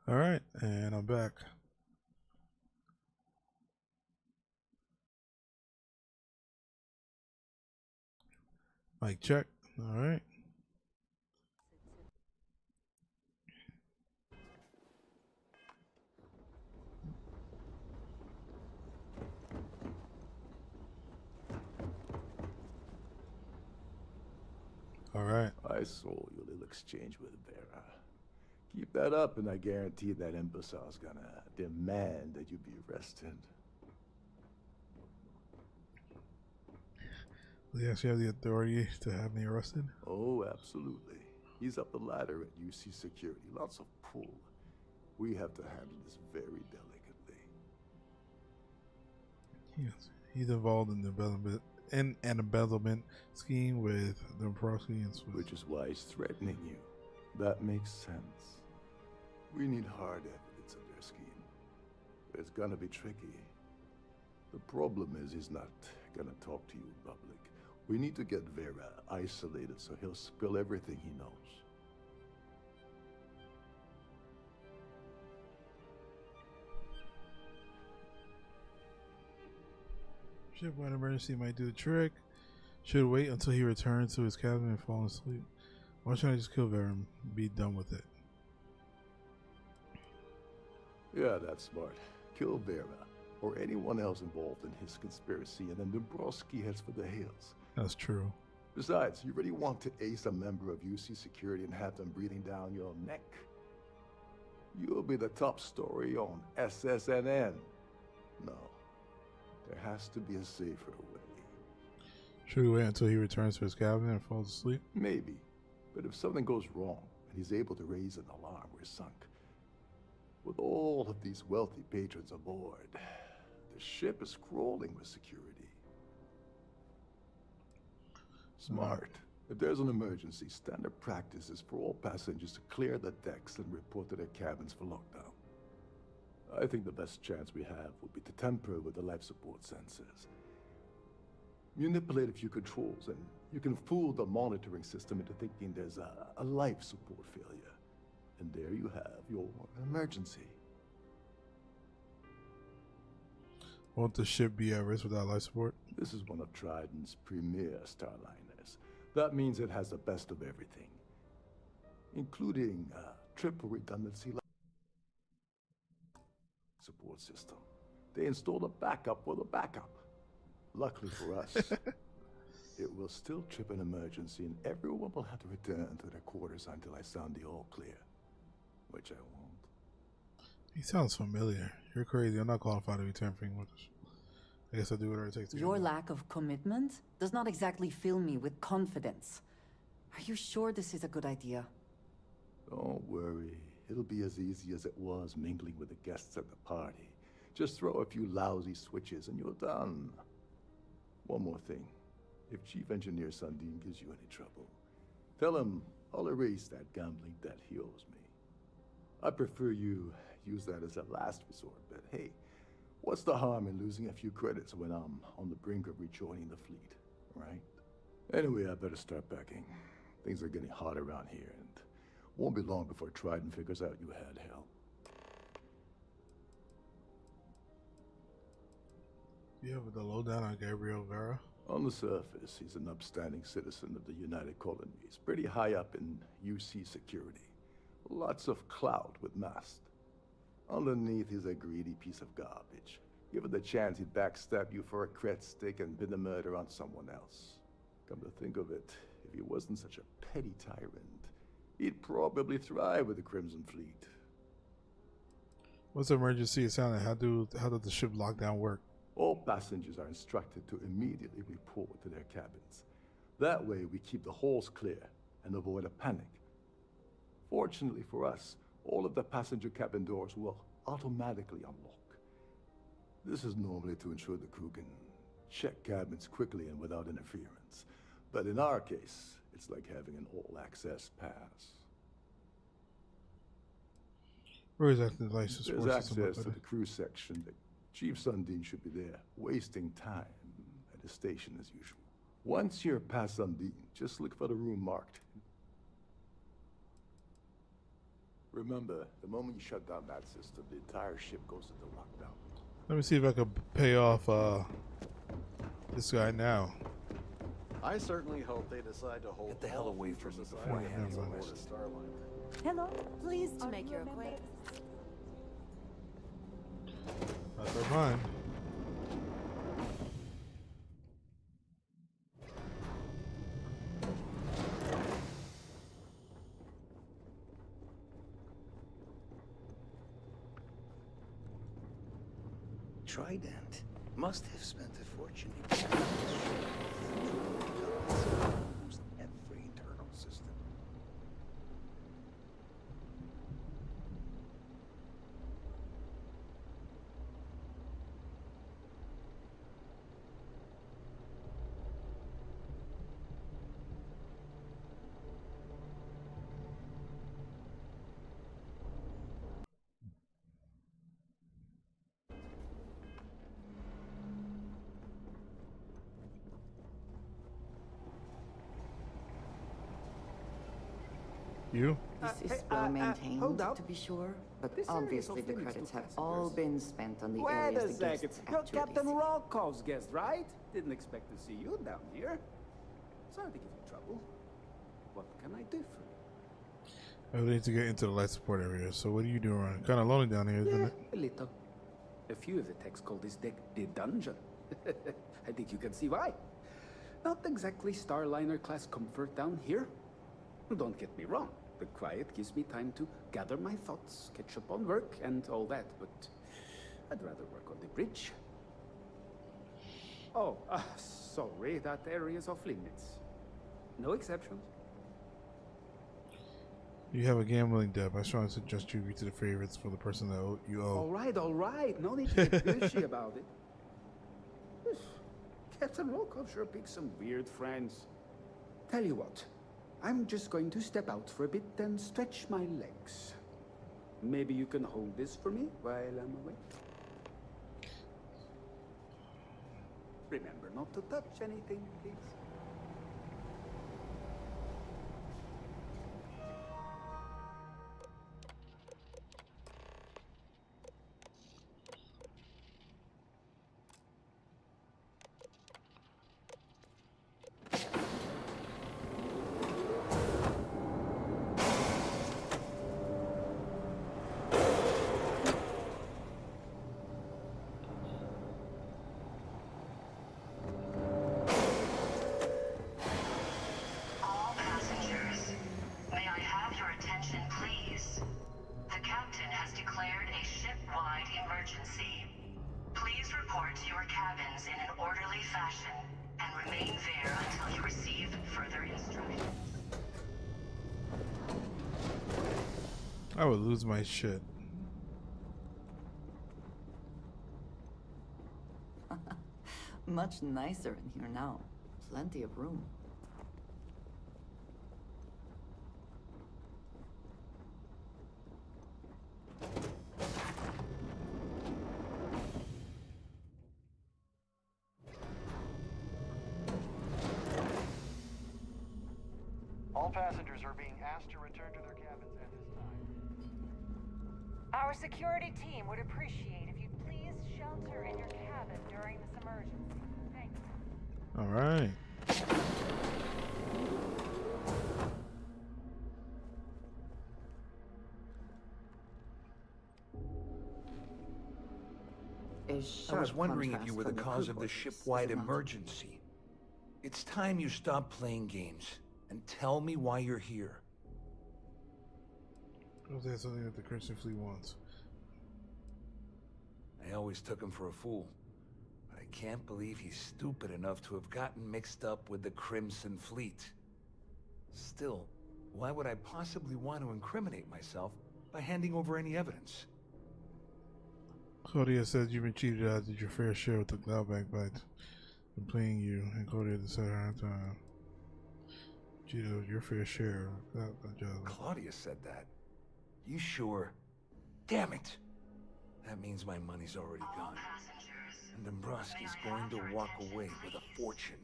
All right, and I'm back. Mic check. All right. All right. I saw your little exchange with Vera. Keep that up, and I guarantee that imbecile's gonna demand that you be arrested. Does he actually have the authority to have me arrested? Oh, absolutely. He's up the ladder at UC Security. Lots of pull. We have to handle this very delicately. Yes. He's involved in the development and an embezzlement scheme with Dombrowski and Swiss. Which is why he's threatening you. That makes sense. We need hard evidence of their scheme. But it's gonna be tricky. The problem is he's not gonna talk to you in public. We need to get Vera isolated so he'll spill everything he knows. Shipwide emergency might do the trick. Should wait until he returns to his cabin and fall asleep. Why shouldn't I just kill Vera and be done with it? Yeah, that's smart. Kill Vera, or anyone else involved in his conspiracy, and then Dombrowski heads for the hills. That's true. Besides, you really want to ace a member of UC Security and have them breathing down your neck? You'll be the top story on SSNN. No. There has to be a safer way. Should we wait until he returns to his cabin and falls asleep? Maybe. But if something goes wrong and he's able to raise an alarm, we're sunk. With all of these wealthy patrons aboard, the ship is crawling with security. Smart. If there's an emergency, standard practice is for all passengers to clear the decks and report to their cabins for lockdown. I think the best chance we have would be to tamper with the life support sensors. Manipulate a few controls, and you can fool the monitoring system into thinking there's a life support failure. And there you have your emergency. Won't the ship be at risk without life support? This is one of Trident's premier Starliners. That means it has the best of everything, including triple redundancy support system. They installed a backup for the backup. Luckily for us, it will still trip an emergency and everyone will have to return to their quarters until I sound the all clear. Which I won't. He sounds familiar. You're crazy. I'm not qualified to be tampering with this. I guess I'll do whatever it takes to Your lack of commitment does not exactly fill me with confidence. Are you sure this is a good idea? Don't worry. It'll be as easy as it was mingling with the guests at the party. Just throw a few lousy switches and you're done. One more thing. If Chief Engineer Sundin gives you any trouble, tell him I'll erase that gambling debt he owes me. I prefer you use that as a last resort, but hey, what's the harm in losing a few credits when I'm on the brink of rejoining the fleet, right? Anyway, I better start packing. Things are getting hot around here, and won't be long before Trident figures out you had help. You have the lowdown on Gabriel Vera? On the surface, he's an upstanding citizen of the United Colonies, pretty high up in UC security. Lots of clout with Mast. Underneath, he's a greedy piece of garbage. Given the chance, he'd backstab you for a cret stick and pin the murder on someone else. Come to think of it, if he wasn't such a petty tyrant, he'd probably thrive with the Crimson Fleet. What's the emergency? It sounded. How does the ship lockdown work? All passengers are instructed to immediately report to their cabins. That way, we keep the halls clear and avoid a panic. Fortunately for us, all of the passenger cabin doors will automatically unlock. This is normally to ensure the crew can check cabins quickly and without interference. But in our case, it's like having an all-access pass. Where is that the license? There's access to the crew section. Chief Sundin should be there, wasting time at his station as usual. Once you're past Sundin, just look for the room marked. Remember, the moment you shut down that system, the entire ship goes into lockdown. Let me see if I can pay off this guy now. I certainly hope they decide to hold. Get the hell away from me before I hand you a message. Hello, pleased To make your acquaintance. Not for mine. Trident must have spent a fortune in almost every internal system. You? This is well maintained, hold up. to be sure, but This area obviously is the off limits credits to have all passengers. been spent on the Wait areas a the second. guests You're actually Captain see. Rocko's guest, right? Didn't expect to see you down here. Sorry to give you trouble. What can I do for you? I need to get into the life support area. So what are you doing? Kind of lonely down here, isn't Yeah, it? a little. A few of the techs call this deck the dungeon. I think you can see why. Not exactly Starliner class comfort down here. Don't get me wrong. The quiet gives me time to gather my thoughts, catch up on work, and all that, but I'd rather work on the bridge. Oh, sorry, that area's off limits. No exceptions. You have a gambling debt. I was trying to suggest you agree to the favorites for the person that you owe. All right. No need to get gushy about it. Captain Rocco sure picks some weird friends. Tell you what, I'm just going to step out for a bit and stretch my legs. Maybe you can hold this for me while I'm away. Remember not to touch anything, please. All passengers, may I have your attention, please? The captain has declared a ship-wide emergency. Please report to your cabins in an orderly fashion and remain there until you receive further instructions. I would lose my shit. Much nicer in here now. Plenty of room. All passengers are being asked to return to their cabins at this time. Our security team would appreciate if you'd please shelter in your cabin during this emergency. Thank you. All right. I was wondering if you were the cause of the ship-wide emergency. It's time you stop playing games and tell me why you're here. Was that something that the Christian fleet wants? I always took him for a fool, but I can't believe he's stupid enough to have gotten mixed up with the Crimson Fleet. Still, why would I possibly want to incriminate myself by handing over any evidence? Claudia said you've been cheated out of your fair share with the Glaubank bites and playing you, and Claudia said her time. Cheated out of your fair share. Claudia said that. You sure? Damn it! That means my money's already gone. And Dombrowski's going to walk away with a fortune.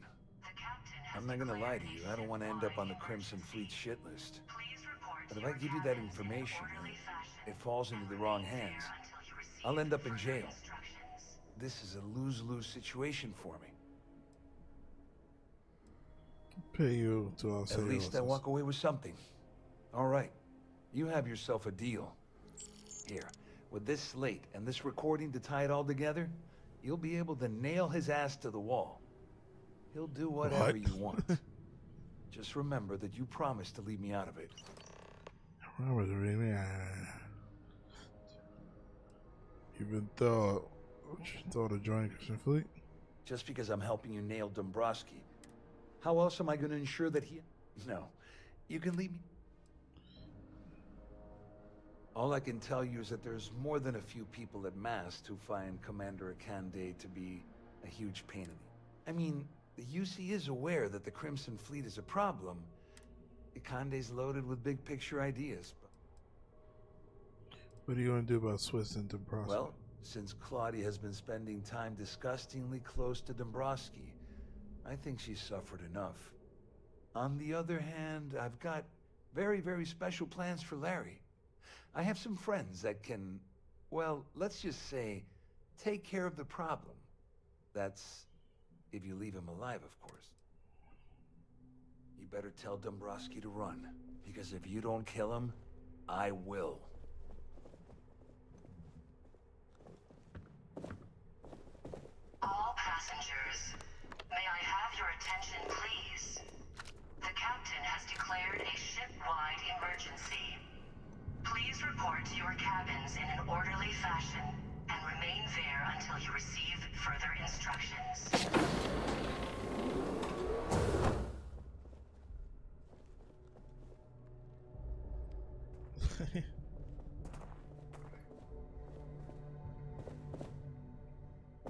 I'm not gonna lie to you, I don't want to end up on the Crimson Fleet shit list. Please report But if I give you that information and it falls into the wrong hands, I'll end up in jail. This is a lose-lose situation for me. Pay you to offset At least I losses. walk away with something. All right, you have yourself a deal. Here, with this slate and this recording to tie it all together, you'll be able to nail his ass to the wall. He'll do whatever you want. Just remember that you promised to leave me out of it. Even though to join Christian Fleet? Just because I'm helping you nail Dombrowski. How else am I going to ensure that he... No, you can leave me... All I can tell you is that there's more than a few people at Mast who find Commander Akande to be a huge pain in the... I mean, the UC is aware that the Crimson Fleet is a problem. Akande's loaded with big picture ideas. What are you going to do about Swiss and Dombrowski? Well, since Claudia has been spending time disgustingly close to Dombrowski, I think she's suffered enough. On the other hand, I've got very, very special plans for Larry. I have some friends that can, well, let's just say, take care of the problem. That's if you leave him alive, of course. You better tell Dombrowski to run, because if you don't kill him, I will. All passengers, may I have your attention, please? The captain has declared a ship-wide emergency. Please report to your cabins in an orderly fashion and remain there until you receive further instructions.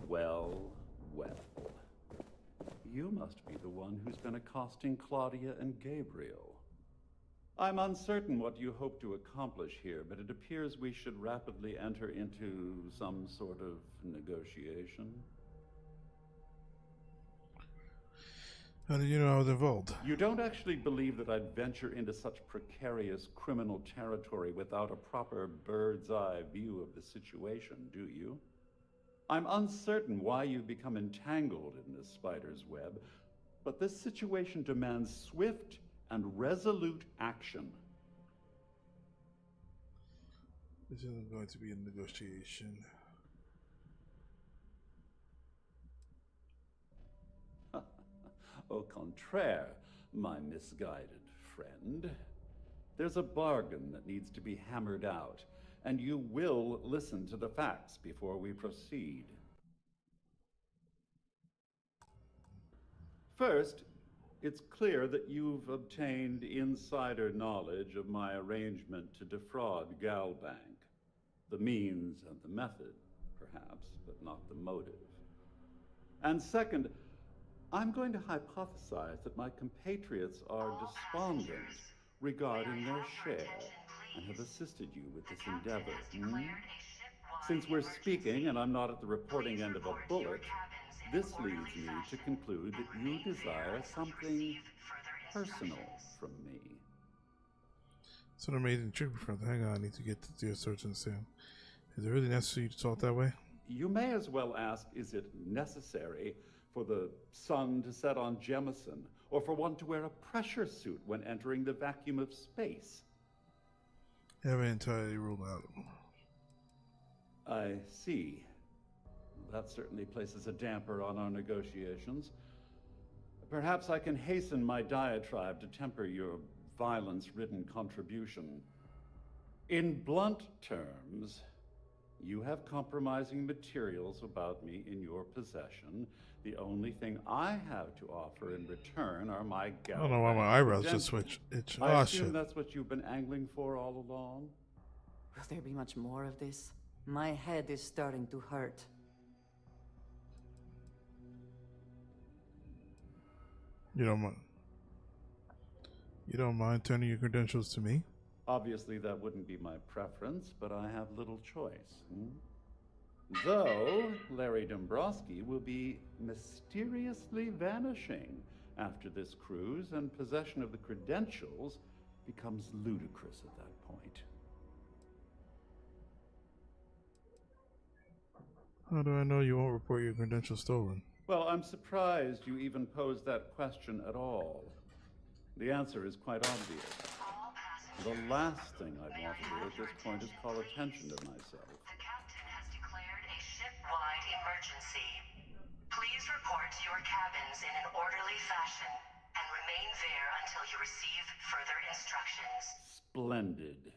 Well, well. You must be the one who's been accosting Claudia and Gabriel. I'm uncertain what you hope to accomplish here, but it appears we should rapidly enter into some sort of negotiation. How did you know I was involved? You don't actually believe that I'd venture into such precarious criminal territory without a proper bird's-eye view of the situation, do you? I'm uncertain why you've become entangled in this spider's web, but this situation demands swift and resolute action. This isn't going to be a negotiation. Au contraire, my misguided friend. There's a bargain that needs to be hammered out, and you will listen to the facts before we proceed. First, it's clear that you've obtained insider knowledge of my arrangement to defraud Galbank. The means and the method, perhaps, but not the motive. And second, I'm going to hypothesize that my compatriots are despondent regarding their share and have assisted you with this endeavor. Since we're speaking and I'm not at the reporting end of a bullet, this leads me to conclude that you desire something personal from me. It's an amazing trick, my friend. Hang on, I need to get to your search and Sam. Is it really necessary to talk that way? You may as well ask, is it necessary for the sun to set on Jemison, or for one to wear a pressure suit when entering the vacuum of space? I haven't entirely ruled out. I see. That certainly places a damper on our negotiations. Perhaps I can hasten my diatribe to temper your violence-ridden contribution. In blunt terms, you have compromising materials about me in your possession. The only thing I have to offer in return are my I don't know why my eyebrows just credentials. switch. I assume that's what you've been angling for all along? Will there be much more of this? My head is starting to hurt. You don't mind? You don't mind turning your credentials to me? Obviously, that wouldn't be my preference, but I have little choice. Though, Larry Dombrowski will be mysteriously vanishing after this cruise, and possession of the credentials becomes ludicrous at that point. How do I know you won't report your credentials stolen? Well, I'm surprised you even posed that question at all. The answer is quite obvious. The last thing I'd want to do at this point is call attention to myself. The captain has declared a ship-wide emergency. Please report to your cabins in an orderly fashion and remain there until you receive further instructions. Splendid.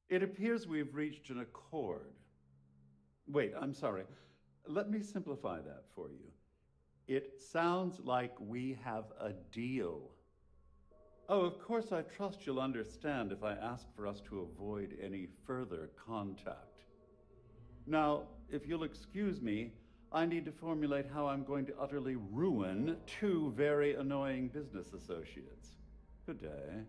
It appears we've reached an accord. Wait, I'm sorry. Let me simplify that for you. It sounds like we have a deal. Oh, of course, I trust you'll understand if I ask for us to avoid any further contact. Now, if you'll excuse me, I need to formulate how I'm going to utterly ruin two very annoying business associates. Good day.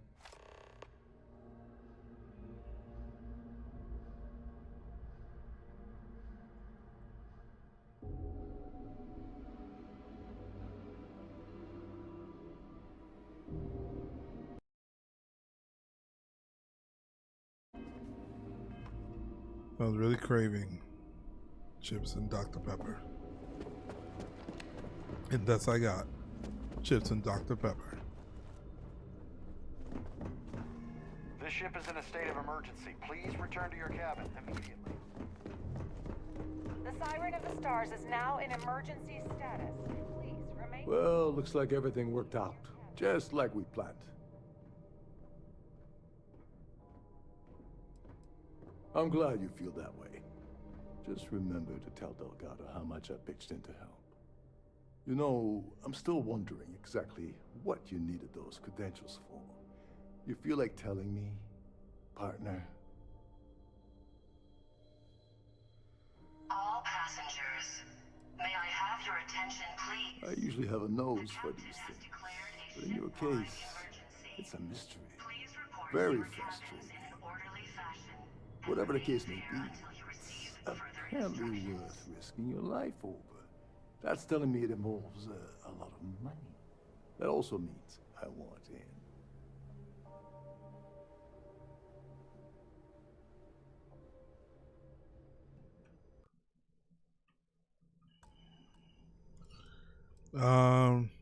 I was really craving chips and Dr. Pepper. And thus I got chips and Dr. Pepper. This ship is in a state of emergency. Please return to your cabin immediately. The Siren of the Stars is now in emergency status. Please remain... Well, looks like everything worked out. Just like we planned. I'm glad you feel that way. Just remember to tell Delgado how much I pitched in to help. You know, I'm still wondering exactly what you needed those credentials for. You feel like telling me, partner? All passengers, may I have your attention, please? I usually have a nose for these things. But in your case, it's a mystery. Very frustrating. Whatever the case may be, it's apparently worth risking your life over. That's telling me it involves a lot of money. That also means I want in.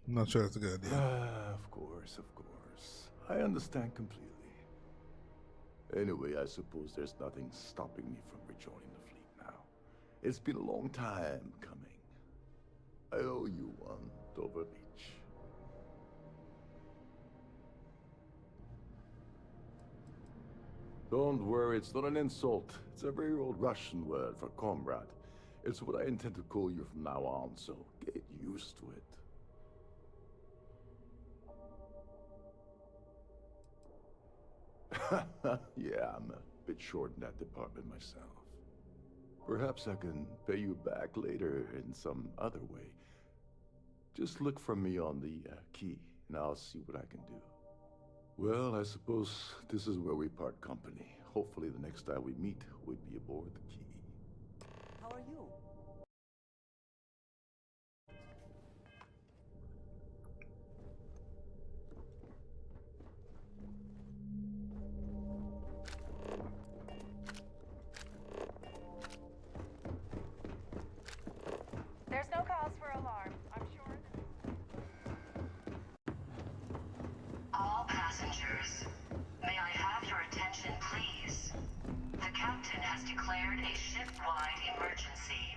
Not sure that's a good idea. Of course, of course. I understand completely. Anyway, I suppose there's nothing stopping me from rejoining the fleet now. It's been a long time coming. I owe you one, Dover Beach. Don't worry, it's not an insult. It's a very old Russian word for comrade. It's what I intend to call you from now on, so get used to it. Yeah, I'm a bit short in that department myself. Perhaps I can pay you back later in some other way. Just look for me on the key, and I'll see what I can do. Well, I suppose this is where we part company. Hopefully the next time we meet, we'll be aboard the key. How are you? There's no cause for alarm. I'm sure... All passengers, may I have your attention, please? The captain has declared a ship-wide emergency.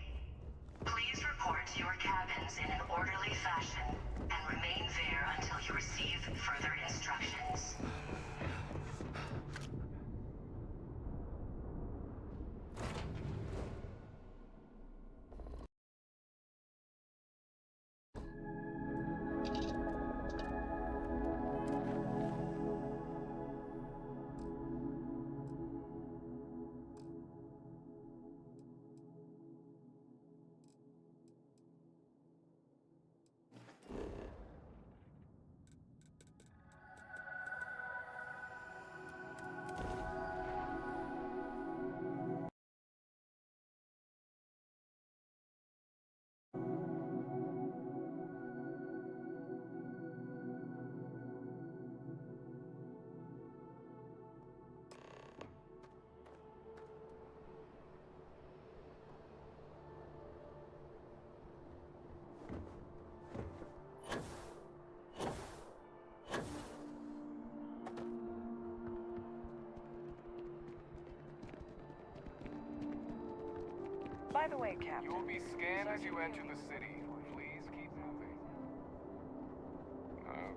By the way, Captain. You will be scanned as you enter the city. Please keep moving.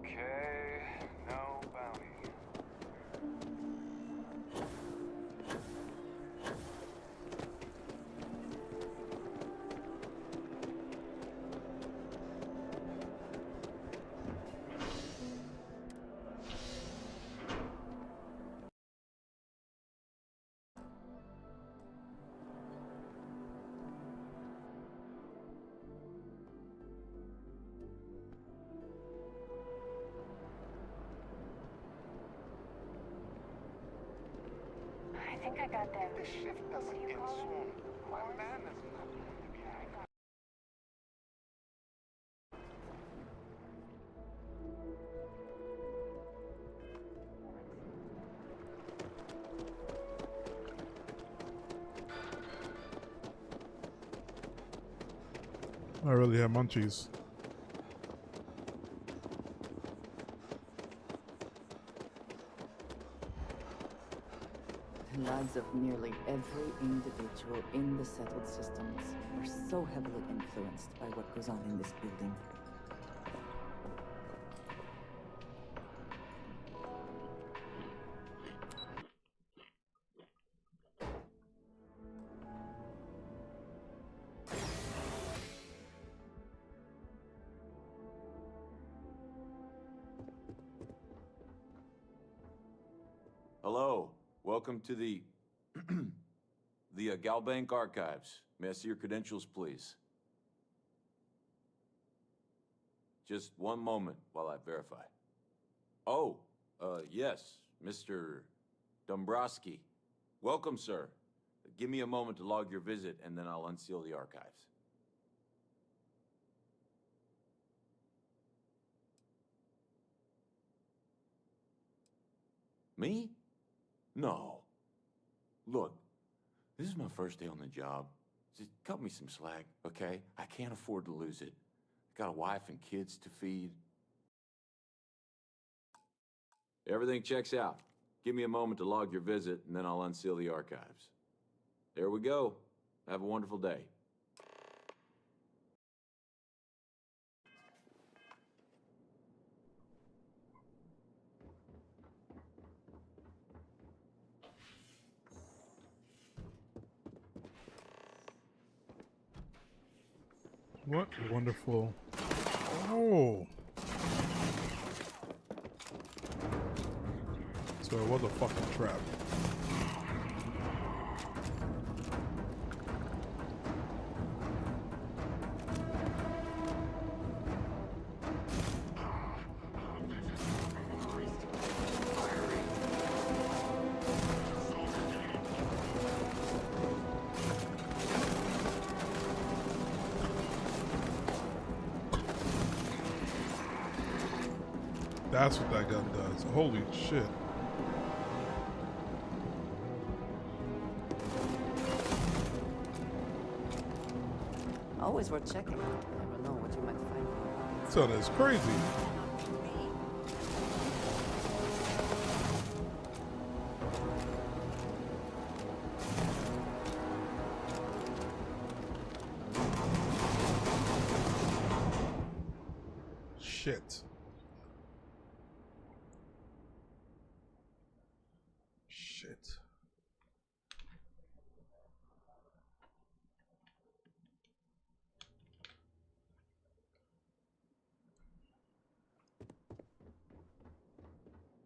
Okay, no bounty. I think I got them. The shift doesn't end soon. My man is not going to be hanged. I really have munchies. The lives of nearly every individual in the settled systems are so heavily influenced by what goes on in this building. Hello, welcome to the Galbank Archives. May I see your credentials, please? Just one moment while I verify. Oh, yes, Mr. Dombrowski. Welcome, sir. Give me a moment to log your visit, and then I'll unseal the archives. Me? No. Look, this is my first day on the job. Just cut me some slack, okay? I can't afford to lose it. Got a wife and kids to feed. Everything checks out. Give me a moment to log your visit, and then I'll unseal the archives. There we go. Have a wonderful day. What wonderful. Oh! So it was a fucking trap. That's what that gun does. Holy shit. Always worth checking. You never know what you might find. So that's crazy. Shit. Shit.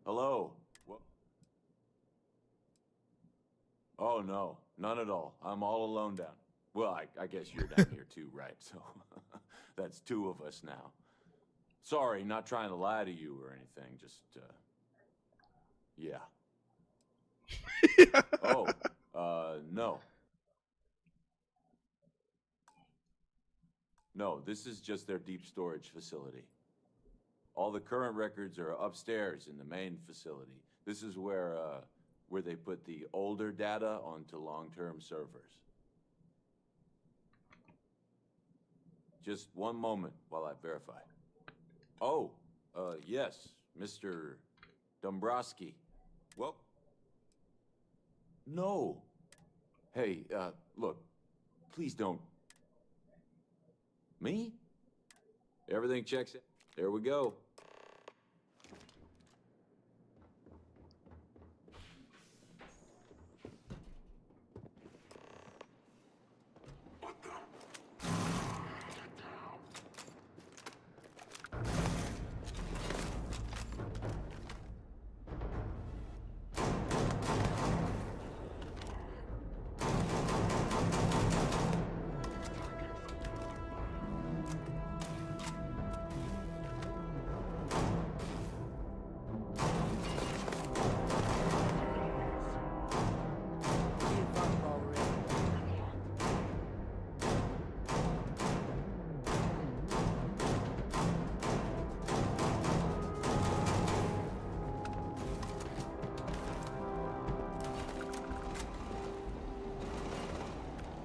Hello. What? Oh, no. None at all. I'm all alone down. Well, I guess you're down here too, right? So that's two of us now. Sorry, not trying to lie to you or anything. Just, yeah. Oh, no. No, this is just their deep storage facility. All the current records are upstairs in the main facility. This is where they put the older data onto long-term servers. Just one moment while I verify. Oh, yes, Mr. Dombrowski. Well, no. Hey, look, Please don't. Me? Everything checks out. There we go.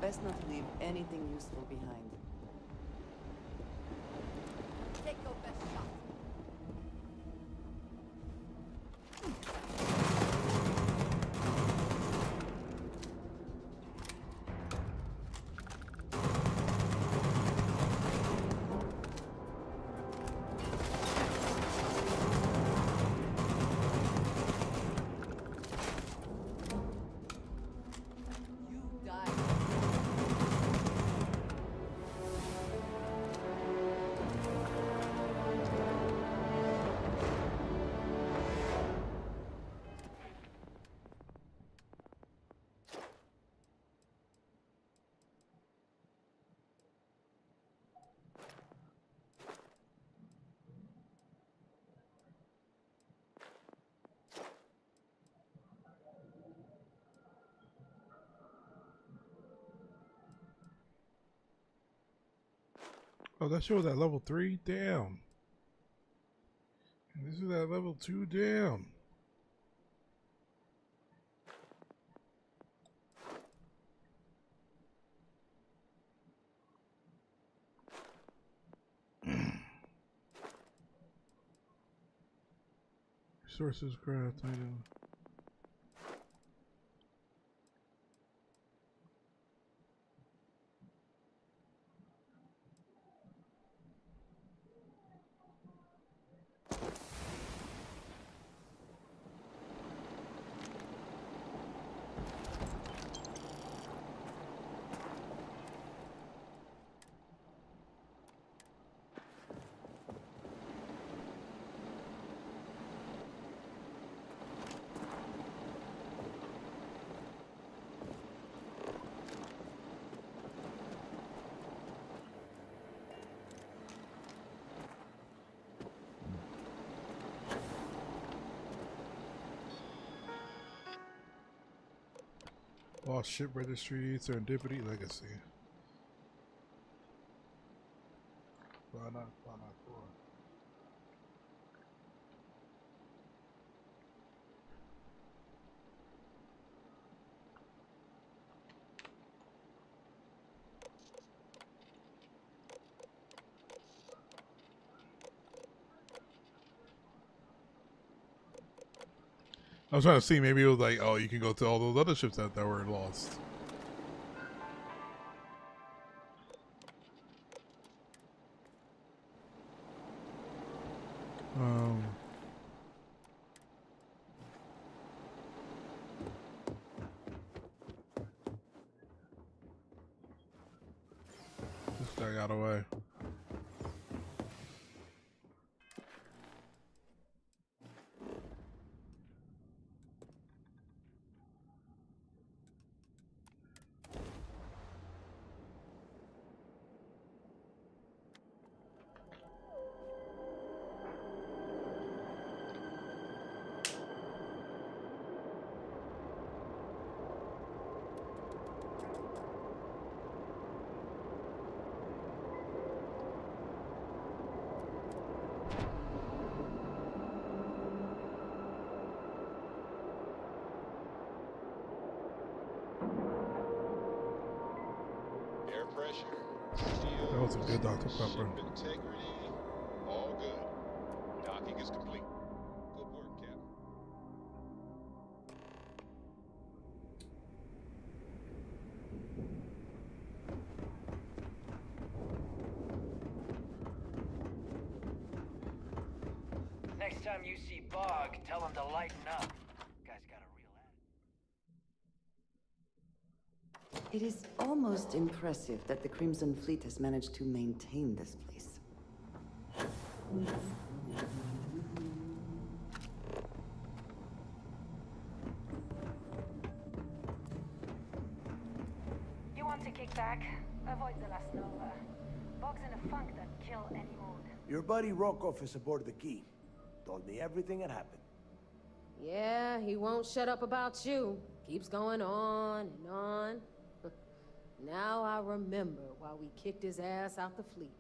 Best not to leave anything useful behind. Take your best shot. Oh, that show was at level 3? Damn. And this is at level 2? Damn. Resources craft item. Lost ship registry, serendipity, legacy. Why not 4? I was trying to see, maybe it was like, oh, you can go to all those other ships that were lost. This guy got away. That was a good Dr. Pepper. Integrity, all good. Docking is complete. Good work, Captain. time you see Bog, tell him to lighten up. Guy's got a real It is almost impressive that the Crimson Fleet has managed to maintain this place. You want to kick back? Avoid the last Nova. Bog's in a funk that kill any mood. Your buddy Rokov is aboard the Key. Told me everything that happened. Yeah, he won't shut up about you. Keeps going on and on. Now I remember why we kicked his ass out the fleet.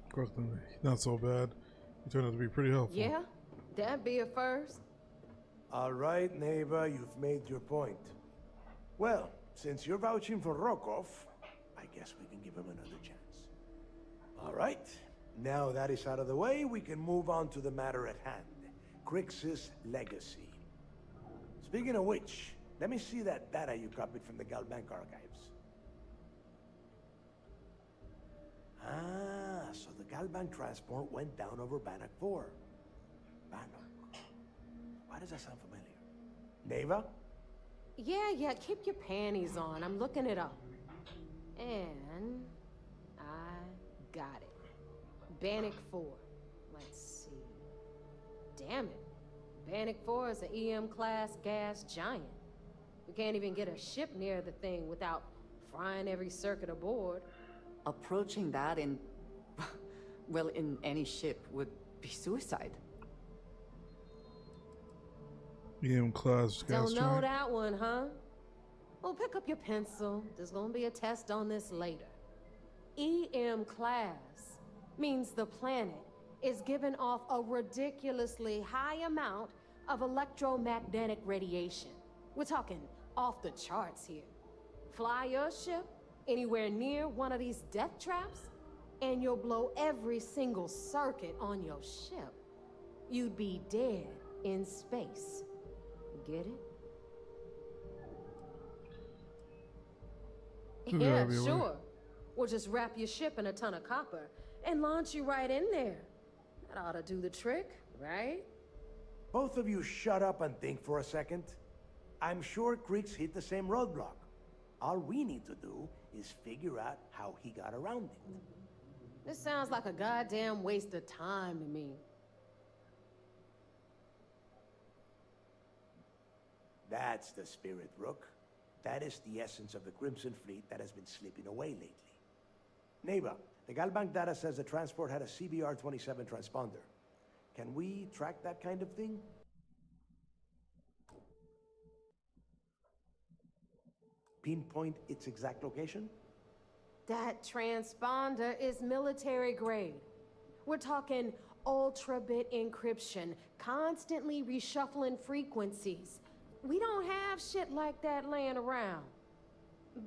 Of course, not so bad. He turned out to be pretty helpful. Yeah, that'd be a first. All right, Neva, you've made your point. Well, since you're vouching for Rokov, I guess we can give him another chance. All right, now that is out of the way, we can move on to the matter at hand. Crix's legacy. Speaking of which, let me see that data you copied from the Galbank archives. Ah, so the Galbank transport went down over Bannock 4. Bannock. Why does that sound familiar? Neva? Yeah, keep your panties on. I'm looking it up. And I got it. Bannock 4. Let's see. Damn it. Bannock 4 is an EM-class gas giant. We can't even get a ship near the thing without frying every circuit aboard. Approaching that in, well, in any ship would be suicide. EM class gas Don't know giant. that one, huh? Well, pick up your pencil. There's gonna be a test on this later. EM class means the planet is giving off a ridiculously high amount of electromagnetic radiation. We're talking off the charts here. Fly your ship anywhere near one of these death traps, and you'll blow every single circuit on your ship. You'd be dead in space. Get it? Yeah, sure. We'll just wrap your ship in a ton of copper and launch you right in there. That ought to do the trick, right? Both of you shut up and think for a second. I'm sure Creeks hit the same roadblock. All we need to do is figure out how he got around it. This sounds like a goddamn waste of time to me. That's the spirit, Rook. That is the essence of the Crimson Fleet that has been slipping away lately. Neva, the Galbank data says the transport had a CBR-27 transponder. Can we track that kind of thing? Pinpoint its exact location? That transponder is military grade. We're talking ultra-bit encryption, constantly reshuffling frequencies. We don't have shit like that laying around.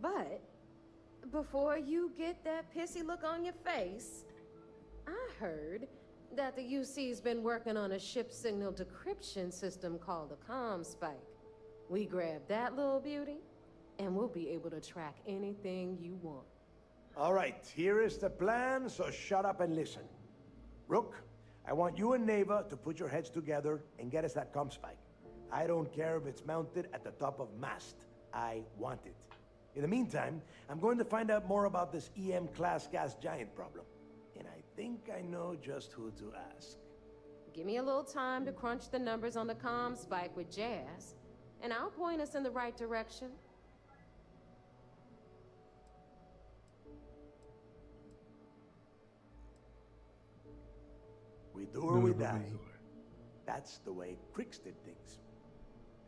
But before you get that pissy look on your face, I heard that the UC's been working on a ship signal decryption system called the ComSpike. We grab that little beauty, and we'll be able to track anything you want. All right, here is the plan, so shut up and listen. Rook, I want you and Neva to put your heads together and get us that ComSpike. I don't care if it's mounted at the top of mast. I want it. In the meantime, I'm going to find out more about this EM-class gas giant problem. And I think I know just who to ask. Give me a little time to crunch the numbers on the ComSpike with Jazz, and I'll point us in the right direction. We do or we die. That's the way Crix did things.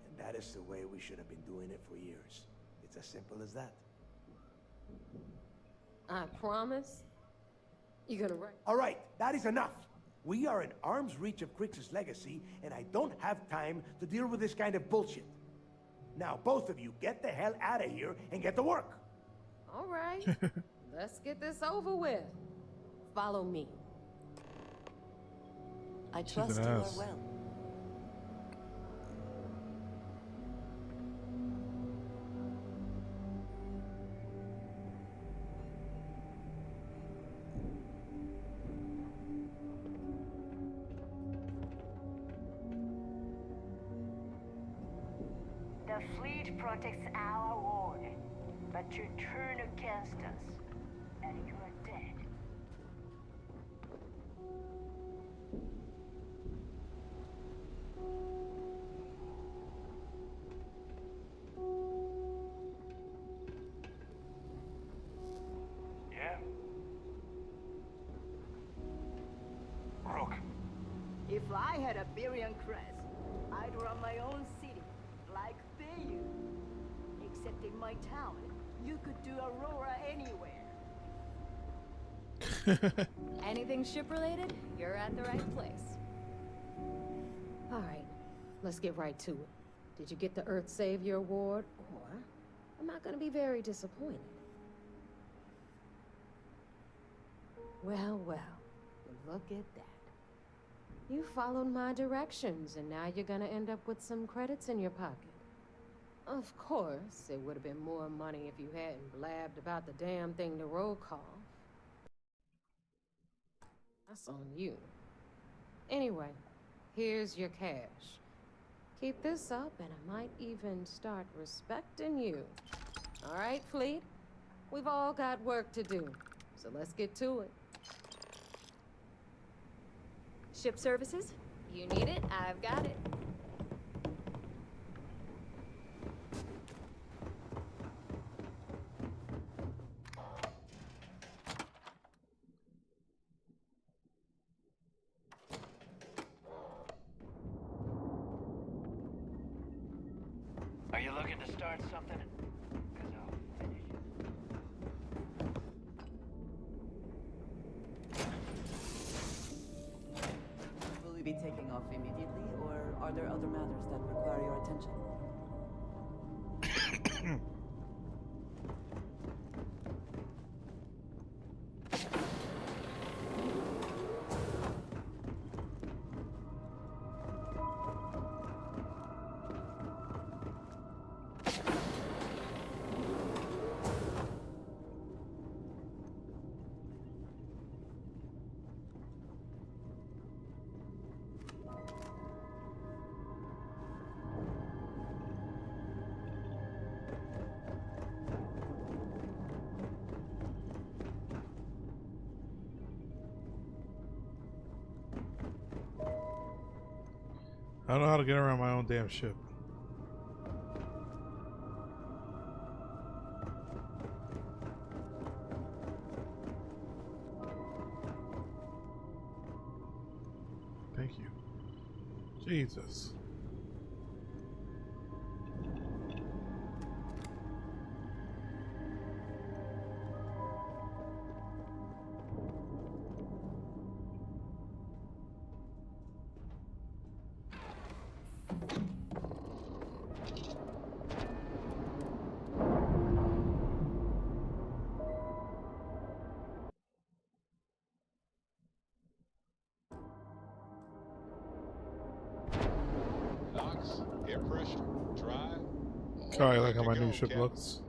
And that is the way we should have been doing it for years. It's as simple as that. I promise. You're gonna write. All right, that is enough. We are in arm's reach of Crix's legacy, and I don't have time to deal with this kind of bullshit. Now, both of you, get the hell out of here and get to work. All right. Let's get this over with. Follow me. I trust you are well. The fleet protects our ward, but you turn against us, and you're dead. Yeah? Rook. If I had a Birion crest, I'd run my own city, like they do. Except in my town, you could do Aurora anywhere. Anything ship-related, you're at the right place. All right, let's get right to it. Did you get the Earth Savior Award? Or I'm not gonna be very disappointed. Well, look at that. You followed my directions, and now you're gonna end up with some credits in your pocket. Of course, it would have been more money if you hadn't blabbed about the damn thing to roll call. That's on you. Anyway, here's your cash. Keep this up, and I might even start respecting you. All right, Fleet? We've all got work to do, so let's get to it. Ship services? You need it, I've got it. Are you looking to start something? 'Cause I'll finish it. Will we be taking off immediately, or are there other matters that require your attention? I don't know how to get around my own damn ship. Thank you. Jesus. Knocks, air pressure, drive. Sorry, like how my new ship looks.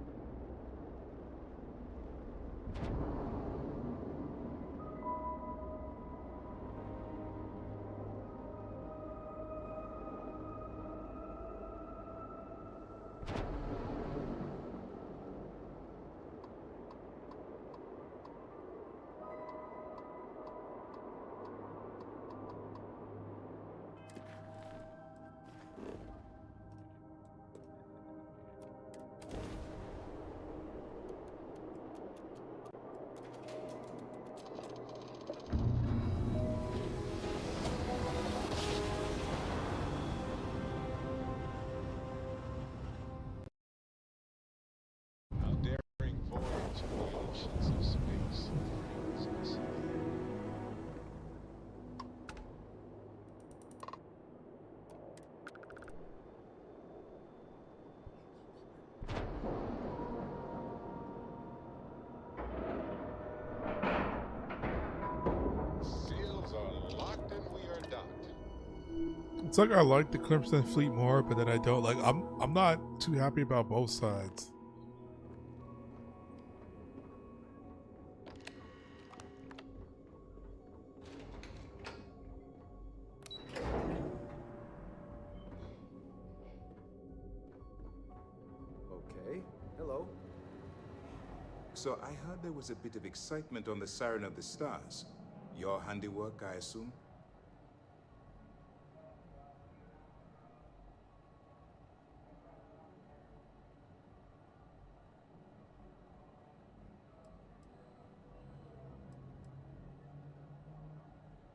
It's like I like the Crimson Fleet more, but then I don't. Like I'm not too happy about both sides. Okay, hello. So I heard there was a bit of excitement on the Siren of the Stars. Your handiwork, I assume?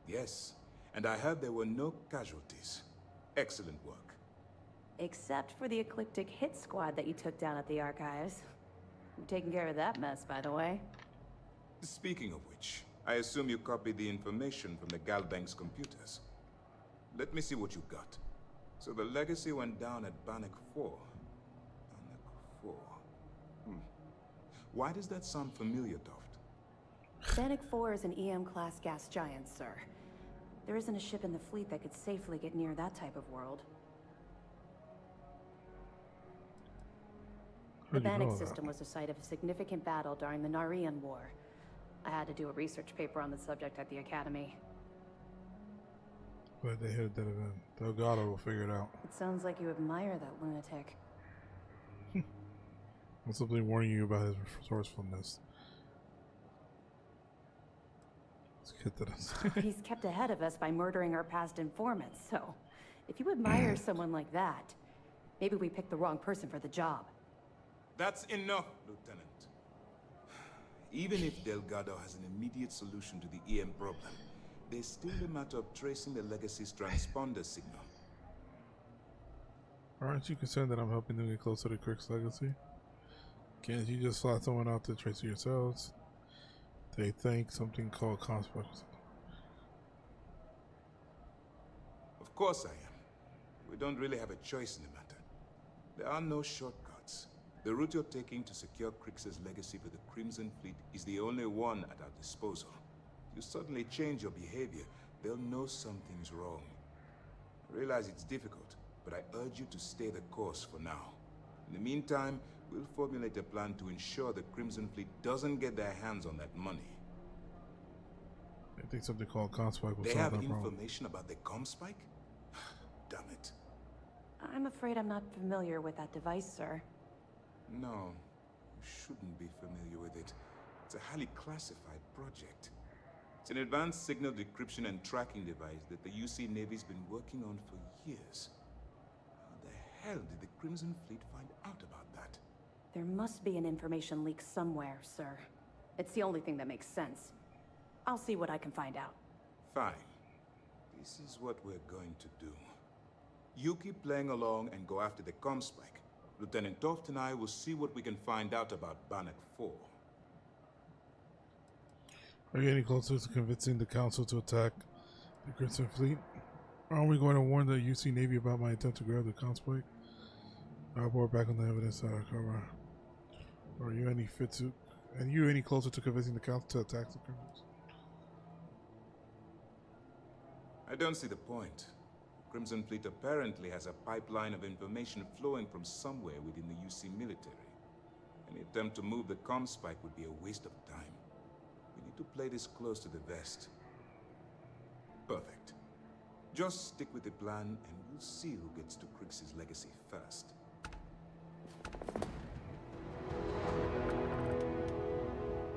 Yes, and I heard there were no casualties. Excellent work. Except for the eclectic hit squad that you took down at the archives. You've taken care of that mess, by the way. Speaking of which, I assume you copied the information from the Galbank's computers. Let me see what you got. So the legacy went down at Bannock 4. Bannock 4. Why does that sound familiar, Toft? Bannock 4 is an EM-class gas giant, sir. There isn't a ship in the fleet that could safely get near that type of world. The Bannock system was the site of a significant battle during the Narian War. I had to do a research paper on the subject at the Academy. But they hit that event. Delgado will figure it out. It sounds like you admire that lunatic. I'm simply warning you about his resourcefulness. Let's get to this. He's kept ahead of us by murdering our past informants, so if you admire someone like that, maybe we picked the wrong person for the job. That's enough, Lieutenant. Even if Delgado has an immediate solution to the EM problem, there's still a matter of tracing the Legacy's transponder signal. Aren't you concerned that I'm helping them get closer to Kirk's legacy? Can't you just fly someone out to trace it yourselves? They think something called construct. Of course I am. We don't really have a choice in the matter. There are no shortcuts. The route you're taking to secure Crix's legacy for the Crimson Fleet is the only one at our disposal. If you suddenly change your behavior, they'll know something's wrong. I realize it's difficult, but I urge you to stay the course for now. In the meantime, we'll formulate a plan to ensure the Crimson Fleet doesn't get their hands on that money. I think something called Conspike will They solve have that problem. information about the Comspike? Damn it. I'm afraid I'm not familiar with that device, sir. No, you shouldn't be familiar with it. It's a highly classified project. It's an advanced signal decryption and tracking device that the UC Navy's been working on for years. How the hell did the Crimson Fleet find out about that? There must be an information leak somewhere, sir. It's the only thing that makes sense. I'll see what I can find out. Fine. This is what we're going to do. You keep playing along and go after the Comspike. Lieutenant Toft and I will see what we can find out about Bannock 4. Are you any closer to convincing the Council to attack the Crimson Fleet? Aren't we going to warn the UC Navy about my attempt to grab the Conspike? I'll report back on the evidence that I cover. Are you any closer to convincing the Council to attack the criminals? I don't see the point. Crimson Fleet apparently has a pipeline of information flowing from somewhere within the UC military. Any attempt to move the Comspike would be a waste of time. We need to play this close to the vest. Perfect. Just stick with the plan and we'll see who gets to Crix's legacy first.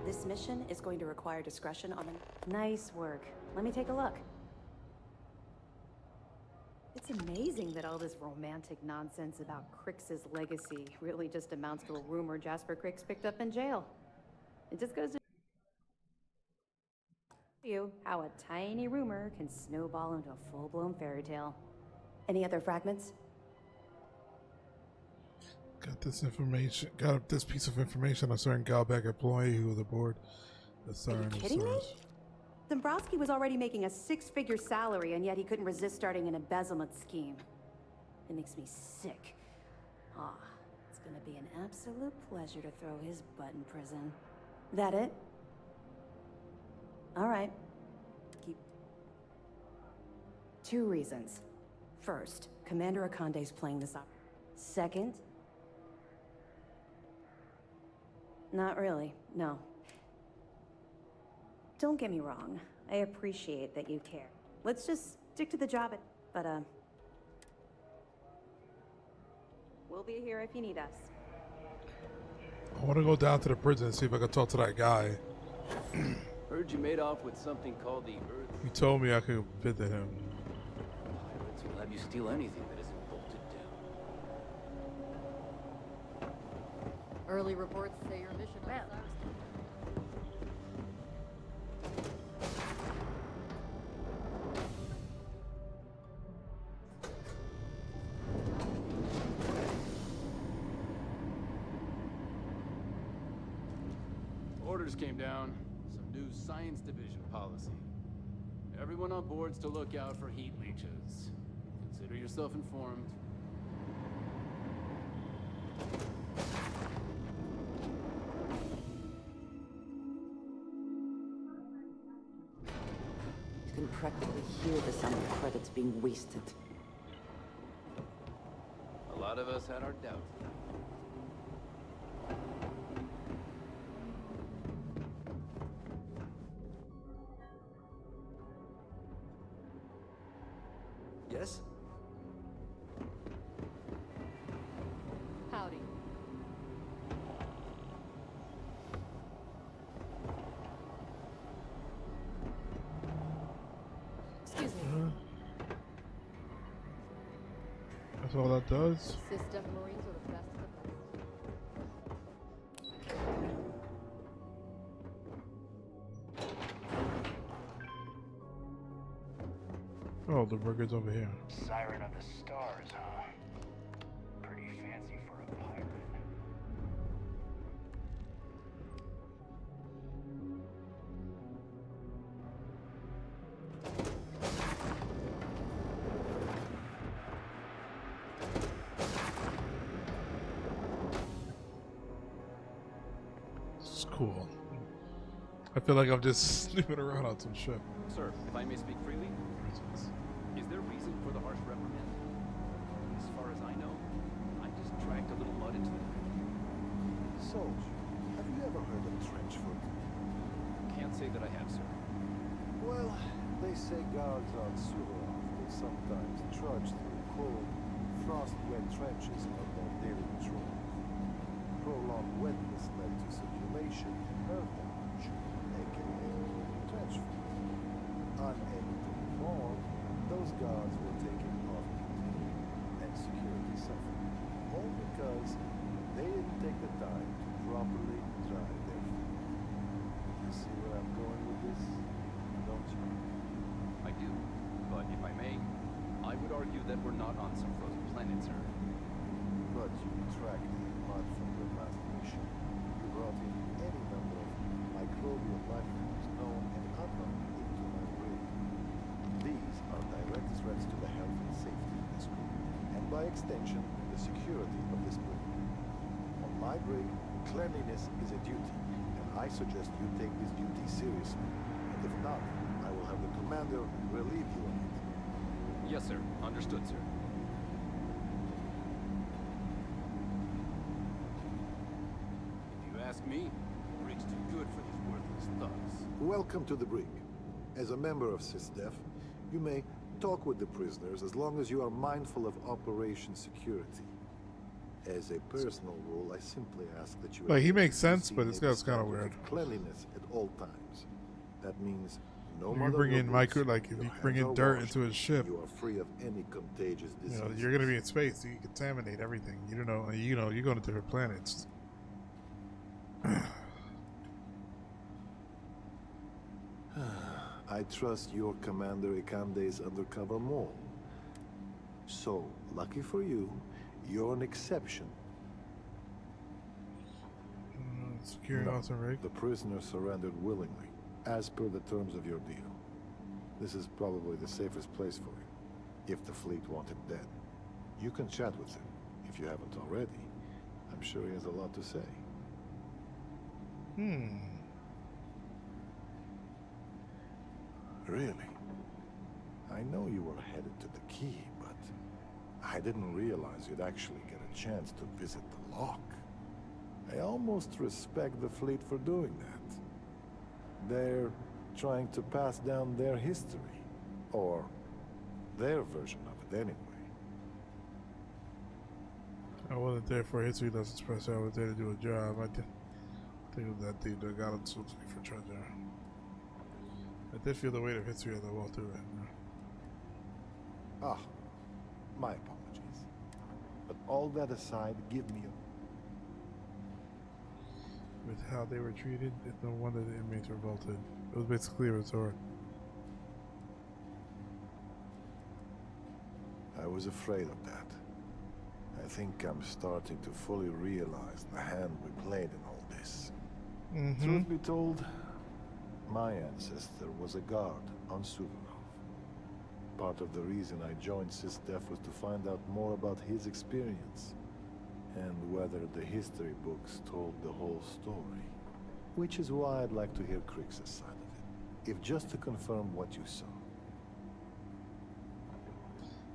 This mission is going to require discretion on the... Nice work. Let me take a look. It's amazing that all this romantic nonsense about Crix's legacy really just amounts to a rumor Jasper Crix picked up in jail. It just goes to you how a tiny rumor can snowball into a full-blown fairy tale. Any other fragments? Got this piece of information on a certain Galback employee who was aboard the Siren of kidding me? Stars. Dombrowski was already making a 6-figure salary, and yet he couldn't resist starting an embezzlement scheme. It makes me sick. Ah, it's gonna be an absolute pleasure to throw his butt in prison. That it? All right. Keep. 2 reasons. First, Commander Akande's playing this up. Second, not really, no. Don't get me wrong. I appreciate that you care. Let's just stick to the job, but we'll be here if you need us. I want to go down to the prison and see if I can talk to that guy. Heard you made off with something called the Earth. He told me I could visit him. Pirates will have you steal anything that isn't bolted down. Early reports say your mission on Cyrus. Orders came down. Some new science division policy. Everyone on board's to look out for heat leeches. Consider yourself informed. You can practically hear the sound of credits being wasted. A lot of us had our doubts. Yes? Howdy. Excuse me. That's all that does. System Marines are the best of the Oh, the burger's over here. Siren of the Stars, huh? Pretty fancy for a pirate. This is cool. I feel like I'm just snooping around on some shit. Sir, if I may speak freely, is there reason for the harsh reprimand? As far as I know, I just dragged a little mud into the river. Soldier, have you ever heard of trench foot? Can't say that I have, sir. Well, they say guards on Suvorov will sometimes trudge through cold, frost-wet trenches on their daily patrols. Prolonged wetness led to circulation and nerve damage, aka trench foot. Unable to perform, those guards were taken off duty and security suffered, all because they didn't take the time to properly dry their feet. You see where I'm going with this, don't you? I do, but if I may, I would argue that we're not on some frozen planet, sir. But you retracted mud from your last mission. You brought in any number of microbial life forms, known and unknown, into my brig. These are direct threats to the health and safety of this crew, and by extension, the security of this brig. On my brig, cleanliness is a duty, and I suggest you take this duty seriously. And if not, I will have the commander relieve you of it. Yes, sir. Understood, sir. If you ask me, the brig's too good for these worthless thugs. Welcome to the brig. As a member of SysDef, you may talk with the prisoners as long as you are mindful of operation security. As a personal rule, I simply ask that you... Like, he makes sense, but it's kind of weird. Cleanliness at all times. That means no If you matter bring your in boots, like if your you bring hands in are dirt washed, into his ship, you are free of any contagious you disease. know, you're gonna be in space. You contaminate everything. You know, you're going to different planets. I trust your Commander Ikande's undercover mole. So, lucky for you, you're an exception. Security officer, right? The prisoner surrendered willingly, as per the terms of your deal. This is probably the safest place for him, if the fleet want him dead. You can chat with him, if you haven't already. I'm sure he has a lot to say. Really? I know you were headed to the key, but I didn't realize you'd actually get a chance to visit the lock. I almost respect the fleet for doing that. They're trying to pass down their history, or their version of it anyway. I wasn't there for history lesson express. I was there to do a job. I think it was that dude that got us for treasure. I did feel the weight of history as I walked through it. Ah, my apologies. But all that aside, give me a... With how they were treated, it's no wonder the inmates revolted. It was basically a resort. I was afraid of that. I think I'm starting to fully realize the hand we played in all this. Truth be told, my ancestor was a guard on Suvorov. Part of the reason I joined SysDef was to find out more about his experience, and whether the history books told the whole story. Which is why I'd like to hear Crix's side of it, if just to confirm what you saw.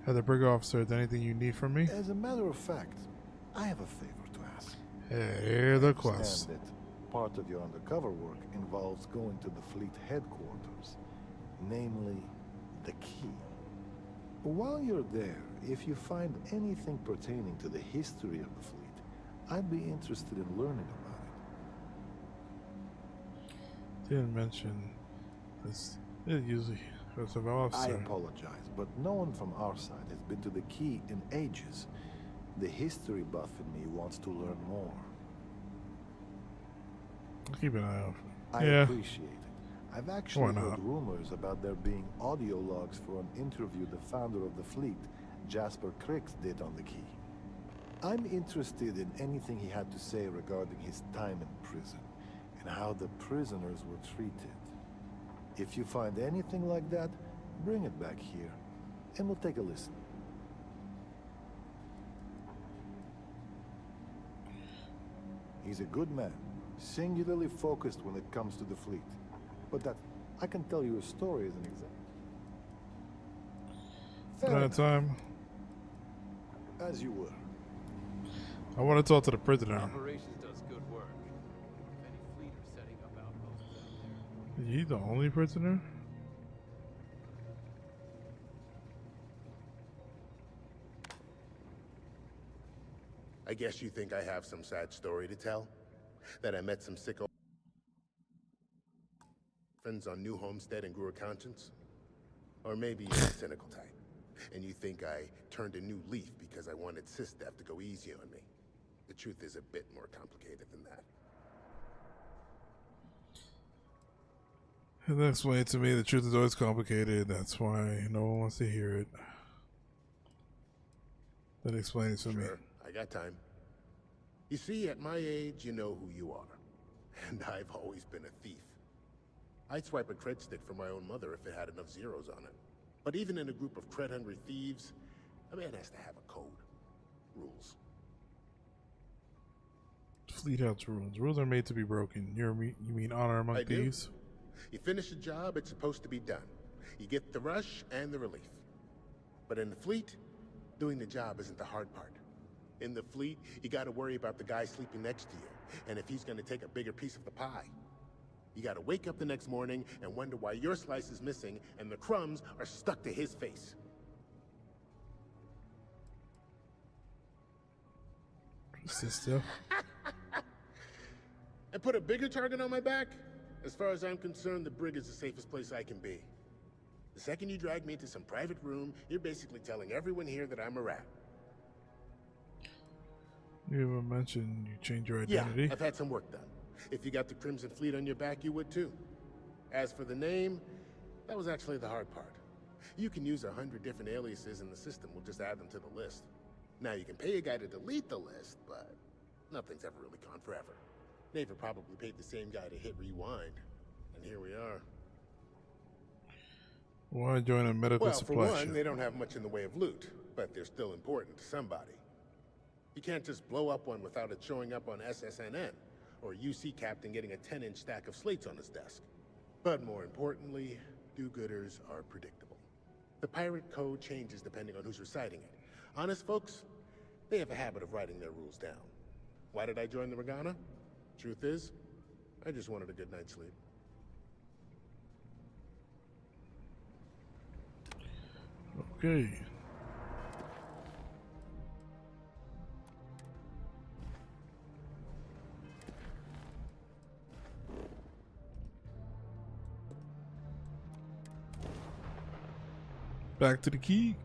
The brig officer, is there anything you need from me? As a matter of fact, I have a favor to ask. Here's the quest. That part of your undercover work involves going to the fleet headquarters, namely the key. While you're there, if you find anything pertaining to the history of the fleet, I'd be interested in learning about it. Didn't mention this. It usually goes to the officer. I apologize, but no one from our side has been to the key in ages. The history buff in me wants to learn more. I'll keep an eye out. I appreciate it. I've actually heard rumors about there being audio logs for an interview the founder of the fleet, Jasper Crix, did on the key. I'm interested in anything he had to say regarding his time in prison and how the prisoners were treated. If you find anything like that, bring it back here, and we'll take a listen. He's a good man, singularly focused when it comes to the fleet. But that, I can tell you a story as an example. Time. As you were. I want to talk to the prisoner. Operations does good work. If any fleet are setting up outposts out there. Is he the only prisoner? I guess you think I have some sad story to tell? That I met some sicko friends on New Homestead and grew a conscience? Or maybe you're a cynical type, and you think I turned a new leaf because I wanted SysDef to go easy on me. The truth is a bit more complicated than that. And explain to me the truth is always complicated. That's why no one wants to hear it. Then explain it to me. I got time. You see, at my age, you know who you are. And I've always been a thief. I'd swipe a cred stick for my own mother if it had enough zeros on it. But even in a group of cred-hungry thieves, a man has to have a code. Rules. Fleet House rules. Rules are made to be broken. You mean honor among thieves? You finish a job, it's supposed to be done. You get the rush and the relief. But in the fleet, doing the job isn't the hard part. In the fleet, you gotta worry about the guy sleeping next to you, and if he's gonna take a bigger piece of the pie. You gotta wake up the next morning and wonder why your slice is missing and the crumbs are stuck to his face. Sister. And put a bigger target on my back? As far as I'm concerned, the brig is the safest place I can be. The second you drag me into some private room, you're basically telling everyone here that I'm a rat. You even mentioned you changed your identity? Yeah, I've had some work done. If you got the Crimson Fleet on your back, you would too. As for the name, that was actually the hard part. You can use 100 different aliases and the system will just add them to the list. Now you can pay a guy to delete the list, but nothing's ever really gone forever. Naver probably paid the same guy to hit rewind, and here we are. Why join a medical supply Well, for one, ship? they don't have much in the way of loot, but they're still important to somebody. You can't just blow up one without it showing up on SSNN, or a UC captain getting a 10-inch stack of slates on his desk. But more importantly, do-gooders are predictable. The pirate code changes depending on who's reciting it. Honest folks, they have a habit of writing their rules down. Why did I join the Regana? Truth is, I just wanted a good night's sleep. Okay. back to the key.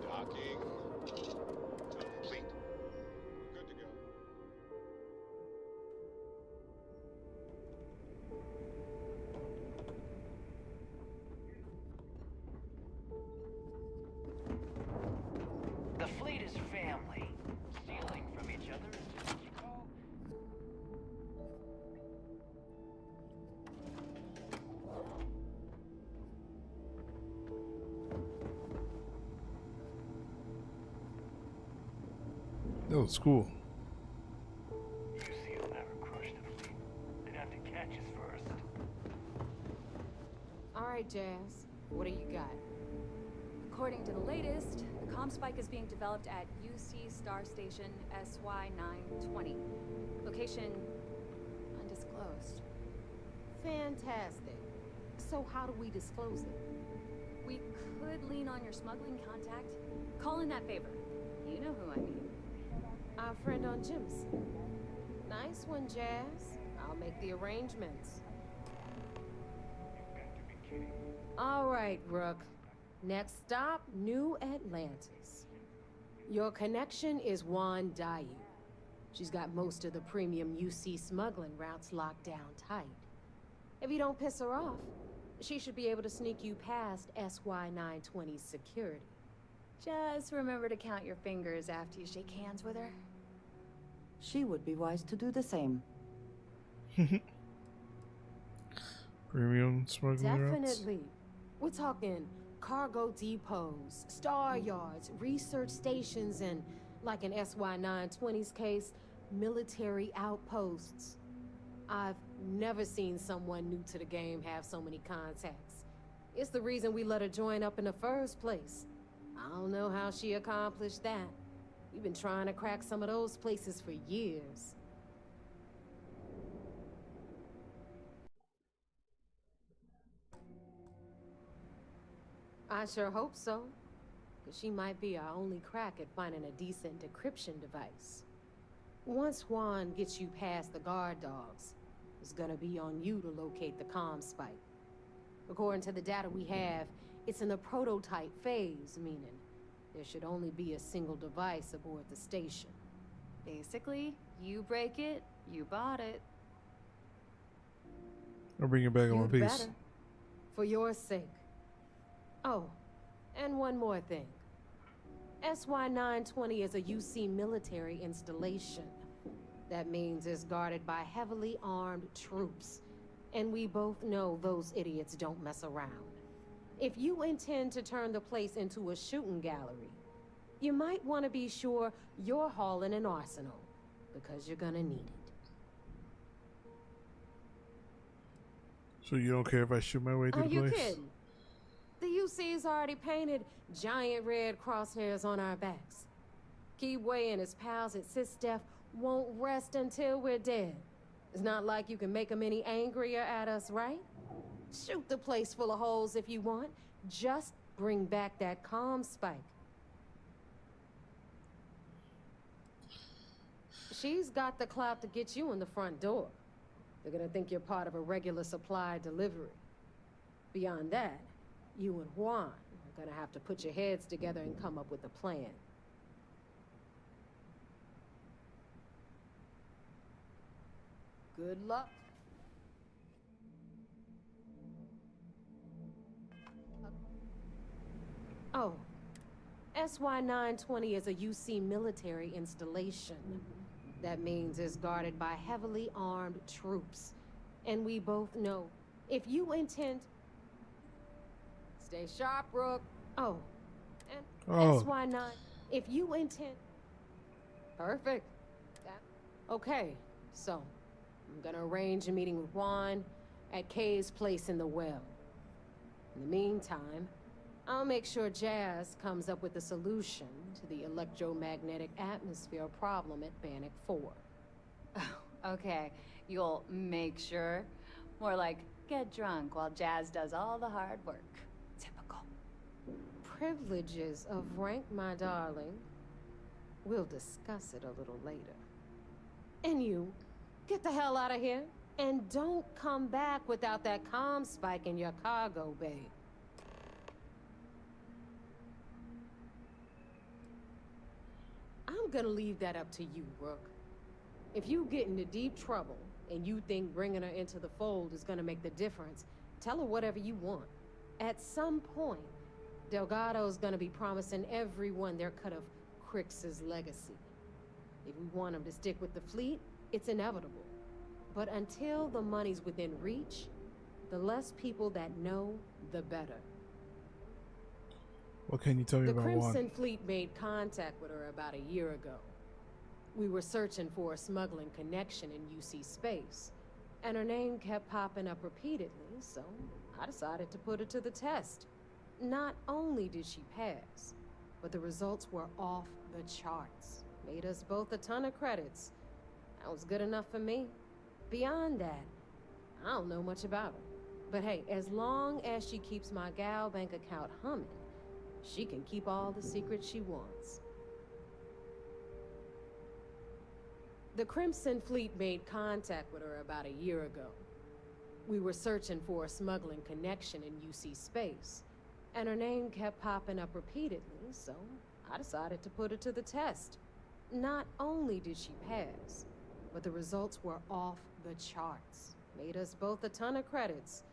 Docking complete. Good to go. The fleet is family. Stealing from each other is just what you call. That was cool. UC will never crush the fleet. They'd have to catch us first. All right, Jazz. What do you got? According to the latest, the comm spike is being developed at UC Star Station SY-920. Location undisclosed. Fantastic. So how do we disclose it? We could lean on your smuggling contact. Call in that favor. You know who I mean. Our friend on Jim's. Nice one, Jazz. I'll make the arrangements. All right, Rook. Next stop, New Atlantis. Your connection is Juan Dayu. She's got most of the premium UC smuggling routes locked down tight. If you don't piss her off, she should be able to sneak you past SY-920's security. Just remember to count your fingers after you shake hands with her. She would be wise to do the same. Premium smuggling routes. Definitely. We're talking cargo depots, star yards, research stations, and, like in SY-920's case, military outposts. I've never seen someone new to the game have so many contacts. It's the reason we let her join up in the first place. I don't know how she accomplished that. We've been trying to crack some of those places for years. I sure hope so, because she might be our only crack at finding a decent decryption device. Once Juan gets you past the guard dogs, it's gonna be on you to locate the comm spike. According to the data we have, it's in the prototype phase, meaning there should only be a single device aboard the station. Basically, you break it, you bought it. I'll bring it back in one You'd piece. better. For your sake. Oh, and one more thing. SY-920 is a UC military installation. That means it's guarded by heavily armed troops. And we both know those idiots don't mess around. If you intend to turn the place into a shooting gallery, you might want to be sure you're hauling an arsenal, because you're gonna need it. So you don't care if I shoot my way to Are the you place? kidding? The UC's already painted giant red crosshairs on our backs. Keyway and his pals at SysDef won't rest until we're dead. It's not like you can make them any angrier at us, right? Shoot the place full of holes if you want. Just bring back that comm spike. She's got the clout to get you in the front door. They're gonna think you're part of a regular supply delivery. Beyond that, you and Juan are gonna have to put your heads together and come up with a plan. Good luck. Oh, SY-920 is a UC military installation. That means it's guarded by heavily armed troops. And we both know, if you intend... Stay sharp, Rook. Oh, and SY-9, if you intend... Perfect. Okay, so I'm gonna arrange a meeting with Juan at Kay's place in the well. In the meantime, I'll make sure Jazz comes up with a solution to the electromagnetic atmosphere problem at Bannock 4. Okay, You'll make sure. More like get drunk while Jazz does all the hard work. Typical. Privileges of rank, my darling. We'll discuss it a little later. And you, get the hell out of here. And don't come back without that comm spike in your cargo bay. I'm gonna leave that up to you, Rook. If you get into deep trouble, and you think bringing her into the fold is gonna make the difference, tell her whatever you want. At some point, Delgado's gonna be promising everyone their cut of Crix's legacy. If we want him to stick with the fleet, it's inevitable. But until the money's within reach, the less people that know, the better. What can you tell me The about Crimson one? Fleet made contact with her about a year ago. We were searching for a smuggling connection in UC space, and her name kept popping up repeatedly, so I decided to put her to the test. Not only did she pass, but the results were off the charts. Made us both a ton of credits. That was good enough for me. Beyond that, I don't know much about her. But hey, as long as she keeps my gal bank account humming, she can keep all the secrets she wants. The Crimson Fleet made contact with her about a year ago. We were searching for a smuggling connection in UC space, and her name kept popping up repeatedly, so I decided to put her to the test. Not only did she pass, but the results were off the charts. Made us both a ton of credits.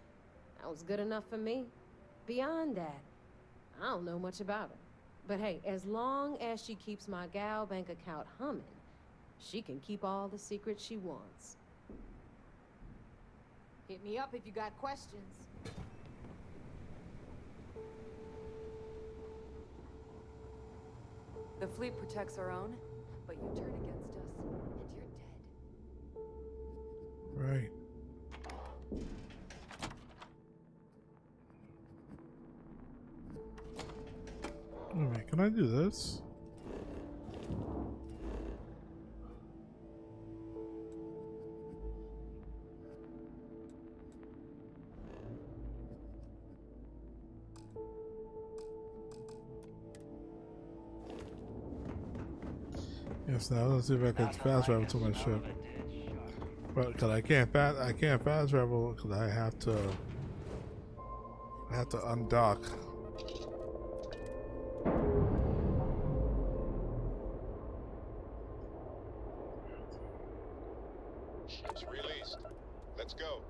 That was good enough for me. Beyond that, I don't know much about her. But hey, as long as she keeps my gal bank account humming, she can keep all the secrets she wants. Hit me up if you got questions. The fleet protects our own, but you turn against us, and you're dead. Right. Wait, can I do this? Yes, now let's see if I can fast travel to my ship. But cause I can't fast travel because I have to undock. Ships released. Let's go.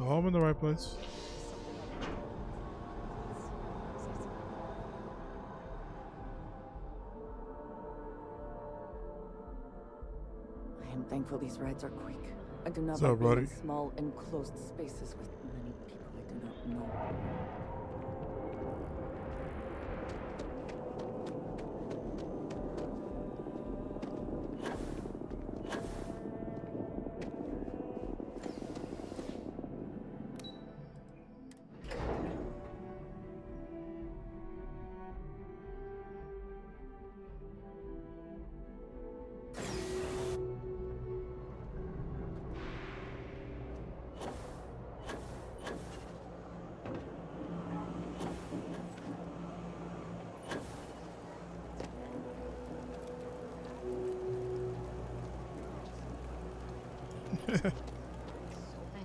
Oh, I'm in the right place. I am thankful these rides are quick. I do not So, like being buddy. in small, enclosed spaces with many people I do not know. I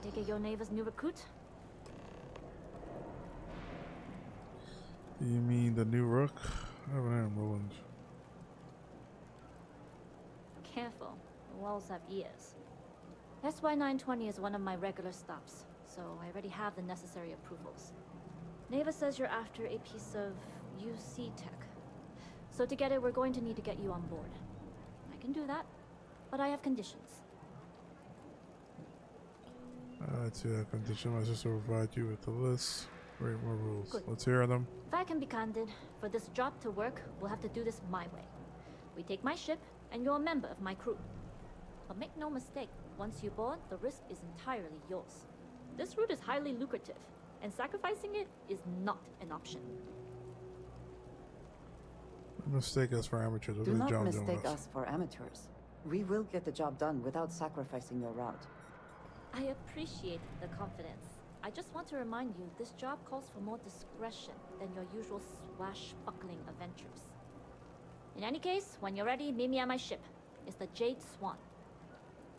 take it your neighbor's new recruit? You mean the new Rook? I haven't had ruined. Careful, the walls have ears. SY920 is one of my regular stops, so I already have the necessary approvals. Neva says you're after a piece of UC tech. So to get it, we're going to need to get you on board. I can do that, but I have conditions. I'd say I condition my sister will provide you with the list. Great, more rules. Good. Let's hear them. If I can be candid, for this job to work, we'll have to do this my way. We take my ship, and you're a member of my crew. But make no mistake, once you board, the risk is entirely yours. This route is highly lucrative, and sacrificing it is not an option. Don't mistake us for amateurs. We'll Do the not job done mistake with us for amateurs. We will get the job done without sacrificing your route. I appreciate the confidence. I just want to remind you, this job calls for more discretion than your usual swashbuckling adventures. In any case, when you're ready, meet me at my ship. It's the Jade Swan.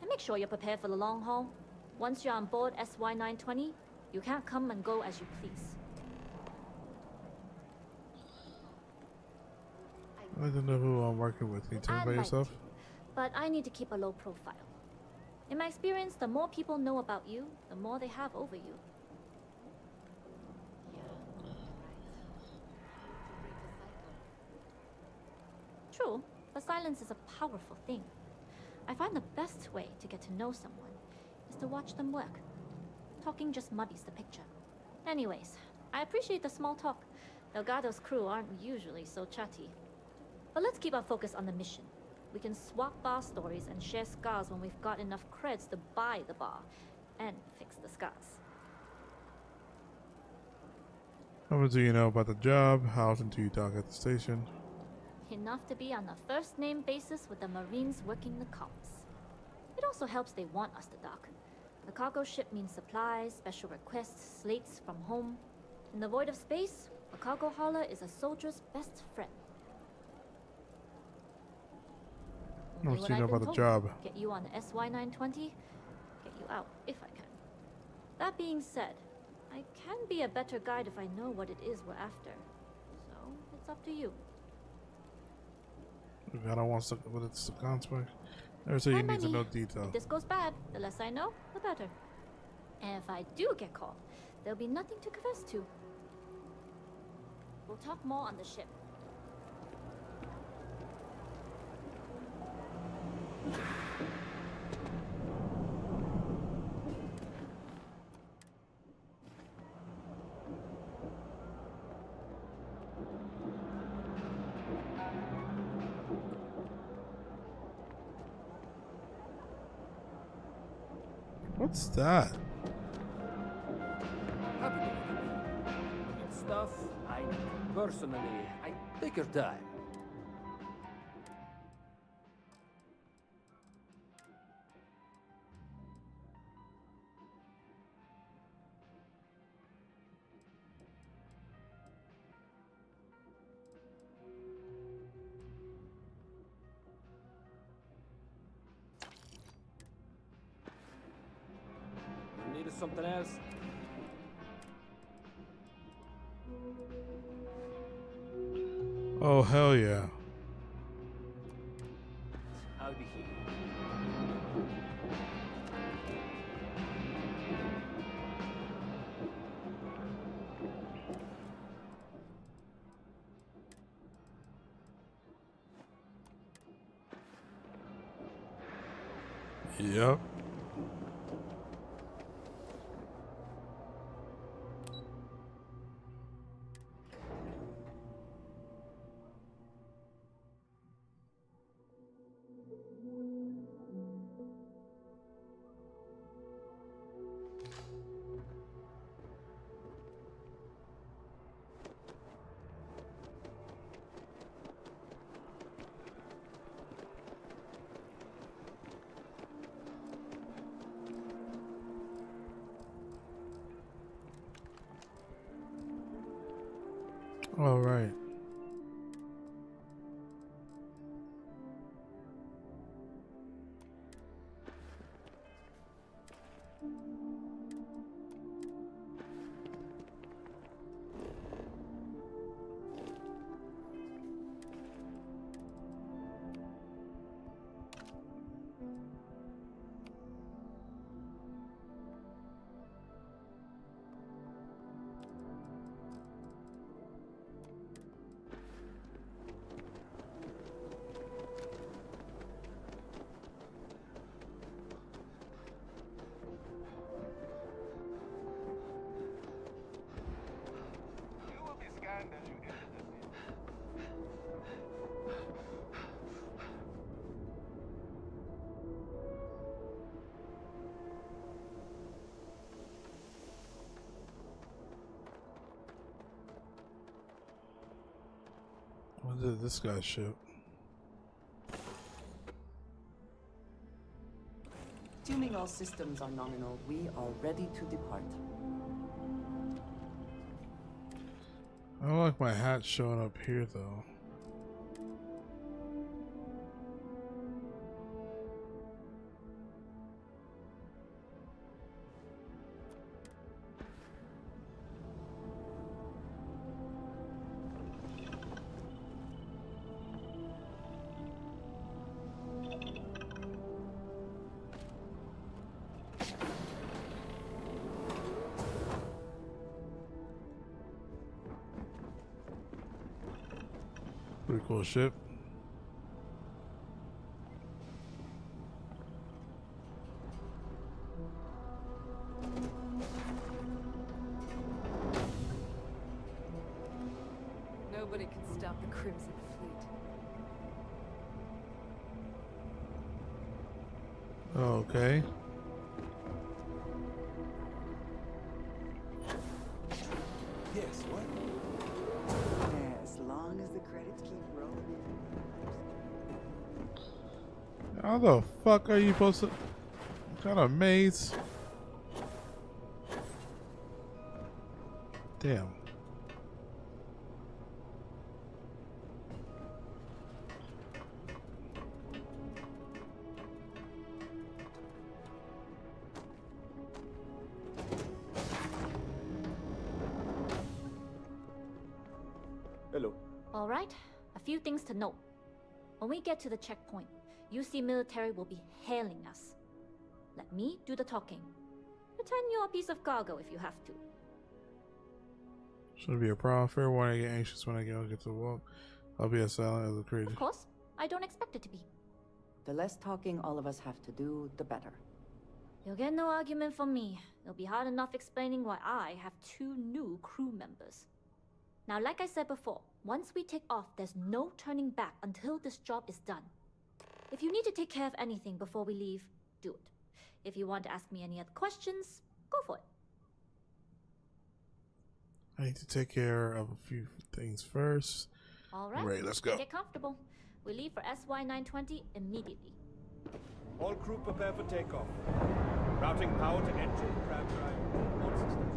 And make sure you're prepared for the long haul. Once you're on board SY920, you can't come and go as you please. I don't know who I'm working with. Can you tell me about yourself? But I need to keep a low profile. In my experience, the more people know about you, the more they have over you. True, but silence is a powerful thing. I find the best way to get to know someone is to watch them work. Talking just muddies the picture. Anyways, I appreciate the small talk. Delgado's crew aren't usually so chatty. But let's keep our focus on the mission. We can swap bar stories and share scars when we've got enough creds to buy the bar and fix the scars. How much do you know about the job? How often do you dock at the station? Enough to be on a first-name basis with the Marines working the comms. It also helps they want us to dock. The cargo ship means supplies, special requests, slates from home. In the void of space, a cargo hauler is a soldier's best friend. How much Only do you know what I've been about the told. job? Get you on the SY920, get you out if I can. That being said, I can be a better guide if I know what it is we're after. So, it's up to you. I don't want to what it's the consequence. Never say you Fine by need to me. know detail. If this goes bad, the less I know, the better. And if I do get caught, there'll be nothing to confess to. We'll talk more on the ship. What's that? It's stuff I personally, take your time. Need something else? Oh, hell yeah. I'll be here. Yep. All right. What did this guy shoot? Tuning all systems are nominal. We are ready to depart. I don't like my hat showing up here though. Pretty cool ship. Nobody can stop the Crimson Fleet. Okay. Yes, what? As long as the credits keep rolling in. How the fuck are you supposed to? What kind of maze? Damn. Hello. All right, a few things to note. When we get to the checkpoint, UC military will be hailing us. Let me do the talking. Pretend you're a piece of cargo if you have to. Shouldn't be a problem. Fair warning, I get anxious when I get to walk. I'll be as silent as a crazy. Of course, I don't expect it to be. The less talking all of us have to do, the better. You'll get no argument from me. It'll be hard enough explaining why I have 2 new crew members. Now, like I said before, once we take off, there's no turning back until this job is done. If you need to take care of anything before we leave, do it. If you want to ask me any other questions, go for it. I need to take care of a few things first. All right, Right, let's go. Get comfortable. We leave for SY-920 immediately. All crew prepare for takeoff. Routing power to engine, crab drive, all systems.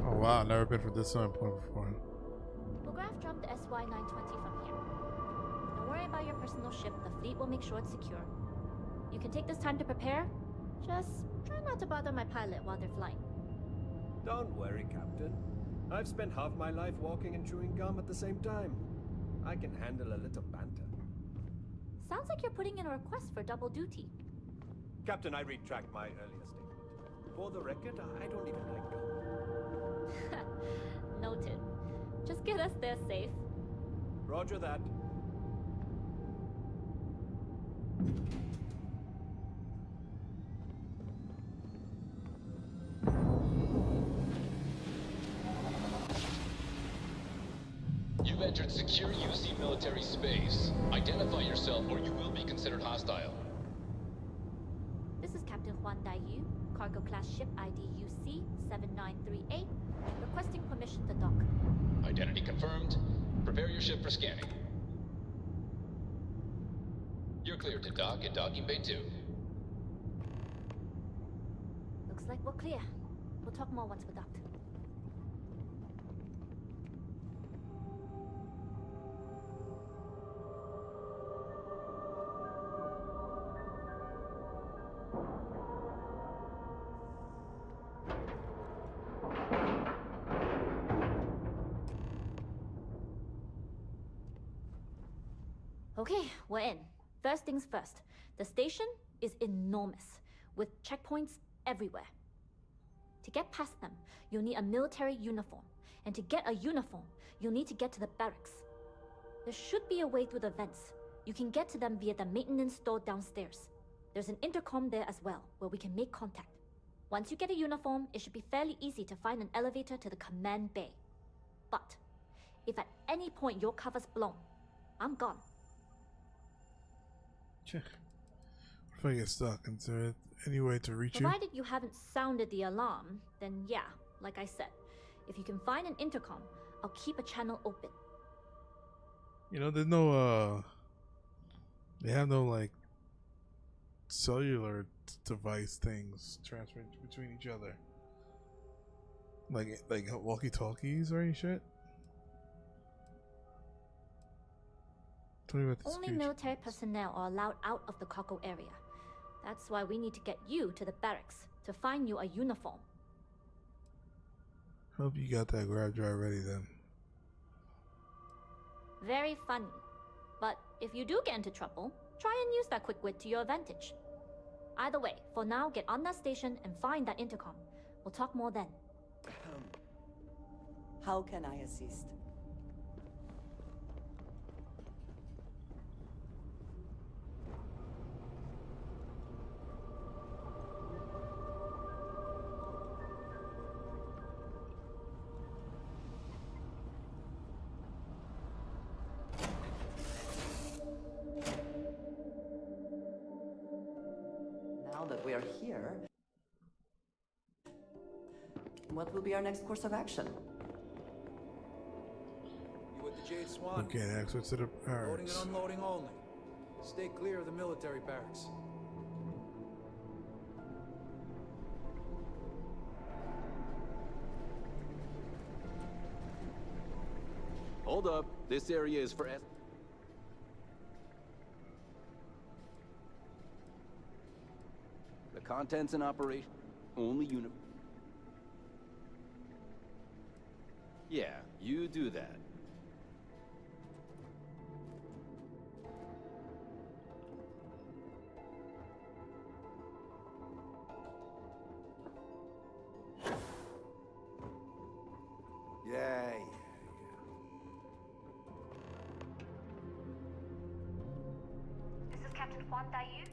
Oh wow, I've never been from this point before. We'll graph jump the SY-920 from here. Don't worry about your personal ship. The fleet will make sure it's secure. You can take this time to prepare. Just try not to bother my pilot while they're flying. Don't worry, Captain. I've spent half my life walking and chewing gum at the same time. I can handle a little banter. Sounds like you're putting in a request for double duty. Captain, I retract my earlier statement. For the record, I don't even like gum. Noted. Just get us there safe. Roger that. You've entered secure UC military space. Identify yourself or you will be considered hostile. This is Captain Huan Daiyu, cargo class ship ID UC 7938, requesting permission to dock. Identity confirmed. Prepare your ship for scanning. You're cleared to dock at docking bay 2. Looks like we're clear. We'll talk more once we're docked. Okay, we're in. First things first. The station is enormous, with checkpoints everywhere. To get past them, you'll need a military uniform. And to get a uniform, you'll need to get to the barracks. There should be a way through the vents. You can get to them via the maintenance store downstairs. There's an intercom there as well, where we can make contact. Once you get a uniform, it should be fairly easy to find an elevator to the command bay. But if at any point your cover's blown, I'm gone. If I get stuck, is there any way to reach you? Provided you haven't sounded the alarm, then yeah, like I said, if you can find an intercom, I'll keep a channel open. You know, there's no they have no like cellular device things transferred between each other, like walkie-talkies or any shit. Tell me about the Only security. military personnel are allowed out of the cargo area. That's why we need to get you to the barracks to find you a uniform. Hope you got that grab drive ready then. Very funny. But if you do get into trouble, try and use that quick wit to your advantage. Either way, for now, get on that station and find that intercom. We'll talk more then. How can I assist? Now that we are here, what will be our next course of action? You with the Jade Swan? We can't access to the Loading barracks. and unloading only. Stay clear of the military barracks. Hold up. This area is for The contents in operation. Only Yeah, you do that. Yeah. This is Captain Huan Daiyu.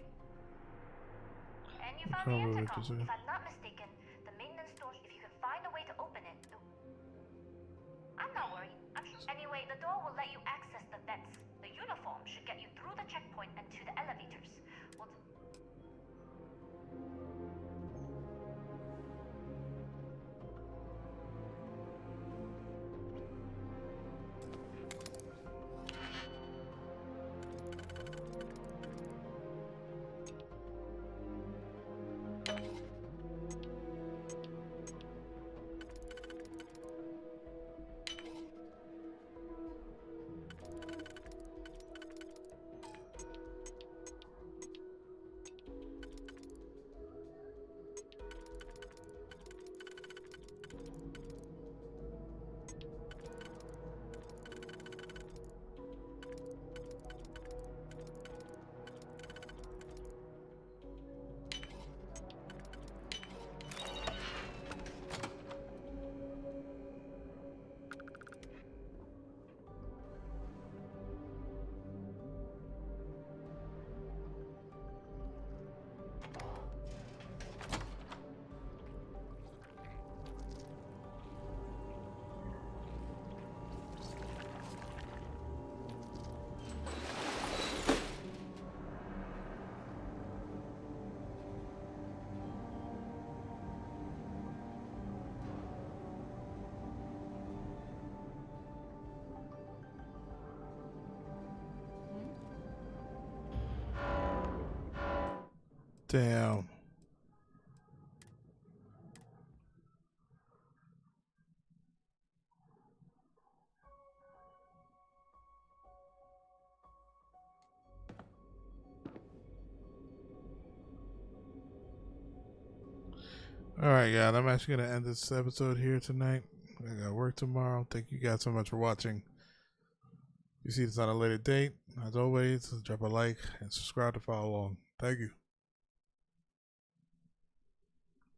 And you found Probably the just intercom. a- If I'm not mistaken, the maintenance door, if you can find a way to open it. I'm not worried. Anyway, the door will let you access the vents. The uniform should get you through the checkpoint and to the elevators. We'll Damn. Alright, guys, I'm actually going to end this episode here tonight. I got work tomorrow. Thank you guys so much for watching. If you see this on a later date, as always, drop a like and subscribe to follow along. Thank you.